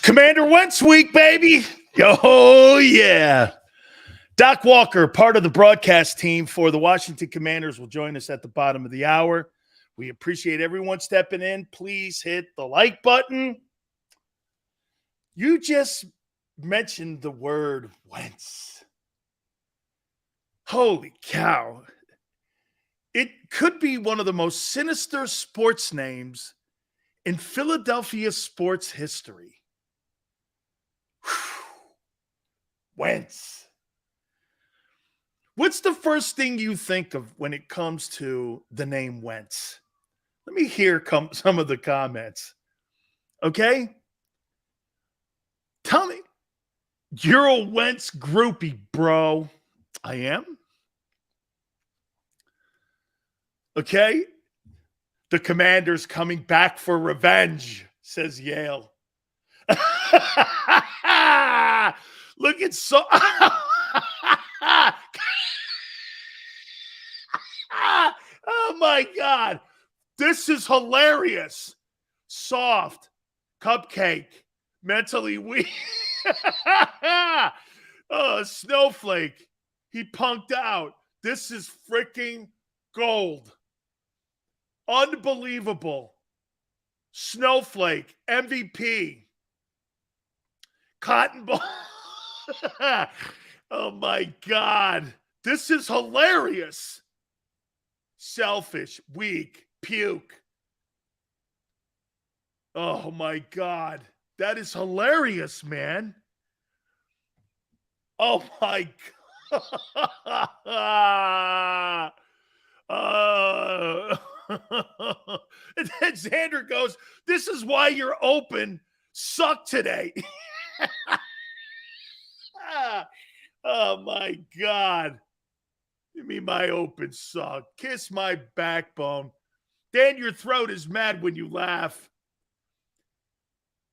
Commander Wentz week, baby. Oh, yeah. Doc Walker, part of the broadcast team for the Washington Commanders, will join us at the bottom of the hour. We appreciate everyone stepping in. Please hit the like button. You just mentioned the word Wentz. Holy cow. It could be one of the most sinister sports names in Philadelphia sports history. Wentz. What's the first thing you think of when it comes to the name Wentz? Let me hear some of the comments. Okay? Tell me. You're a Wentz groupie, bro. I am. Okay? The Commanders coming back for revenge, says Yale. Look at so. Oh my God. This is hilarious. Soft, cupcake, mentally weak. Oh, snowflake. He punked out. This is freaking gold. Unbelievable. Snowflake, MVP. Cotton ball. Oh my God. This is hilarious. Selfish, weak, puke. Oh my God. That is hilarious, man. Oh my God. And then Xander goes, this is why you're open. Suck today. Oh my God. Give me my open suck. Kiss my backbone. Dan, your throat is mad when you laugh.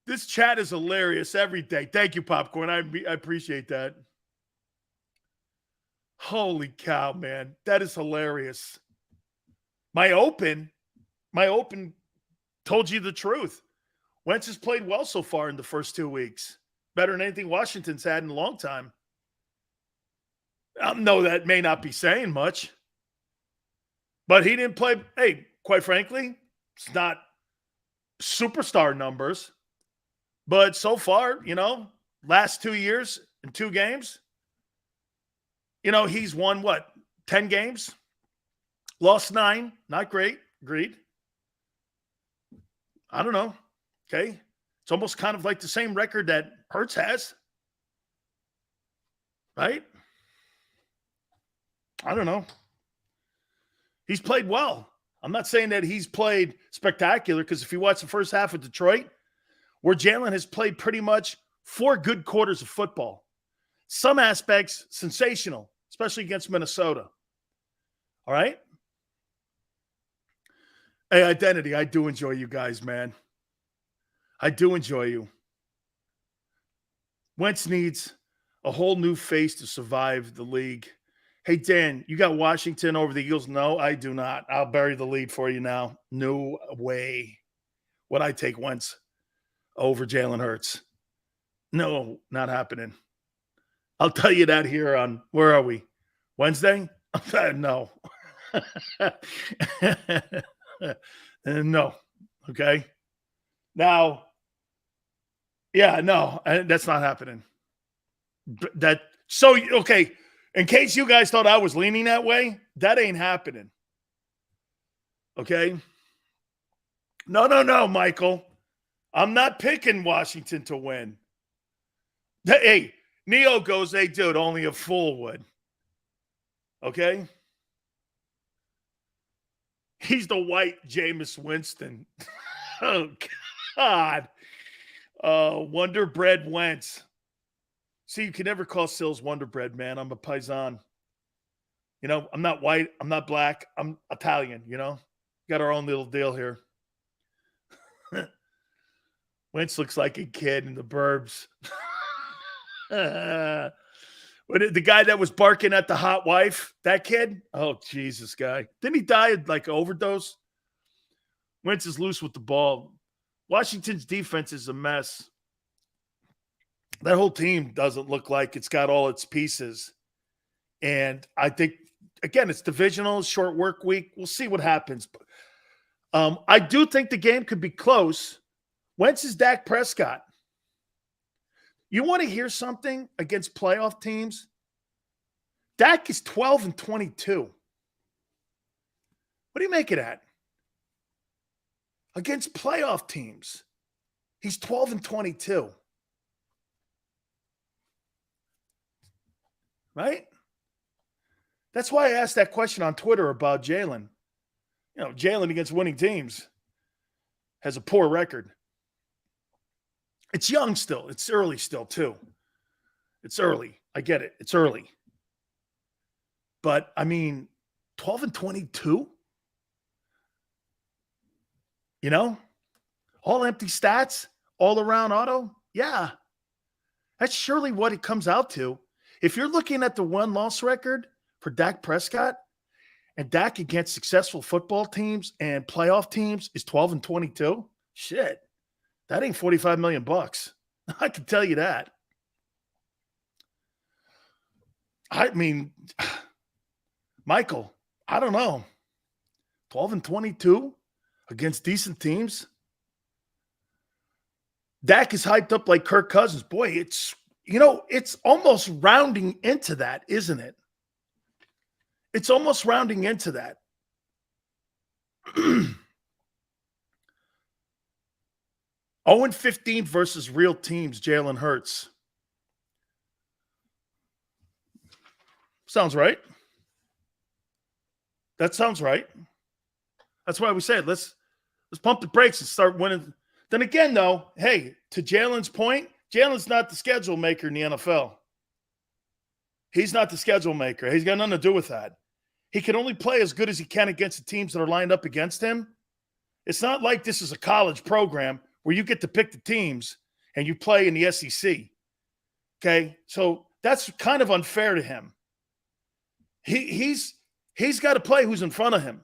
This chat is hilarious every day. Thank you, Popcorn. I appreciate that. Holy cow, man. That is hilarious. My open told you the truth. Wentz has played well so far in the first 2 weeks. Better than anything Washington's had in a long time. I know that may not be saying much. But he didn't play. Hey, quite frankly, it's not superstar numbers. But so far, last 2 years in 2 games, he's won, 10 games? Lost 9. Not great. Agreed. I don't know. Okay. It's almost kind of like the same record that Hurts has. Right? I don't know. He's played well. I'm not saying that he's played spectacular, because if you watch the first half of Detroit, where Jalen has played pretty much 4 good quarters of football. Some aspects sensational, especially against Minnesota. All right? Hey, Identity, I do enjoy you guys, man. I do enjoy you. Wentz needs a whole new face to survive the league. Hey, Dan, you got Washington over the Eagles? No, I do not. I'll bury the lead for you now. No way would I take Wentz over Jalen Hurts. No, not happening. I'll tell you that here on, where are we? Wednesday? No. No. Okay. Now, yeah, no, that's not happening. Okay. In case you guys thought I was leaning that way, that ain't happening. Okay? No, Michael. I'm not picking Washington to win. Hey, Neo goes, hey, dude, only a fool would. Okay? He's the white Jameis Winston. Oh, God. Wonder Bread Wentz. See, you can never call Sills Wonder Bread, man. I'm a paisan. You know, I'm not white. I'm not black. I'm Italian, you know. Got our own little deal here. Wentz looks like a kid in the burbs. The guy that was barking at the hot wife, that kid? Oh, Jesus, guy. Didn't he die of like an overdose? Wentz is loose with the ball. Washington's defense is a mess. That whole team doesn't look like it's got all its pieces. And I think, again, it's divisional, short work week. We'll see what happens. I do think the game could be close. Wentz is Dak Prescott. You want to hear something against playoff teams? Dak is 12-22. What do you make of that? Against playoff teams, he's 12-22. Right? That's why I asked that question on Twitter about Jalen. You know, Jalen against winning teams has a poor record. It's young still. It's early still, too. It's early. I get it. It's early. But, I mean, 12-22? You know? All empty stats? All around auto? Yeah. That's surely what it comes out to. If you're looking at the one-loss record for Dak Prescott, and Dak against successful football teams and playoff teams is 12-22, shit, that ain't $45 million. I can tell you that. I mean, Michael, I don't know. 12-22 against decent teams. Dak is hyped up like Kirk Cousins. Boy, it's almost rounding into that, isn't it? It's almost rounding into that. 0-15 versus real teams, Jalen Hurts. Sounds right. That sounds right. That's why we said let's pump the brakes and start winning. Then again, though, hey, to Jalen's point, Jalen's not the schedule maker in the NFL. He's not the schedule maker. He's got nothing to do with that. He can only play as good as he can against the teams that are lined up against him. It's not like this is a college program where you get to pick the teams and you play in the SEC. Okay? So that's kind of unfair to him. He's got to play who's in front of him.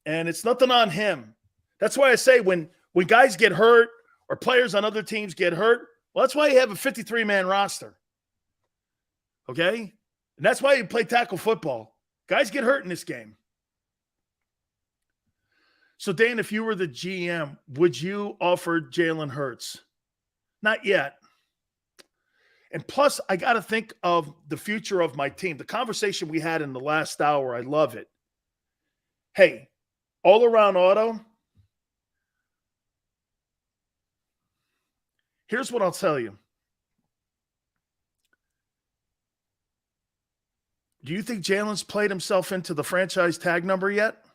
And it's nothing on him. That's why I say when guys get hurt or players on other teams get hurt, well, that's why you have a 53-man roster. Okay? And that's why you play tackle football. Guys get hurt in this game. So, Dan, if you were the GM, would you offer Jalen Hurts? Not yet. And plus, I got to think of the future of my team. The conversation we had in the last hour, I love it. Hey, all-around auto, here's what I'll tell you. Do you think Jalen's played himself into the franchise tag number yet?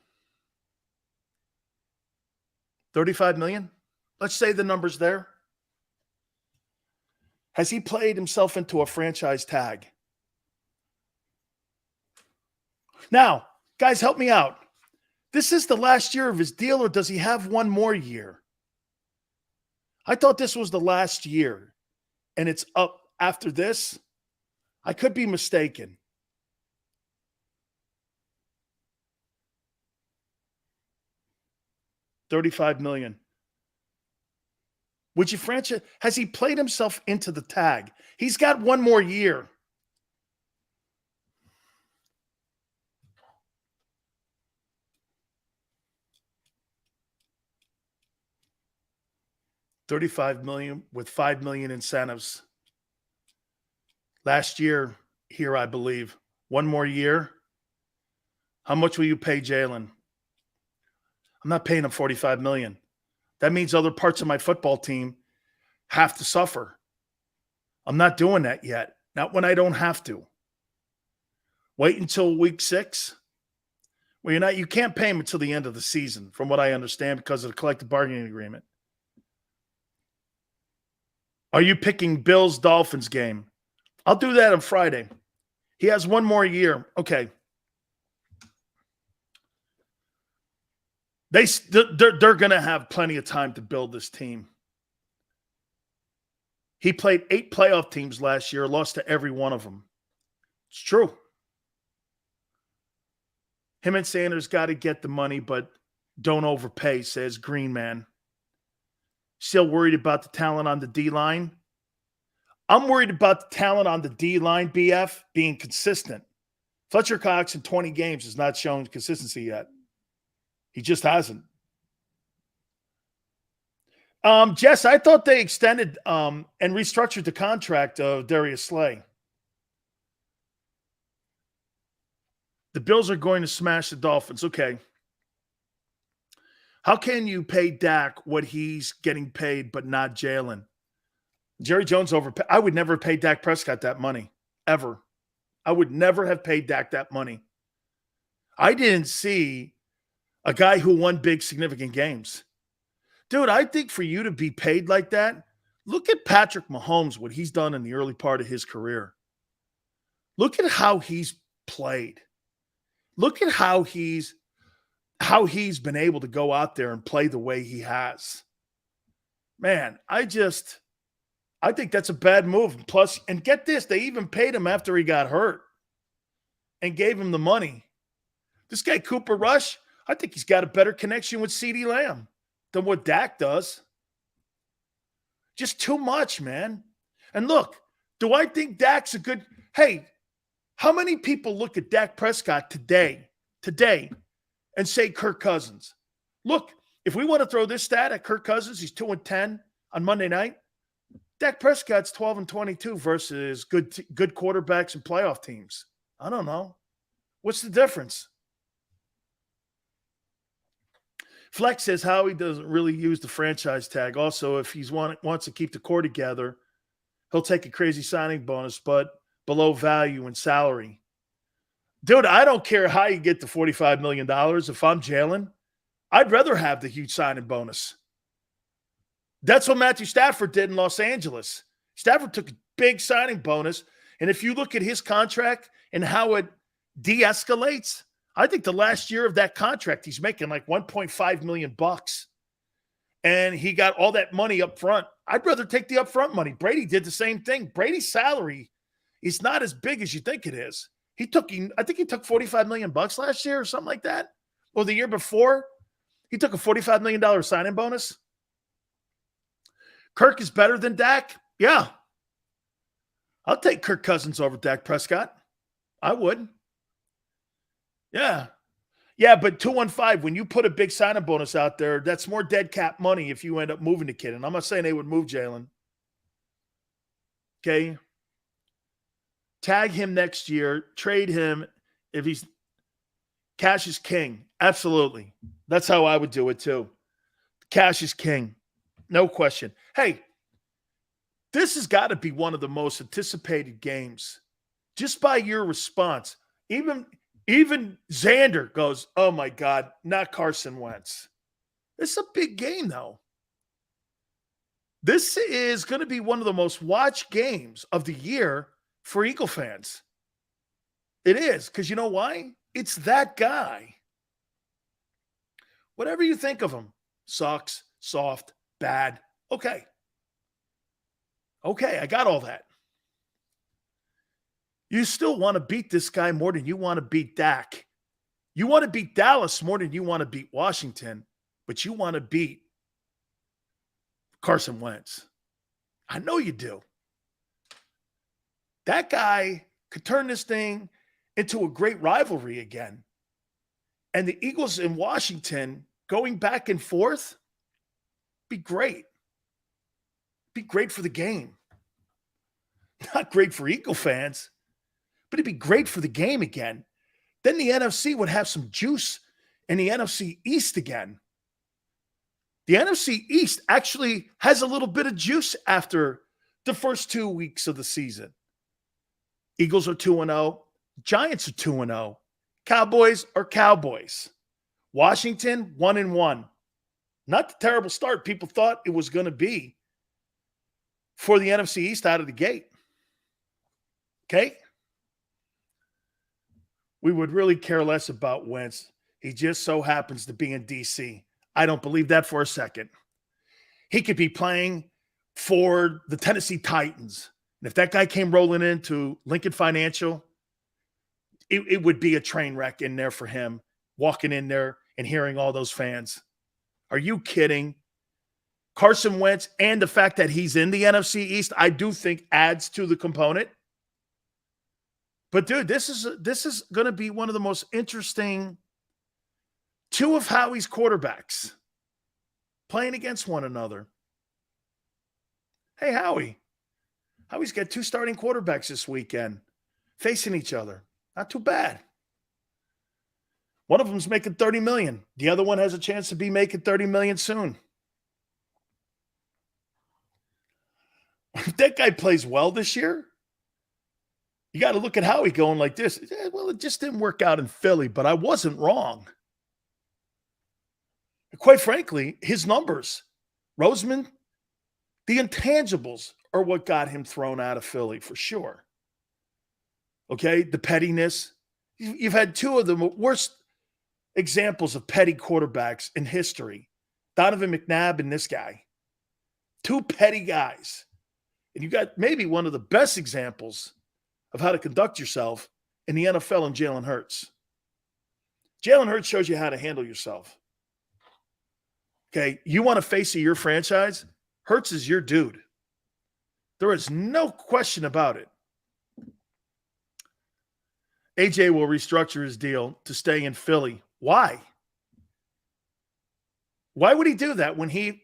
35 million? Let's say the number's there. Has he played himself into a franchise tag? Now, guys, help me out. This is the last year of his deal, or does he have one more year? I thought this was the last year, and it's up after this. I could be mistaken. $35 million. Would you franchise? Has he played himself into the tag? He's got one more year. $35 million with $5 million incentives. Last year here, I believe. One more year. How much will you pay Jalen? I'm not paying him $45 million. That means other parts of my football team have to suffer. I'm not doing that yet. Not when I don't have to. Wait until week 6. Well, you can't pay him until the end of the season, from what I understand, because of the collective bargaining agreement. Are you picking Bills-Dolphins game? I'll do that on Friday. He has one more year. Okay. They're going to have plenty of time to build this team. He played 8 playoff teams last year, lost to every one of them. It's true. Him and Sanders got to get the money, but don't overpay, says Green Man. Still worried about the talent on the D-line? I'm worried about the talent on the D-line, BF, being consistent. Fletcher Cox in 20 games has not shown consistency yet. He just hasn't. Jess, I thought they extended and restructured the contract of Darius Slay. The Bills are going to smash the Dolphins. Okay. How can you pay Dak what he's getting paid but not Jalen? Jerry Jones overpaid. I would never pay Dak Prescott that money, ever. I would never have paid Dak that money. I didn't see a guy who won big, significant games. Dude, I think for you to be paid like that, look at Patrick Mahomes, what he's done in the early part of his career. Look at how he's played. Look at how he's been able to go out there and play the way he has. Man, I think that's a bad move. Plus, and get this, they even paid him after he got hurt and gave him the money. This guy, Cooper Rush, I think he's got a better connection with CeeDee Lamb than what Dak does. Just too much, man. And look, do I think Dak's a good – hey, how many people look at Dak Prescott today, and say Kirk Cousins? Look, if we want to throw this stat at Kirk Cousins, he's 2-10 on Monday night. Dak Prescott's 12-22 versus good quarterbacks and playoff teams. I don't know. What's the difference? Flex says Howie doesn't really use the franchise tag. Also, if he wants to keep the core together, he'll take a crazy signing bonus, but below value and salary. Dude, I don't care how you get the $45 million. If I'm Jalen, I'd rather have the huge signing bonus. That's what Matthew Stafford did in Los Angeles. Stafford took a big signing bonus, and if you look at his contract and how it de-escalates, I think the last year of that contract, he's making like $1.5 million. And he got all that money up front. I'd rather take the upfront money. Brady did the same thing. Brady's salary is not as big as you think it is. I think he took $45 million last year or something like that. Or the year before, he took a $45 million signing bonus. Kirk is better than Dak? Yeah. I'll take Kirk Cousins over Dak Prescott. I would. Yeah. Yeah, but 215, when you put a big signing bonus out there, that's more dead cap money if you end up moving the kid. And I'm not saying they would move Jalen. Okay. Tag him next year. Trade him if he's cash is king. Absolutely. That's how I would do it too. Cash is king. No question. Hey, this has got to be one of the most anticipated games just by your response. Even Xander goes, oh my God, not Carson Wentz. It's a big game, though. This is going to be one of the most watched games of the year for Eagle fans. It is, because you know why? It's that guy. Whatever you think of him, sucks, soft, bad, okay. Okay, I got all that. You still want to beat this guy more than you want to beat Dak. You want to beat Dallas more than you want to beat Washington, but you want to beat Carson Wentz. I know you do. That guy could turn this thing into a great rivalry again. And the Eagles in Washington going back and forth, be great. Be great for the game. Not great for Eagle fans, but it'd be great for the game again. Then the NFC would have some juice in the NFC East again. The NFC East actually has a little bit of juice after the first 2 weeks of the season. Eagles are 2-0. Giants are 2-0. Cowboys are Cowboys. Washington, 1-1. Not the terrible start people thought it was going to be for the NFC East out of the gate. Okay? We would really care less about Wentz. He just so happens to be in D.C. I don't believe that for a second. He could be playing for the Tennessee Titans. And if that guy came rolling into Lincoln Financial, it would be a train wreck in there for him, walking in there and hearing all those fans. Are you kidding? Carson Wentz and the fact that he's in the NFC East, I do think adds to the component. But, dude, this is going to be one of the most interesting two of Howie's quarterbacks playing against one another. Hey, Howie. Howie's got two starting quarterbacks this weekend facing each other. Not too bad. One of them's making $30 million. The other one has a chance to be making $30 million soon. If that guy plays well this year, you got to look at Howie going like this. Well, it just didn't work out in Philly, but I wasn't wrong. Quite frankly, his numbers, Roseman, the intangibles are what got him thrown out of Philly for sure. Okay, the pettiness. You've had two of the worst examples of petty quarterbacks in history. Donovan McNabb and this guy. Two petty guys. And you got maybe one of the best examples of how to conduct yourself in the NFL and Jalen Hurts. Jalen Hurts shows you how to handle yourself. Okay, you want to face your franchise? Hurts is your dude. There is no question about it. AJ will restructure his deal to stay in Philly. Why? Why would he do that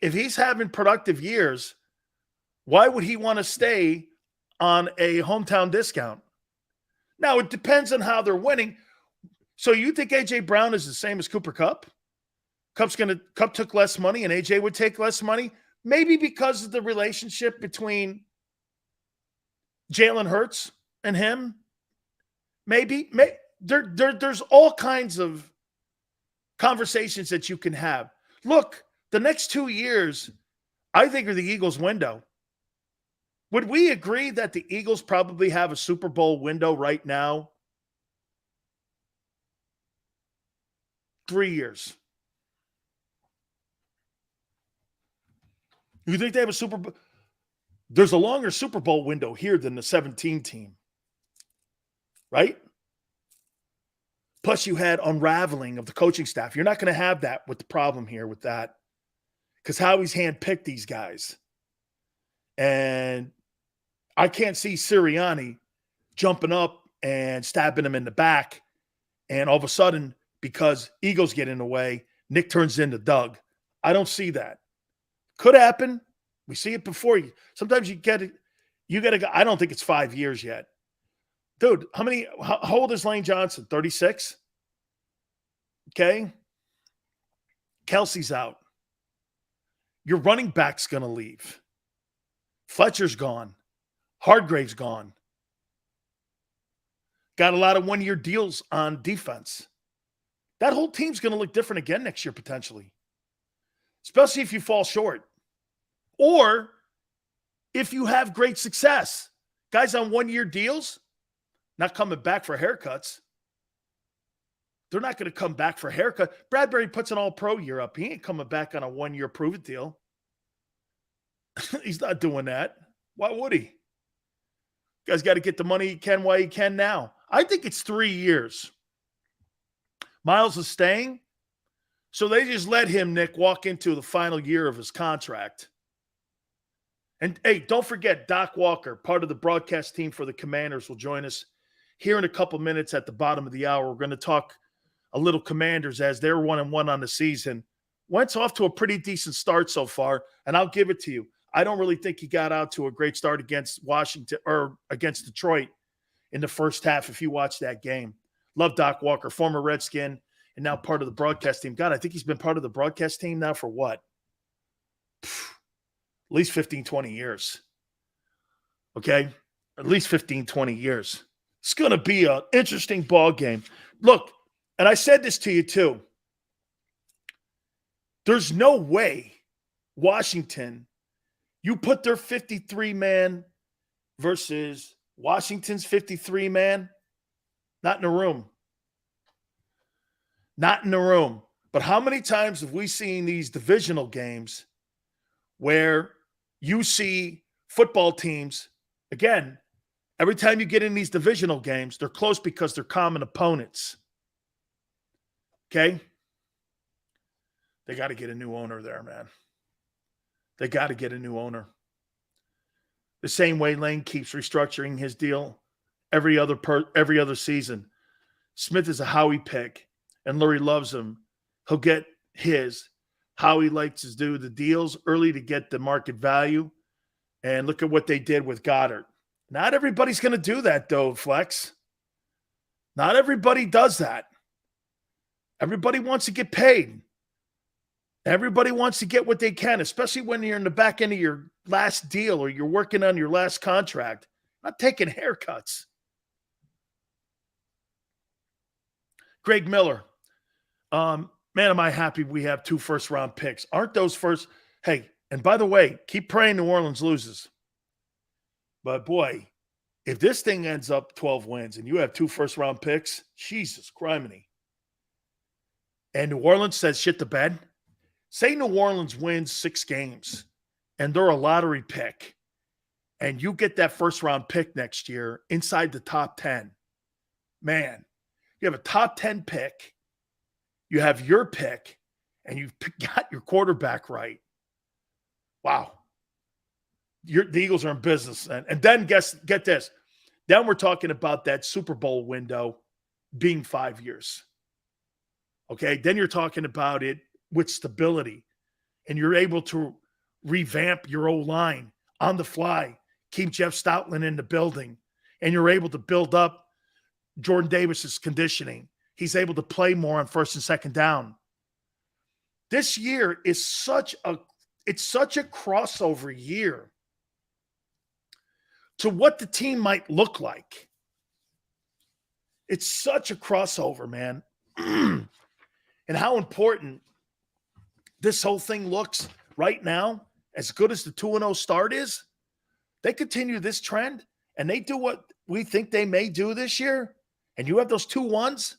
if he's having productive years? Why would he want to stay on a hometown discount? Now, it depends on how they're winning. So you think A.J. Brown is the same as Cooper Kupp? Kupp took less money and A.J. would take less money? Maybe because of the relationship between Jalen Hurts and him? Maybe. There's all kinds of conversations that you can have. Look, the next 2 years, I think, are the Eagles' window. Would we agree that the Eagles probably have a Super Bowl window right now? 3 years. You think they have a Super Bowl? There's a longer Super Bowl window here than the 17 team. Right? Plus, you had unraveling of the coaching staff. You're not going to have that with the problem here with that. Because Howie's handpicked these guys. And I can't see Sirianni jumping up and stabbing him in the back. And all of a sudden, because Eagles get in the way, Nick turns into Doug. I don't see that. Could happen. We see it before you. Sometimes you got to go. I don't think it's 5 years yet. Dude, how old is Lane Johnson? 36? Okay. Kelsey's out. Your running back's going to leave. Fletcher's gone. Hardgrave's gone. Got a lot of one-year deals on defense. That whole team's going to look different again next year, potentially. Especially if you fall short. Or if you have great success. Guys on one-year deals, not coming back for haircuts. They're not going to come back for haircut. Bradbury puts an all-pro year up. He ain't coming back on a one-year prove-it deal. He's not doing that. Why would he? Guy's got to get the money he can while he can now. I think it's 3 years. Miles is staying. So they just let him, Nick, walk into the final year of his contract. And, hey, don't forget, Doc Walker, part of the broadcast team for the Commanders, will join us here in a couple minutes at the bottom of the hour. We're going to talk a little Commanders as they're 1-1 on the season. Wentz off to a pretty decent start so far, and I'll give it to you. I don't really think he got out to a great start against Washington or against Detroit in the first half if you watch that game. Love Doc Walker, former Redskin, and now part of the broadcast team. God, I think he's been part of the broadcast team now for what? At least 15, 20 years. Okay? At least 15, 20 years. It's going to be an interesting ball game. Look, and I said this to you too. There's no way Washington, you put their 53-man versus Washington's 53-man, not in a room. Not in the room. But how many times have we seen these divisional games where you see football teams, again, every time you get in these divisional games, they're close because they're common opponents. Okay? They got to get a new owner there, man. They got to get a new owner. The same way Lane keeps restructuring his deal every other season. Smith is a Howie pick, and Lurie loves him. He'll get his. Howie likes to do the deals early to get the market value. And look at what they did with Goddard. Not everybody's going to do that, though, Flex. Not everybody does that. Everybody wants to get paid. Everybody wants to get what they can, especially when you're in the back end of your last deal or you're working on your last contract. Not taking haircuts. Greg Miller. Man, am I happy we have 2 first-round picks. Aren't those first? Hey, and by the way, keep praying New Orleans loses. But, boy, if this thing ends up 12 wins and you have 2 first-round picks, Jesus criminy. And New Orleans says shit the bed. Say New Orleans wins 6 games and they're a lottery pick and you get that first-round pick next year inside the top 10. Man, you have a top 10 pick. You have your pick, and you've got your quarterback right. Wow. The Eagles are in business. And then get this. Then we're talking about that Super Bowl window being 5 years. Okay? Then you're talking about it with stability, and you're able to revamp your O-line on the fly, keep Jeff Stoutland in the building, and you're able to build up Jordan Davis's conditioning. He's able to play more on first and second down. This year is such a crossover year to what the team might look like. It's such a crossover, man. And how important this whole thing looks right now, as good as the 2-0 start is, they continue this trend and they do what we think they may do this year, and you have those 2 1s,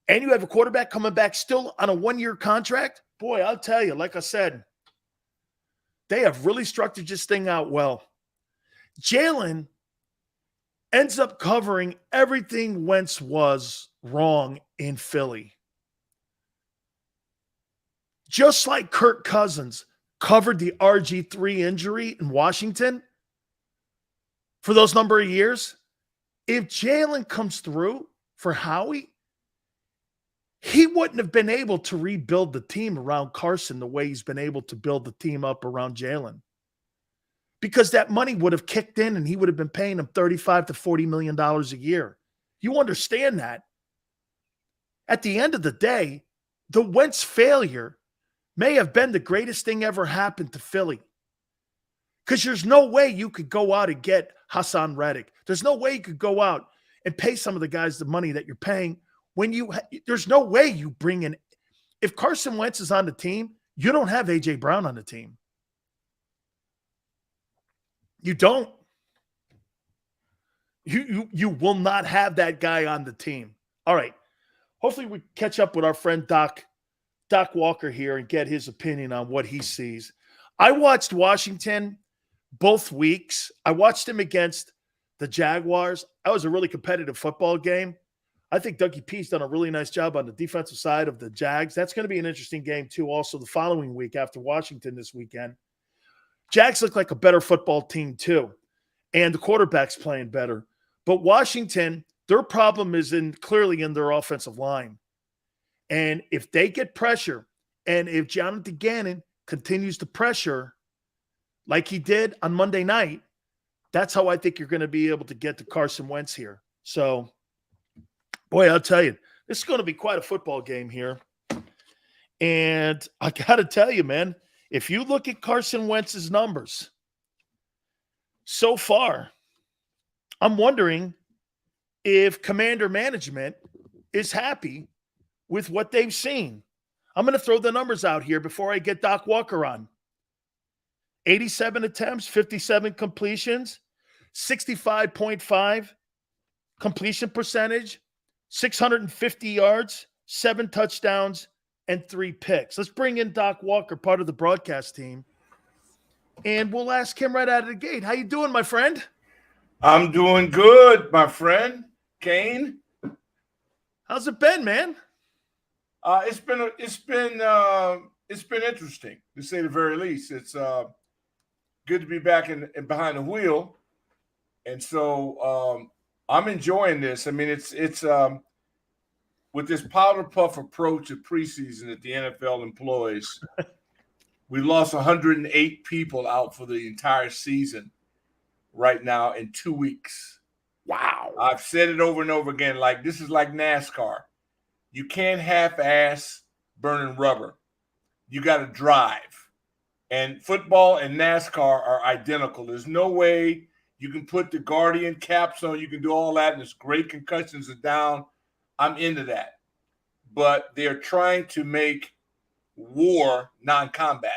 and you have a quarterback coming back still on a 1-year contract, boy, I'll tell you, like I said, they have really structured this thing out well. Jalen ends up covering everything Wentz was wrong in Philly. Just like Kirk Cousins covered the RG3 injury in Washington for those number of years, if Jalen comes through for Howie, he wouldn't have been able to rebuild the team around Carson the way he's been able to build the team up around Jalen. Because that money would have kicked in and he would have been paying him $35 to $40 million a year. You understand that. At the end of the day, the Wentz failure may have been the greatest thing ever happened to Philly. Because there's no way you could go out and get Hassan Reddick. There's no way you could go out and pay some of the guys the money that you're paying when there's no way you bring in. If Carson Wentz is on the team, you don't have A.J. Brown on the team. You don't. You will not have that guy on the team. All right. Hopefully we catch up with our friend Doc Walker here and get his opinion on what he sees. I watched Washington both weeks. I watched him against the Jaguars. That was a really competitive football game. I think Dougie P's done a really nice job on the defensive side of the Jags. That's going to be an interesting game, too, also the following week after Washington this weekend. Jags look like a better football team, too, and the quarterback's playing better. But Washington, their problem is clearly in their offensive line. And if they get pressure, and if Jonathan Gannon continues to pressure like he did on Monday night, that's how I think you're going to be able to get to Carson Wentz here. So, boy, I'll tell you, this is going to be quite a football game here. And I got to tell you, man, if you look at Carson Wentz's numbers so far, I'm wondering if commander management is happy with what they've seen. I'm going to throw the numbers out here before I get Doc Walker on. 87 attempts, 57 completions, 65.5 completion percentage, 650 yards, 7 touchdowns, and 3 picks. Let's bring in Doc Walker, part of the broadcast team, and we'll ask him right out of the gate. How you doing, my friend? I'm doing good, my friend, Kane. How's it been, man? It's been interesting, to say the very least. It's good to be back in behind the wheel, and so I'm enjoying this. I mean, it's with this powder puff approach of preseason that the NFL employs. We lost 108 people out for the entire season right now in 2 weeks. Wow. I've said it over and over again, like this is like NASCAR. You can't half-ass burning rubber. You got to drive. And football and NASCAR are identical. There's no way you can put the Guardian caps on. You can do all that, and it's great. Concussions are down. I'm into that. But they're trying to make war non-combat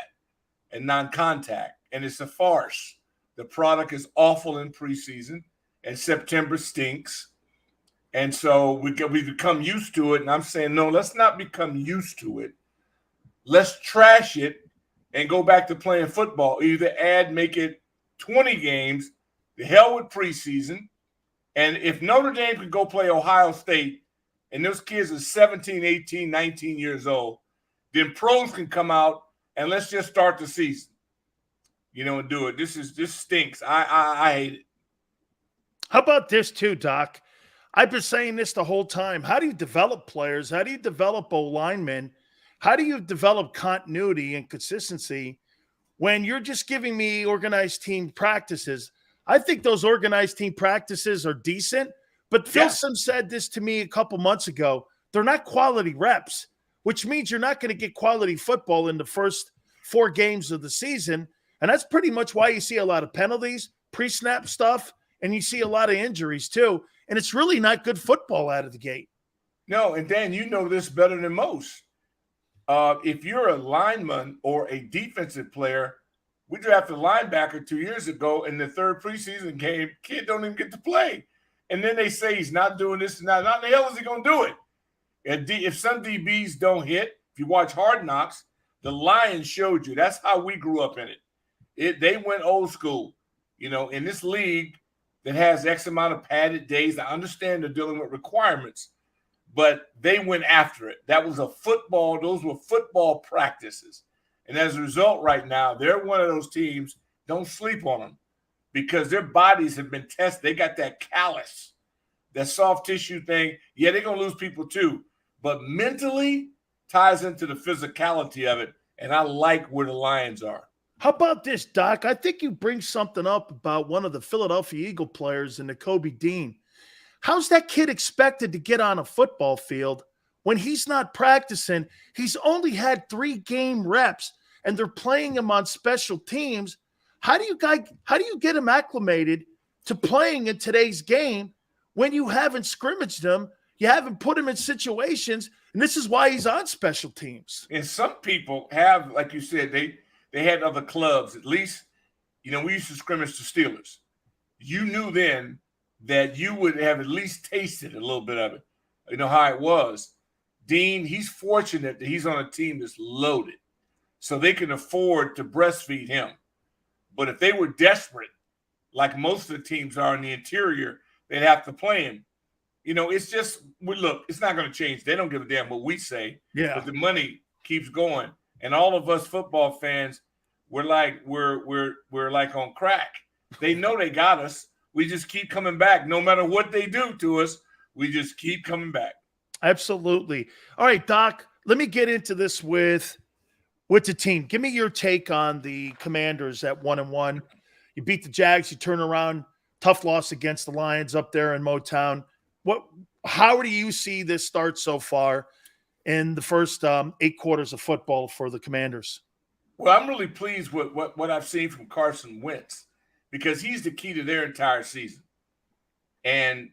and non-contact, and it's a farce. The product is awful in preseason, and September stinks. And so we've become used to it, and I'm saying, no, let's not become used to it. Let's trash it and go back to playing football. Either make it 20 games, the hell with preseason, and if Notre Dame could go play Ohio State, and those kids are 17, 18, 19 years old, then pros can come out, and let's just start the season. And do it. This stinks. I hate it. How about this too, Doc? I've been saying this the whole time. How do you develop players? How do you develop O-linemen? How do you develop continuity and consistency when you're just giving me organized team practices? I think those organized team practices are decent, but Phil Sims said this to me a couple months ago. They're not quality reps, which means you're not going to get quality football in the first 4 games of the season. And that's pretty much why you see a lot of penalties, pre-snap stuff, and you see a lot of injuries too. And it's really not good football out of the gate. No, and Dan, you know this better than most. If you're a lineman or a defensive player, we drafted a linebacker 2 years ago in the 3rd preseason game. Kid don't even get to play. And then they say he's not doing this and that. How the hell is he going to do it? And if some DBs don't hit, if you watch Hard Knocks, the Lions showed you. That's how we grew up in it. They went old school. In this league that has X amount of padded days, I understand they're dealing with requirements, but they went after it. Those were football practices. And as a result, right now, they're one of those teams, don't sleep on them because their bodies have been tested. They got that callus, that soft tissue thing. Yeah, they're going to lose people too, but mentally ties into the physicality of it. And I like where the Lions are. How about this, Doc? I think you bring something up about one of the Philadelphia Eagle players in the Kobe Dean. How's that kid expected to get on a football field when he's not practicing? He's only had 3 game reps, and they're playing him on special teams. How do you get him acclimated to playing in today's game when you haven't scrimmaged him, you haven't put him in situations, and this is why he's on special teams. And some people have, like you said, they had other clubs. At least, we used to scrimmage the Steelers. You knew then that you would have at least tasted a little bit of it. You know how it was. Dean, he's fortunate that he's on a team that's loaded, so they can afford to breastfeed him. But if they were desperate, like most of the teams are in the interior, they'd have to play him. It's just, look, it's not going to change. They don't give a damn what we say. Yeah. But the money keeps going. And all of us football fans, we're like on crack. They know they got us. We just keep coming back. No matter what they do to us, we just keep coming back. Absolutely. All right, Doc, let me get into this with the team. Give me your take on the Commanders at 1-1. You beat the Jags, you turn around, tough loss against the Lions up there in Motown. How do you see this start so far in the first 8 quarters of football for the Commanders? Well, I'm really pleased with what I've seen from Carson Wentz, because he's the key to their entire season. And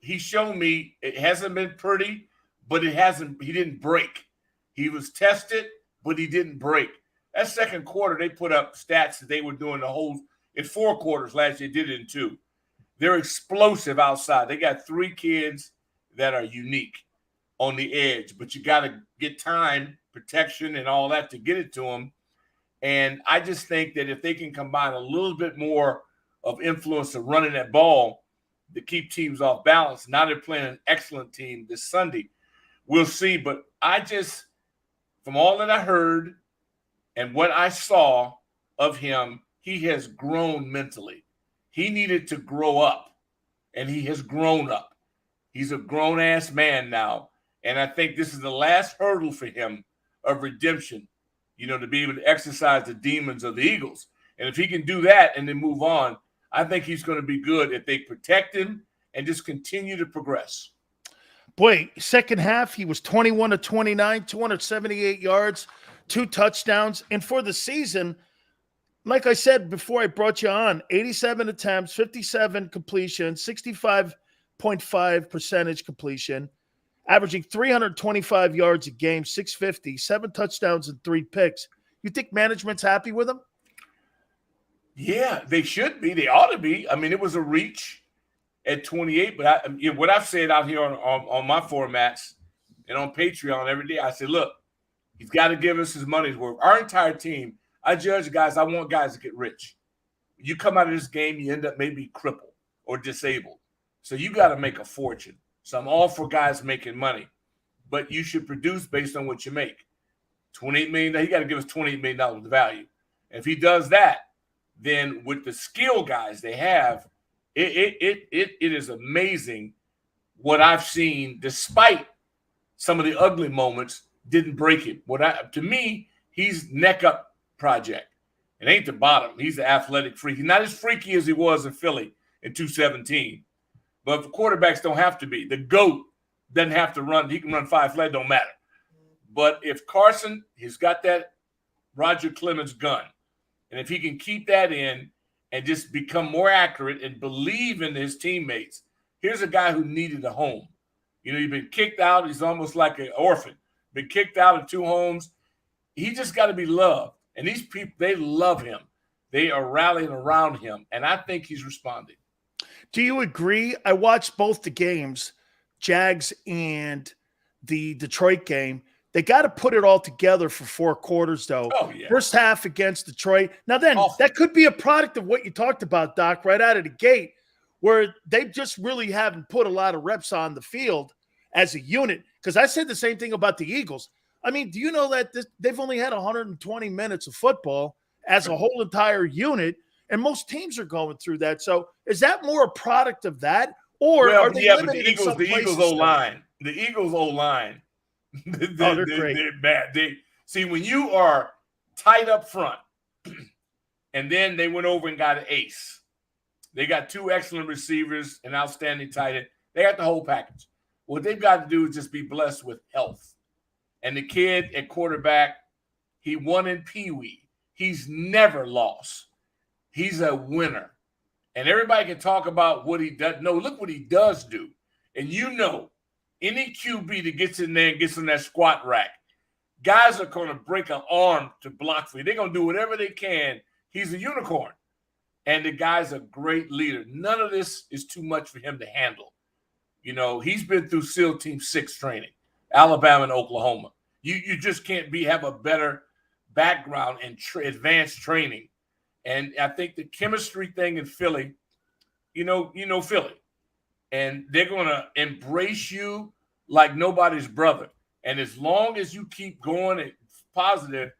he's shown me it hasn't been pretty, but he didn't break. He was tested, but he didn't break. That second quarter, they put up stats that they were doing in 4 quarters last year, did it in 2. They're explosive outside. They got 3 kids that are unique on the edge, but you got to get time, protection, and all that to get it to them. And I just think that if they can combine a little bit more of influence of running that ball to keep teams off balance. Now they're playing an excellent team this Sunday. We'll see. But from all that I heard and what I saw of him, he has grown mentally. He needed to grow up, and he has grown up. He's a grown-ass man now, and I think this is the last hurdle for him of redemption, to be able to exercise the demons of the Eagles. And if he can do that and then move on, I think he's going to be good if they protect him and just continue to progress. Boy, second half, he was 21 of 29, 278 yards, 2 touchdowns. And for the season, like I said before I brought you on, 87 attempts, 57 completion, 65.5 percentage completion, averaging 325 yards a game, 650, 7 touchdowns and 3 picks. You think management's happy with him? Yeah, they should be. They ought to be. I mean, it was a reach at 28, but what I've said out here on my formats and on Patreon every day, I said, look, he's got to give us his money's worth. Our entire team, I judge guys, I want guys to get rich. You come out of this game, you end up maybe crippled or disabled. So you got to make a fortune. So I'm all for guys making money, but you should produce based on what you make. $28 million, he got to give us $28 million of value. And if he does that, then with the skill guys they have, it is amazing what I've seen, despite some of the ugly moments, didn't break him. To me, he's neck up project. It ain't the bottom. He's the athletic freak. He's not as freaky as he was in Philly in 2017. But the quarterbacks don't have to be. The GOAT doesn't have to run. He can run 5 flat, don't matter. But if Carson has got that Roger Clemens gun, and if he can keep that in and just become more accurate and believe in his teammates, here's a guy who needed a home. He's been kicked out. He's almost like an orphan. Been kicked out of 2 homes. He just got to be loved. And these people, they love him. They are rallying around him. And I think he's responding. Do you agree? I watched both the games, Jags and the Detroit game. They got to put it all together for 4 quarters, though. Oh, yeah. First half against Detroit. Now then, that could be a product of what you talked about, Doc, right out of the gate, where they just really haven't put a lot of reps on the field as a unit. Because I said the same thing about the Eagles. I mean, do you know that they've only had 120 minutes of football as a whole entire unit, and most teams are going through that. So is that more a product of that, or are they limited in some places? The Eagles O-line, they're great. They're bad. See, when you are tight up front, and then they went over and got an ace. They got 2 excellent receivers, an outstanding tight end. They got the whole package. What they've got to do is just be blessed with health. And the kid at quarterback, he won in Pee Wee. He's never lost. He's a winner. And everybody can talk about what he does. No, look what he does do. And any QB that gets in there and gets in that squat rack, guys are going to break an arm to block for you. They're going to do whatever they can. He's a unicorn. And the guy's a great leader. None of this is too much for him to handle. He's been through SEAL Team 6 training, Alabama and Oklahoma. You just can't have a better background and advanced training. And I think the chemistry thing in Philly, Philly. And they're going to embrace you like nobody's brother. And as long as you keep going and positive,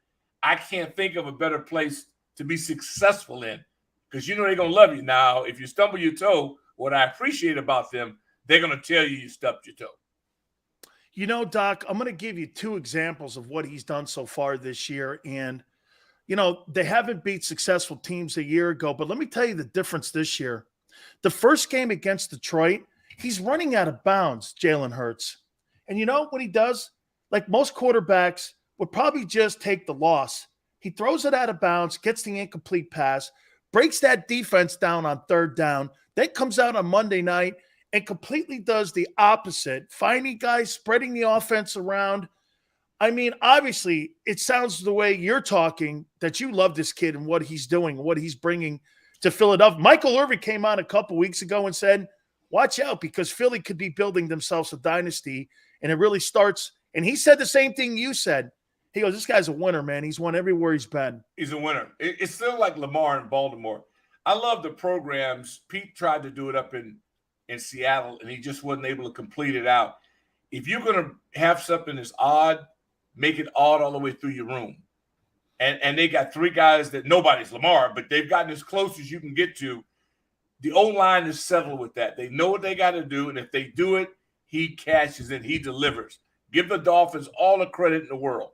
I can't think of a better place to be successful in, because they're going to love you. Now, if you stumble your toe, what I appreciate about them, they're going to tell you stubbed your toe. Doc, I'm going to give you 2 examples of what he's done so far this year. And, they haven't beat successful teams a year ago, but let me tell you the difference this year. The first game against Detroit, he's running out of bounds, Jalen Hurts. And you know what he does? Like most quarterbacks would probably just take the loss. He throws it out of bounds, gets the incomplete pass, breaks that defense down on 3rd down, then comes out on Monday night and completely does the opposite, finding guys, spreading the offense around. I mean, obviously, it sounds the way you're talking that you love this kid and what he's doing, what he's bringing to Philadelphia. Michael Irvin came on a couple weeks ago and said, watch out, because Philly could be building themselves a dynasty, and it really starts. And he said the same thing you said. He goes, this guy's a winner, man. He's won everywhere he's been. He's a winner. It's still like Lamar in Baltimore. I love the programs. Pete tried to do it up in Seattle, and he just wasn't able to complete it out. If you're going to have something that's odd, make it odd all the way through your room. And they got 3 guys that nobody's Lamar, but they've gotten as close as you can get to. The O-line is settled with that. They know what they got to do, and if they do it, he catches it, he delivers. Give the Dolphins all the credit in the world.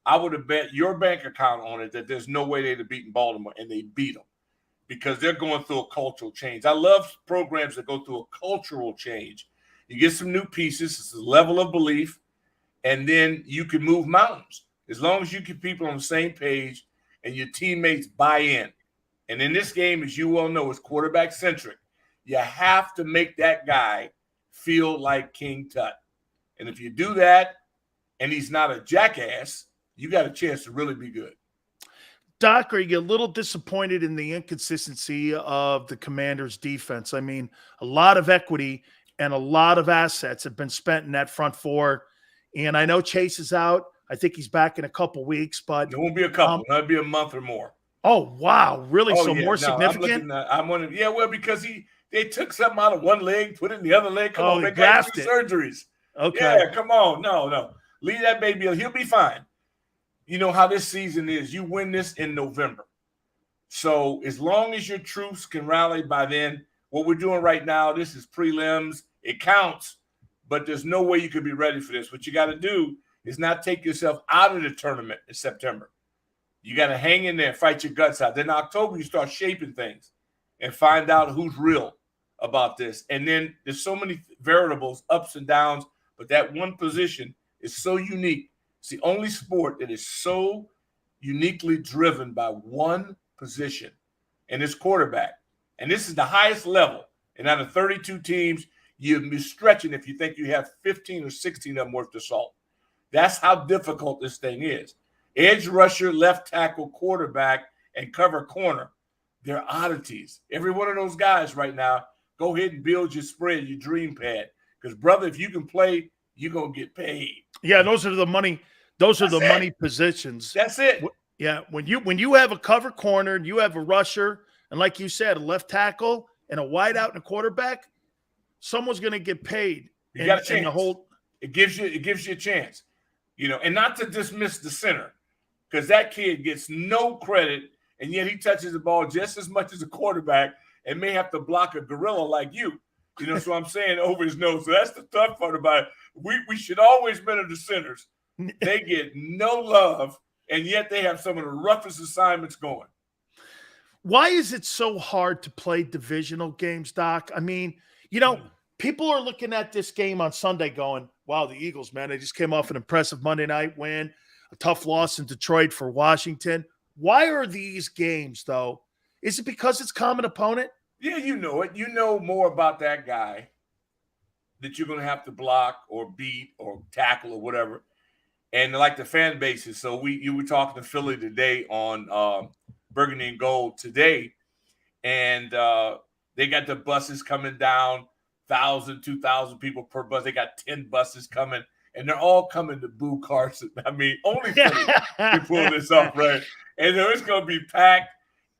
I would have bet your bank account on it that there's no way they'd have beaten Baltimore, and they beat them because they're going through a cultural change. I love programs that go through a cultural change. You get some new pieces, it's a level of belief, and then you can move mountains. As long as you keep people on the same page and your teammates buy in. And in this game, as you well know, it's quarterback-centric. You have to make that guy feel like King Tut. And if you do that and he's not a jackass, you got a chance to really be good. Doc, are you a little disappointed in the inconsistency of the Commanders' defense? I mean, a lot of equity and a lot of assets have been spent in that front 4. And I know Chase is out. I think he's back in a couple weeks, but it won't be a couple. It'll be a month or more. Oh, wow. Really? Oh, so yeah. more significant? Because they took something out of one leg, put it in the other leg. Come on, they got 2 surgeries. Okay. Yeah, come on. No. Leave that baby. He'll be fine. You know how this season is. You win this in November. So as long as your troops can rally by then, what we're doing right now, this is prelims. It counts, but there's no way you could be ready for this. What you got to do is not take yourself out of the tournament in September. You got to hang in there and fight your guts out. Then in October, you start shaping things and find out who's real about this. And then there's so many variables, ups and downs, but that one position is so unique. It's the only sport that is so uniquely driven by one position, and it's quarterback. And this is the highest level. And out of 32 teams, you'd be stretching if you think you have 15 or 16 of them worth of salt. That's how difficult this thing is. Edge rusher, left tackle, quarterback, and cover corner. They're oddities. Every one of those guys right now, go ahead and build your spread, your dream pad. Because, brother, if you can play, you're going to get paid. Yeah, those are the money. Those are the money positions. That's it. Yeah, when you have a cover corner and you have a rusher, and like you said, a left tackle and a wideout and a quarterback, someone's going to get paid. You got a chance. It gives you a chance. And not to dismiss the center, because that kid gets no credit, and yet he touches the ball just as much as a quarterback and may have to block a gorilla like you. So I'm saying over his nose. So that's the tough part about it. We should always mentor the centers. They get no love, and yet they have some of the roughest assignments going. Why is it so hard to play divisional games, Doc? I mean, people are looking at this game on Sunday going, wow, the Eagles, man, they just came off an impressive Monday night win, a tough loss in Detroit for Washington. Why are these games, though? Is it because it's common opponent? Yeah, you know it. You know more about that guy that you're going to have to block or beat or tackle or whatever. And like the fan bases. So you were talking to Philly today on Burgundy and Gold today, and they got the buses coming down, 1,000, 2,000 people per bus. They got 10 buses coming, and they're all coming to boo Carson. I mean, only Philly can pull this off, right? And it's going to be packed.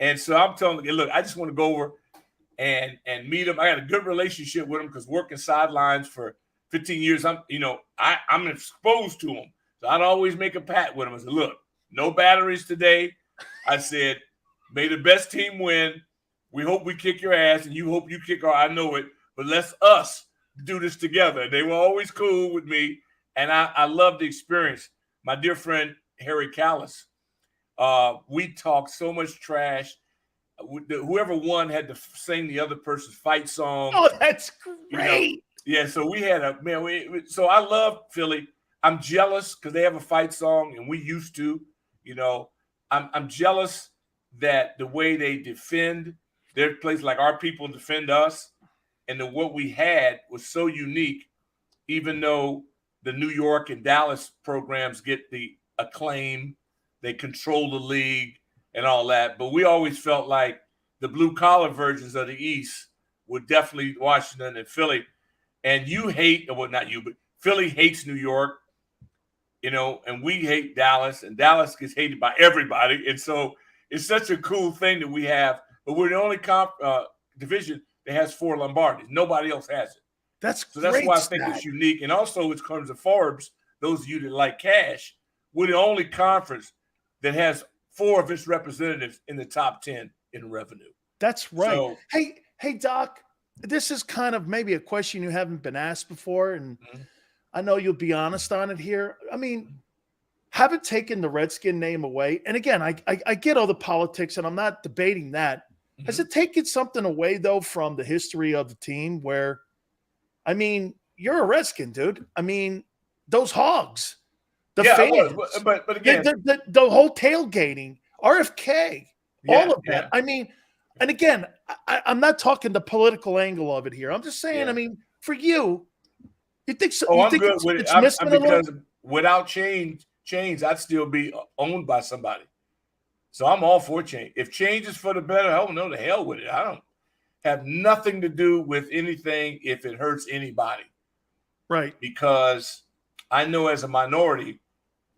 And so I'm telling you, look, I just want to go over and meet him. I got a good relationship with him because working sidelines for 15 years, I'm exposed to him. So I'd always make a pact with him. I said, look, no batteries today. I said, may the best team win. We hope we kick your ass, and you hope you kick our. I know it, but let's us do this together. They were always cool with me, and I love the experience. My dear friend Harry Callis, we talked so much trash. Whoever won had to sing the other person's fight song. Oh, that's great. You know? Yeah, so we had so I love Philly. I'm jealous because they have a fight song, and we used to. You know, I'm jealous that the way they defend their place, like our people defend us, and what we had was so unique. Even though the New York and Dallas programs get the acclaim, they control the league and all that, but we always felt like the blue collar versions of the East were definitely Washington and Philly. And you hate, well, not you, but Philly hates New York. You know, and we hate Dallas, and Dallas gets hated by everybody. And so it's such a cool thing that we have, but we're the only division that has 4 Lombardis. Nobody else has it. That's why I think it's unique. And also, in terms of Forbes, those of you that like cash, we're the only conference that has 4 of its representatives in the top 10 in revenue. That's right. So, hey, Doc, this is kind of maybe a question you haven't been asked before, and I know you'll be honest on it here. I mean, haven't taken the Redskin name away. And again, I get all the politics, and I'm not debating that. Has it taken something away, though, from the history of the team where, I mean, you're a Redskin, dude. I mean, those hogs, the fans. But again, the whole tailgating, RFK, all of that. I mean, and again, I'm not talking the political angle of it here. I'm just saying, I mean, for you, you think so? Oh, I'm good with it. Because without chains, I'd still be owned by somebody. So I'm all for change. If change is for the better, oh no, the hell with it. I don't have nothing to do with anything if it hurts anybody. Right. Because I know as a minority,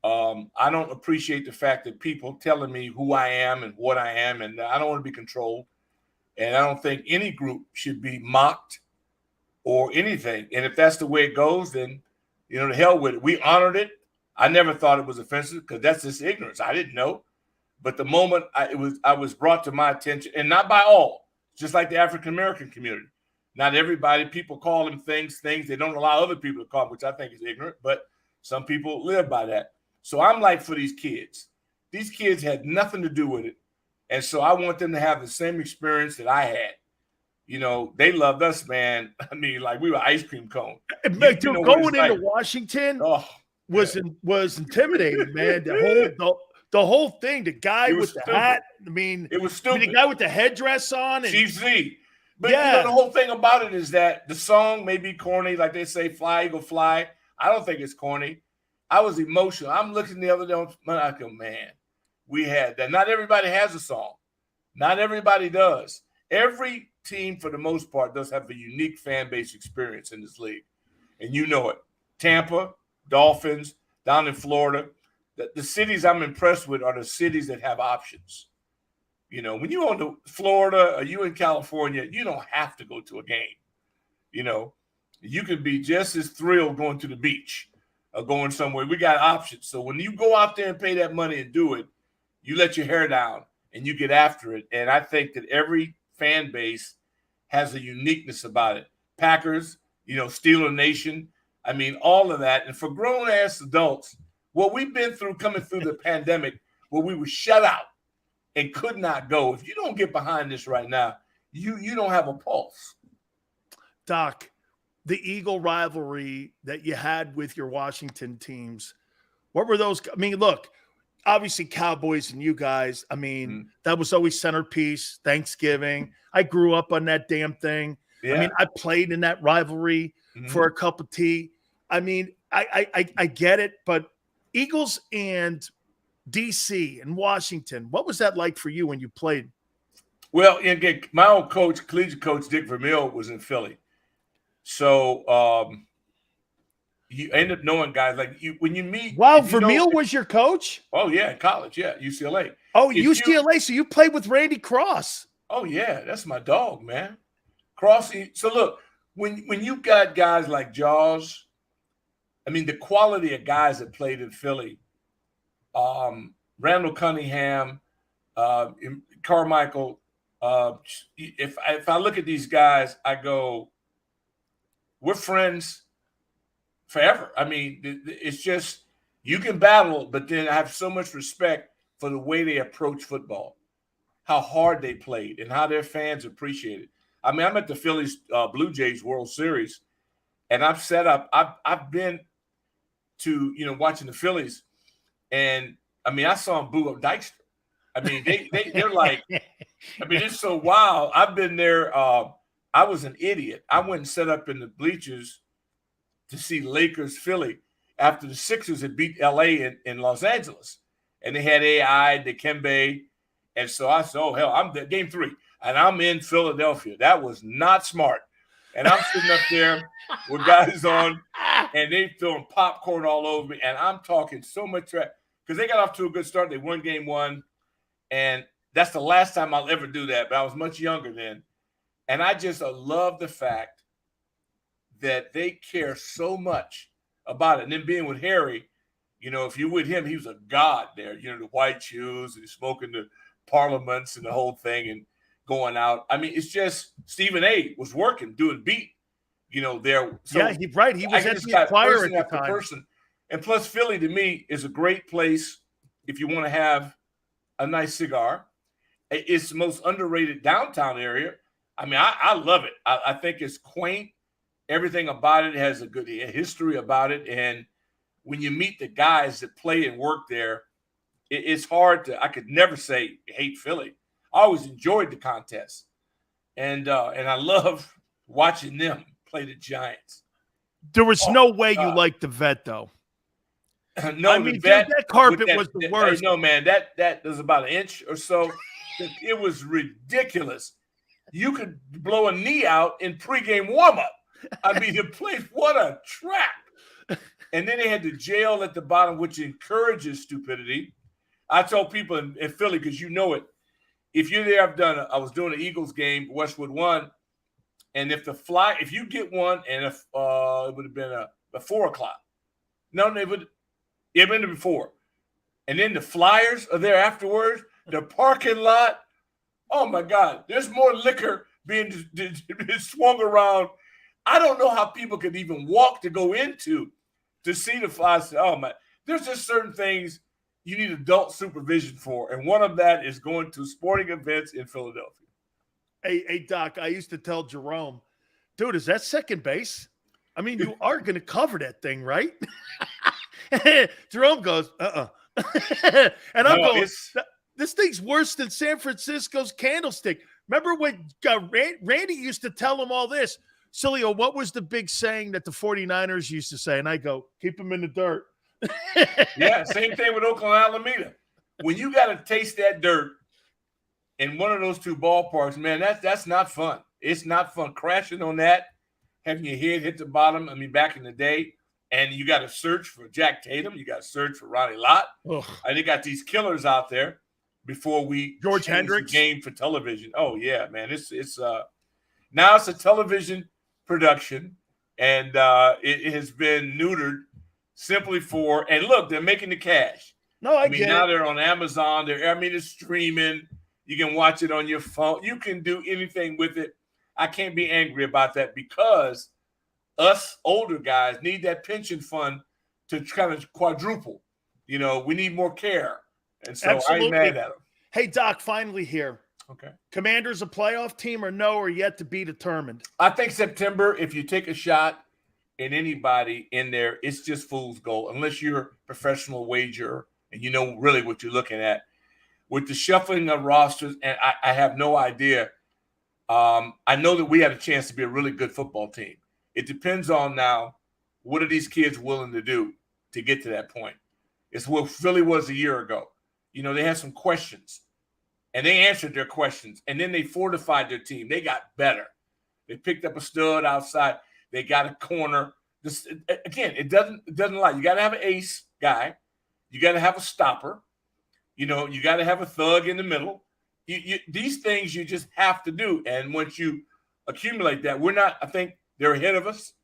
I don't appreciate the fact that people telling me who I am and what I am, and I don't want to be controlled. And I don't think any group should be mocked or anything. And if that's the way it goes, then, you know, the hell with it. We honored it. I never thought it was offensive because that's just ignorance. I didn't know. But the moment I was brought to my attention, and not by all, just like the African-American community. Not everybody, people call them things they don't allow other people to call them, which I think is ignorant, but some people live by that. So I'm like, for these kids had nothing to do with it. And so I want them to have the same experience that I had. You know, they loved us, man. I mean, like we were ice cream cone. Going into Washington was intimidating, man. The whole thing, the guy with the hat. I mean, it was stupid. The guy with the headdress on. And, Chief Z. But you know, the whole thing about it is that the song may be corny, like they say, "Fly, Eagle, Fly." I don't think it's corny. I was emotional. I'm looking the other day, I go, man, we had that. Not everybody has a song. Not everybody does. Every team, for the most part, does have a unique fan base experience in this league. And you know it. Tampa, Dolphins, down in Florida. The cities I'm impressed with are the cities that have options. You know, when you own to Florida or you in California, you don't have to go to a game. You know, you could be just as thrilled going to the beach or going somewhere. We got options. So when you go out there and pay that money and do it, you let your hair down and you get after it. And I think that every fan base has a uniqueness about it. Packers, you know, Steeler Nation. I mean, all of that. And for grown-ass adults, what we've been through coming through the pandemic, where we were shut out and could not go. If you don't get behind this right now, you don't have a pulse. Doc, the Eagle rivalry that you had with your Washington teams, what were those? I mean, look, obviously Cowboys and you guys, I mean, that was always centerpiece, Thanksgiving. I grew up on that damn thing. Yeah. I mean, I played in that rivalry for a cup of tea. I mean, I get it, but Eagles and DC and Washington, what was that like for you when you played? Well, again, my old coach, collegiate coach Dick Vermeil, was in Philly. So you end up knowing guys like you when you meet. Wow, Vermeil was your coach? Oh, yeah, in college, yeah, UCLA. Oh, UCLA, so you played with Randy Cross. Oh, yeah, that's my dog, man. Crossy. So look, when you got guys like Jaws, I mean, the quality of guys that played in Philly, Randall Cunningham, Carmichael. If I look at these guys, I go, we're friends forever. I mean, it's just you can battle, but then I have so much respect for the way they approach football, how hard they played, and how their fans appreciate it. I mean, I'm at the Phillies Blue Jays World Series, and I've set up. I've been to watching the Phillies, and I mean, I saw them boo up Dykstra. I mean, they're like, I mean, it's so wild. I've been there. I was an idiot. I went and set up in the bleachers to see Lakers Philly after the Sixers had beat LA in Los Angeles, and they had AI, Dikembe, and so I said, "Oh hell, I'm there, game 3, and I'm in Philadelphia." That was not smart. And I'm sitting up there with guys on, and they throwing popcorn all over me, and I'm talking so much trash because they got off to a good start. They won game 1. And that's the last time I'll ever do that. But I was much younger then. And I just love the fact that they care so much about it. And then being with Harry, if you're with him, he was a god there. The white shoes and smoking the parliaments and the whole thing and going out. I mean, it's just Stephen A. was working, doing beat, there. So yeah, he's right. He was at the choir at the time. And plus, Philly, to me, is a great place if you want to have a nice cigar. It's the most underrated downtown area. I mean, I love it. I think it's quaint. Everything about it has a good history about it. And when you meet the guys that play and work there, it's hard to – I could never say hate Philly. I always enjoyed the contest. And I love watching them play the Giants. There was no way you liked the vet, though. No, I mean, that carpet was the worst. No, man, that was about an inch or so. It was ridiculous. You could blow a knee out in pregame warm-up. I mean, the place, what a trap. And then they had the jail at the bottom, which encourages stupidity. I tell people in Philly, because you know it, if you're there, I was doing an Eagles game, Westwood won, and if you get one, and if it would have been a 4 o'clock. No, it would have been before. And then the Flyers are there afterwards, the parking lot. Oh, my God. There's more liquor being swung around. I don't know how people could even walk to go into to see the Flyers. Oh, my. There's just certain things you need adult supervision for, and one of that is going to sporting events in Philadelphia. Hey, Doc, I used to tell Jerome, dude, is that second base? I mean, you are going to cover that thing, right? Jerome goes, and I'm going, this thing's worse than San Francisco's Candlestick. Remember when Randy used to tell him all this? Sileo, what was the big saying that the 49ers used to say? And I go, keep them in the dirt. Yeah, same thing with Oakland Alameda. When you got to taste that dirt in one of those two ballparks, man, that's not fun. It's not fun crashing on that, having your head hit the bottom. I mean, back in the day, and you got to search for Jack Tatum. You got to search for Ronnie Lott. And they got these killers out there before we George Hendricks the game for television. Oh yeah, man, it's now it's a television production, and it has been neutered simply for. And look, they're making the cash. No, I mean, get now it. they're on Amazon. It's streaming. You can watch it on your phone. You can do anything with it. I can't be angry about that because us older guys need that pension fund to kind of quadruple. We need more care. And so Absolutely. I'm mad at them. Hey, Doc, finally here. Okay. Commanders a playoff team or no, or yet to be determined? I think September, if you take a shot at anybody in there, it's just fool's gold unless you're a professional wager and you know really what you're looking at. With the shuffling of rosters, and I have no idea. I know that we had a chance to be a really good football team. It depends on now, what are these kids willing to do to get to that point? It's what Philly was a year ago. You know, they had some questions, and they answered their questions, and then they fortified their team. They got better. They picked up a stud outside. They got a corner. Again, it doesn't lie. You got to have an ace guy. You got to have a stopper. You know, you got to have a thug in the middle. These things you just have to do. And once you accumulate that, I think they're ahead of us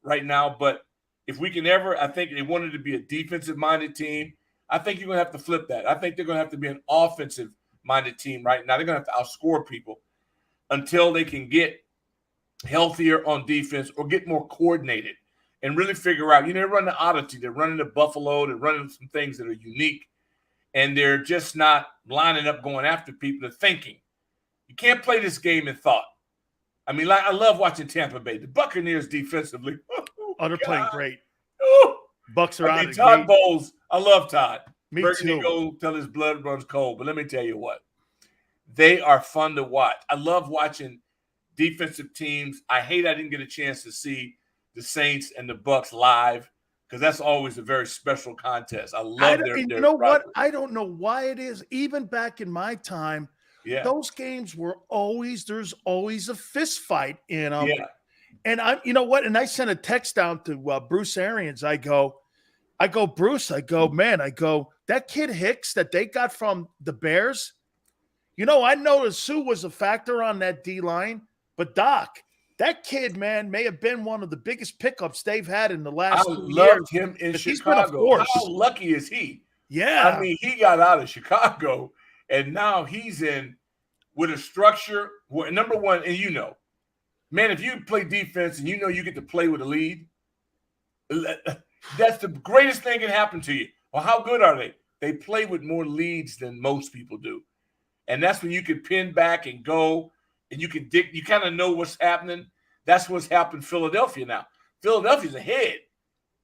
right now. But if we can ever, I think they wanted to be a defensive-minded team. I think you're going to have to flip that. I think they're going to have to be an offensive-minded team right now. They're going to have to outscore people until they can get healthier on defense or get more coordinated and really figure out, they're running the oddity. They're running the Buffalo. They're running some things that are unique. And they're just not lining up going after people. They're thinking. You can't play this game in thought. I mean, I love watching Tampa Bay. The Buccaneers defensively. They're playing great. Oh, Bucks are out of Todd game. Bowles. I love Todd. Me Burgundy too. go till his blood runs cold. But let me tell you what. They are fun to watch. I love watching defensive teams. I hate I didn't get a chance to see the Saints and the Bucks live, because that's always a very special contest. I love their you know what? rivalry. I don't know why it is. Even back in my time, those games were there's always a fist fight in them. Yeah. And you know what? And I sent a text down to Bruce Arians. I go, Bruce, that kid Hicks that they got from the Bears. I noticed Sue was a factor on that D-line, but Doc, that kid, man, may have been one of the biggest pickups they've had in the last 2 years. I loved him in Chicago. How lucky is he? Yeah. I mean, he got out of Chicago, and now he's in with a structure. Number one, and man, if you play defense and you get to play with a lead, that's the greatest thing that can happen to you. Well, how good are they? They play with more leads than most people do. And that's when you can pin back and go, and you kind of know what's happening. That's what's happened in Philadelphia now. Philadelphia's ahead.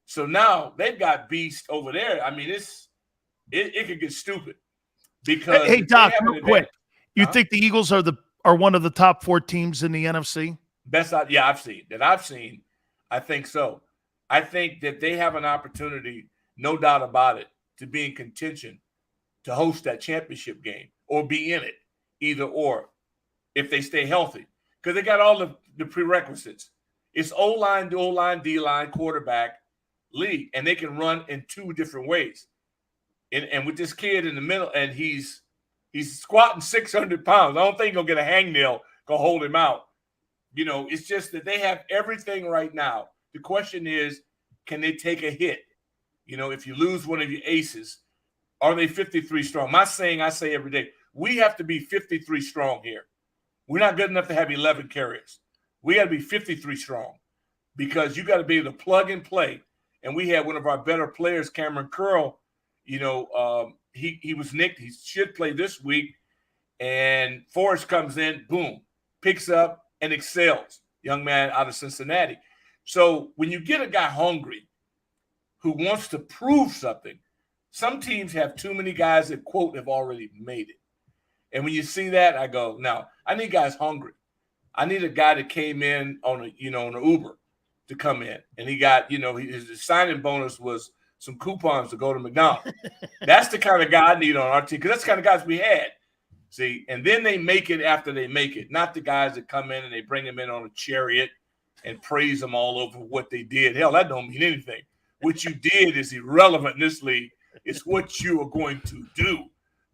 So now they've got beast over there. I mean, it could get stupid. Because hey Doc, real quick. You think the Eagles are one of the top 4 teams in the NFC? I've seen. I think so. I think that they have an opportunity, no doubt about it, to be in contention to host that championship game or be in it, either or, if they stay healthy. Because they got all the prerequisites. It's O-line, D-line, quarterback league, and they can run in 2 different ways. And with this kid in the middle, and he's squatting 600 pounds. I don't think he'll get a hangnail to hold him out. It's just that they have everything right now. The question is, can they take a hit? If you lose one of your aces, are they 53 strong? My saying, I say every day, we have to be 53 strong here. We're not good enough to have 11 carriers. We got to be 53 strong, because you got to be able to plug and play. And we had one of our better players, Cameron Curl. He was nicked. He should play this week. And Forrest comes in, boom, picks up and excels. Young man out of Cincinnati. So when you get a guy hungry who wants to prove something, some teams have too many guys that, quote, have already made it. And when you see that, I go, now, I need guys hungry. I need a guy that came in on an Uber to come in. And he got, his signing bonus was some coupons to go to McDonald's. That's the kind of guy I need on our team, because that's the kind of guys we had. See, and then they make it after they make it, not the guys that come in and they bring them in on a chariot and praise them all over what they did. Hell, that don't mean anything. What you did is irrelevant in this league. It's what you are going to do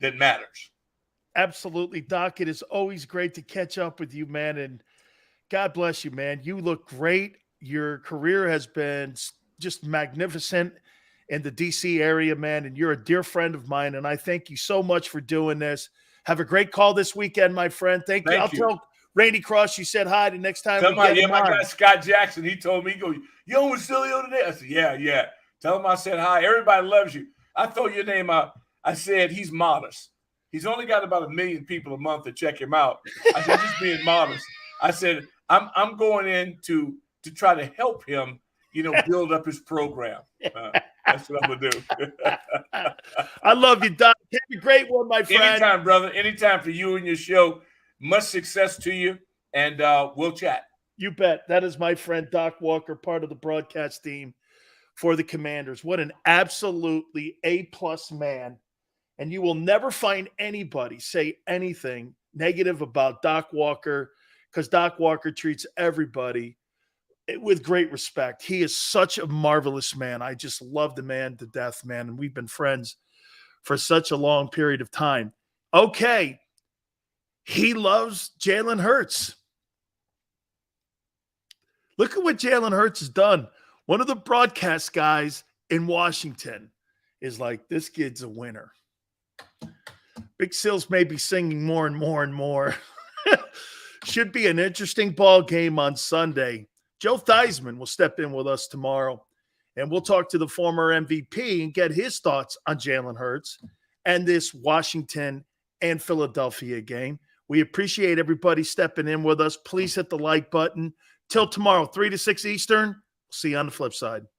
that matters. Absolutely, Doc. It is always great to catch up with you, man. And God bless you, man. You look great. Your career has been just magnificent in the DC area, man. And you're a dear friend of mine. And I thank you so much for doing this. Have a great call this weekend, my friend. Thank you. I'll tell Randy Cross you said hi the next time. My guy Scott Jackson, he told me, he goes, "You on with Sileo today?" I said, yeah. Tell him I said hi. Everybody loves you. I throw your name out. I said, he's modest. He's only got about 1 million people a month to check him out. I said, just being modest. I said, I'm going in to try to help him, build up his program. That's what I'm going to do. I love you, Doc. Have a great one, my friend. Anytime, brother. Anytime for you and your show. Much success to you, and we'll chat. You bet. That is my friend, Doc Walker, part of the broadcast team for the Commanders. What an absolutely A-plus man. And you will never find anybody say anything negative about Doc Walker, because Doc Walker treats everybody with great respect. He is such a marvelous man. I just love the man to death, man. And we've been friends for such a long period of time. Okay. He loves Jalen Hurts. Look at what Jalen Hurts has done. One of the broadcast guys in Washington is like, this kid's a winner. Big Sills may be singing more and more and more. Should be an interesting ball game on Sunday. Joe Theismann will step in with us tomorrow, and we'll talk to the former MVP and get his thoughts on Jalen Hurts and this Washington and Philadelphia game. We appreciate everybody stepping in with us. Please hit the like button. Till tomorrow, 3 to 6 Eastern. See you on the flip side.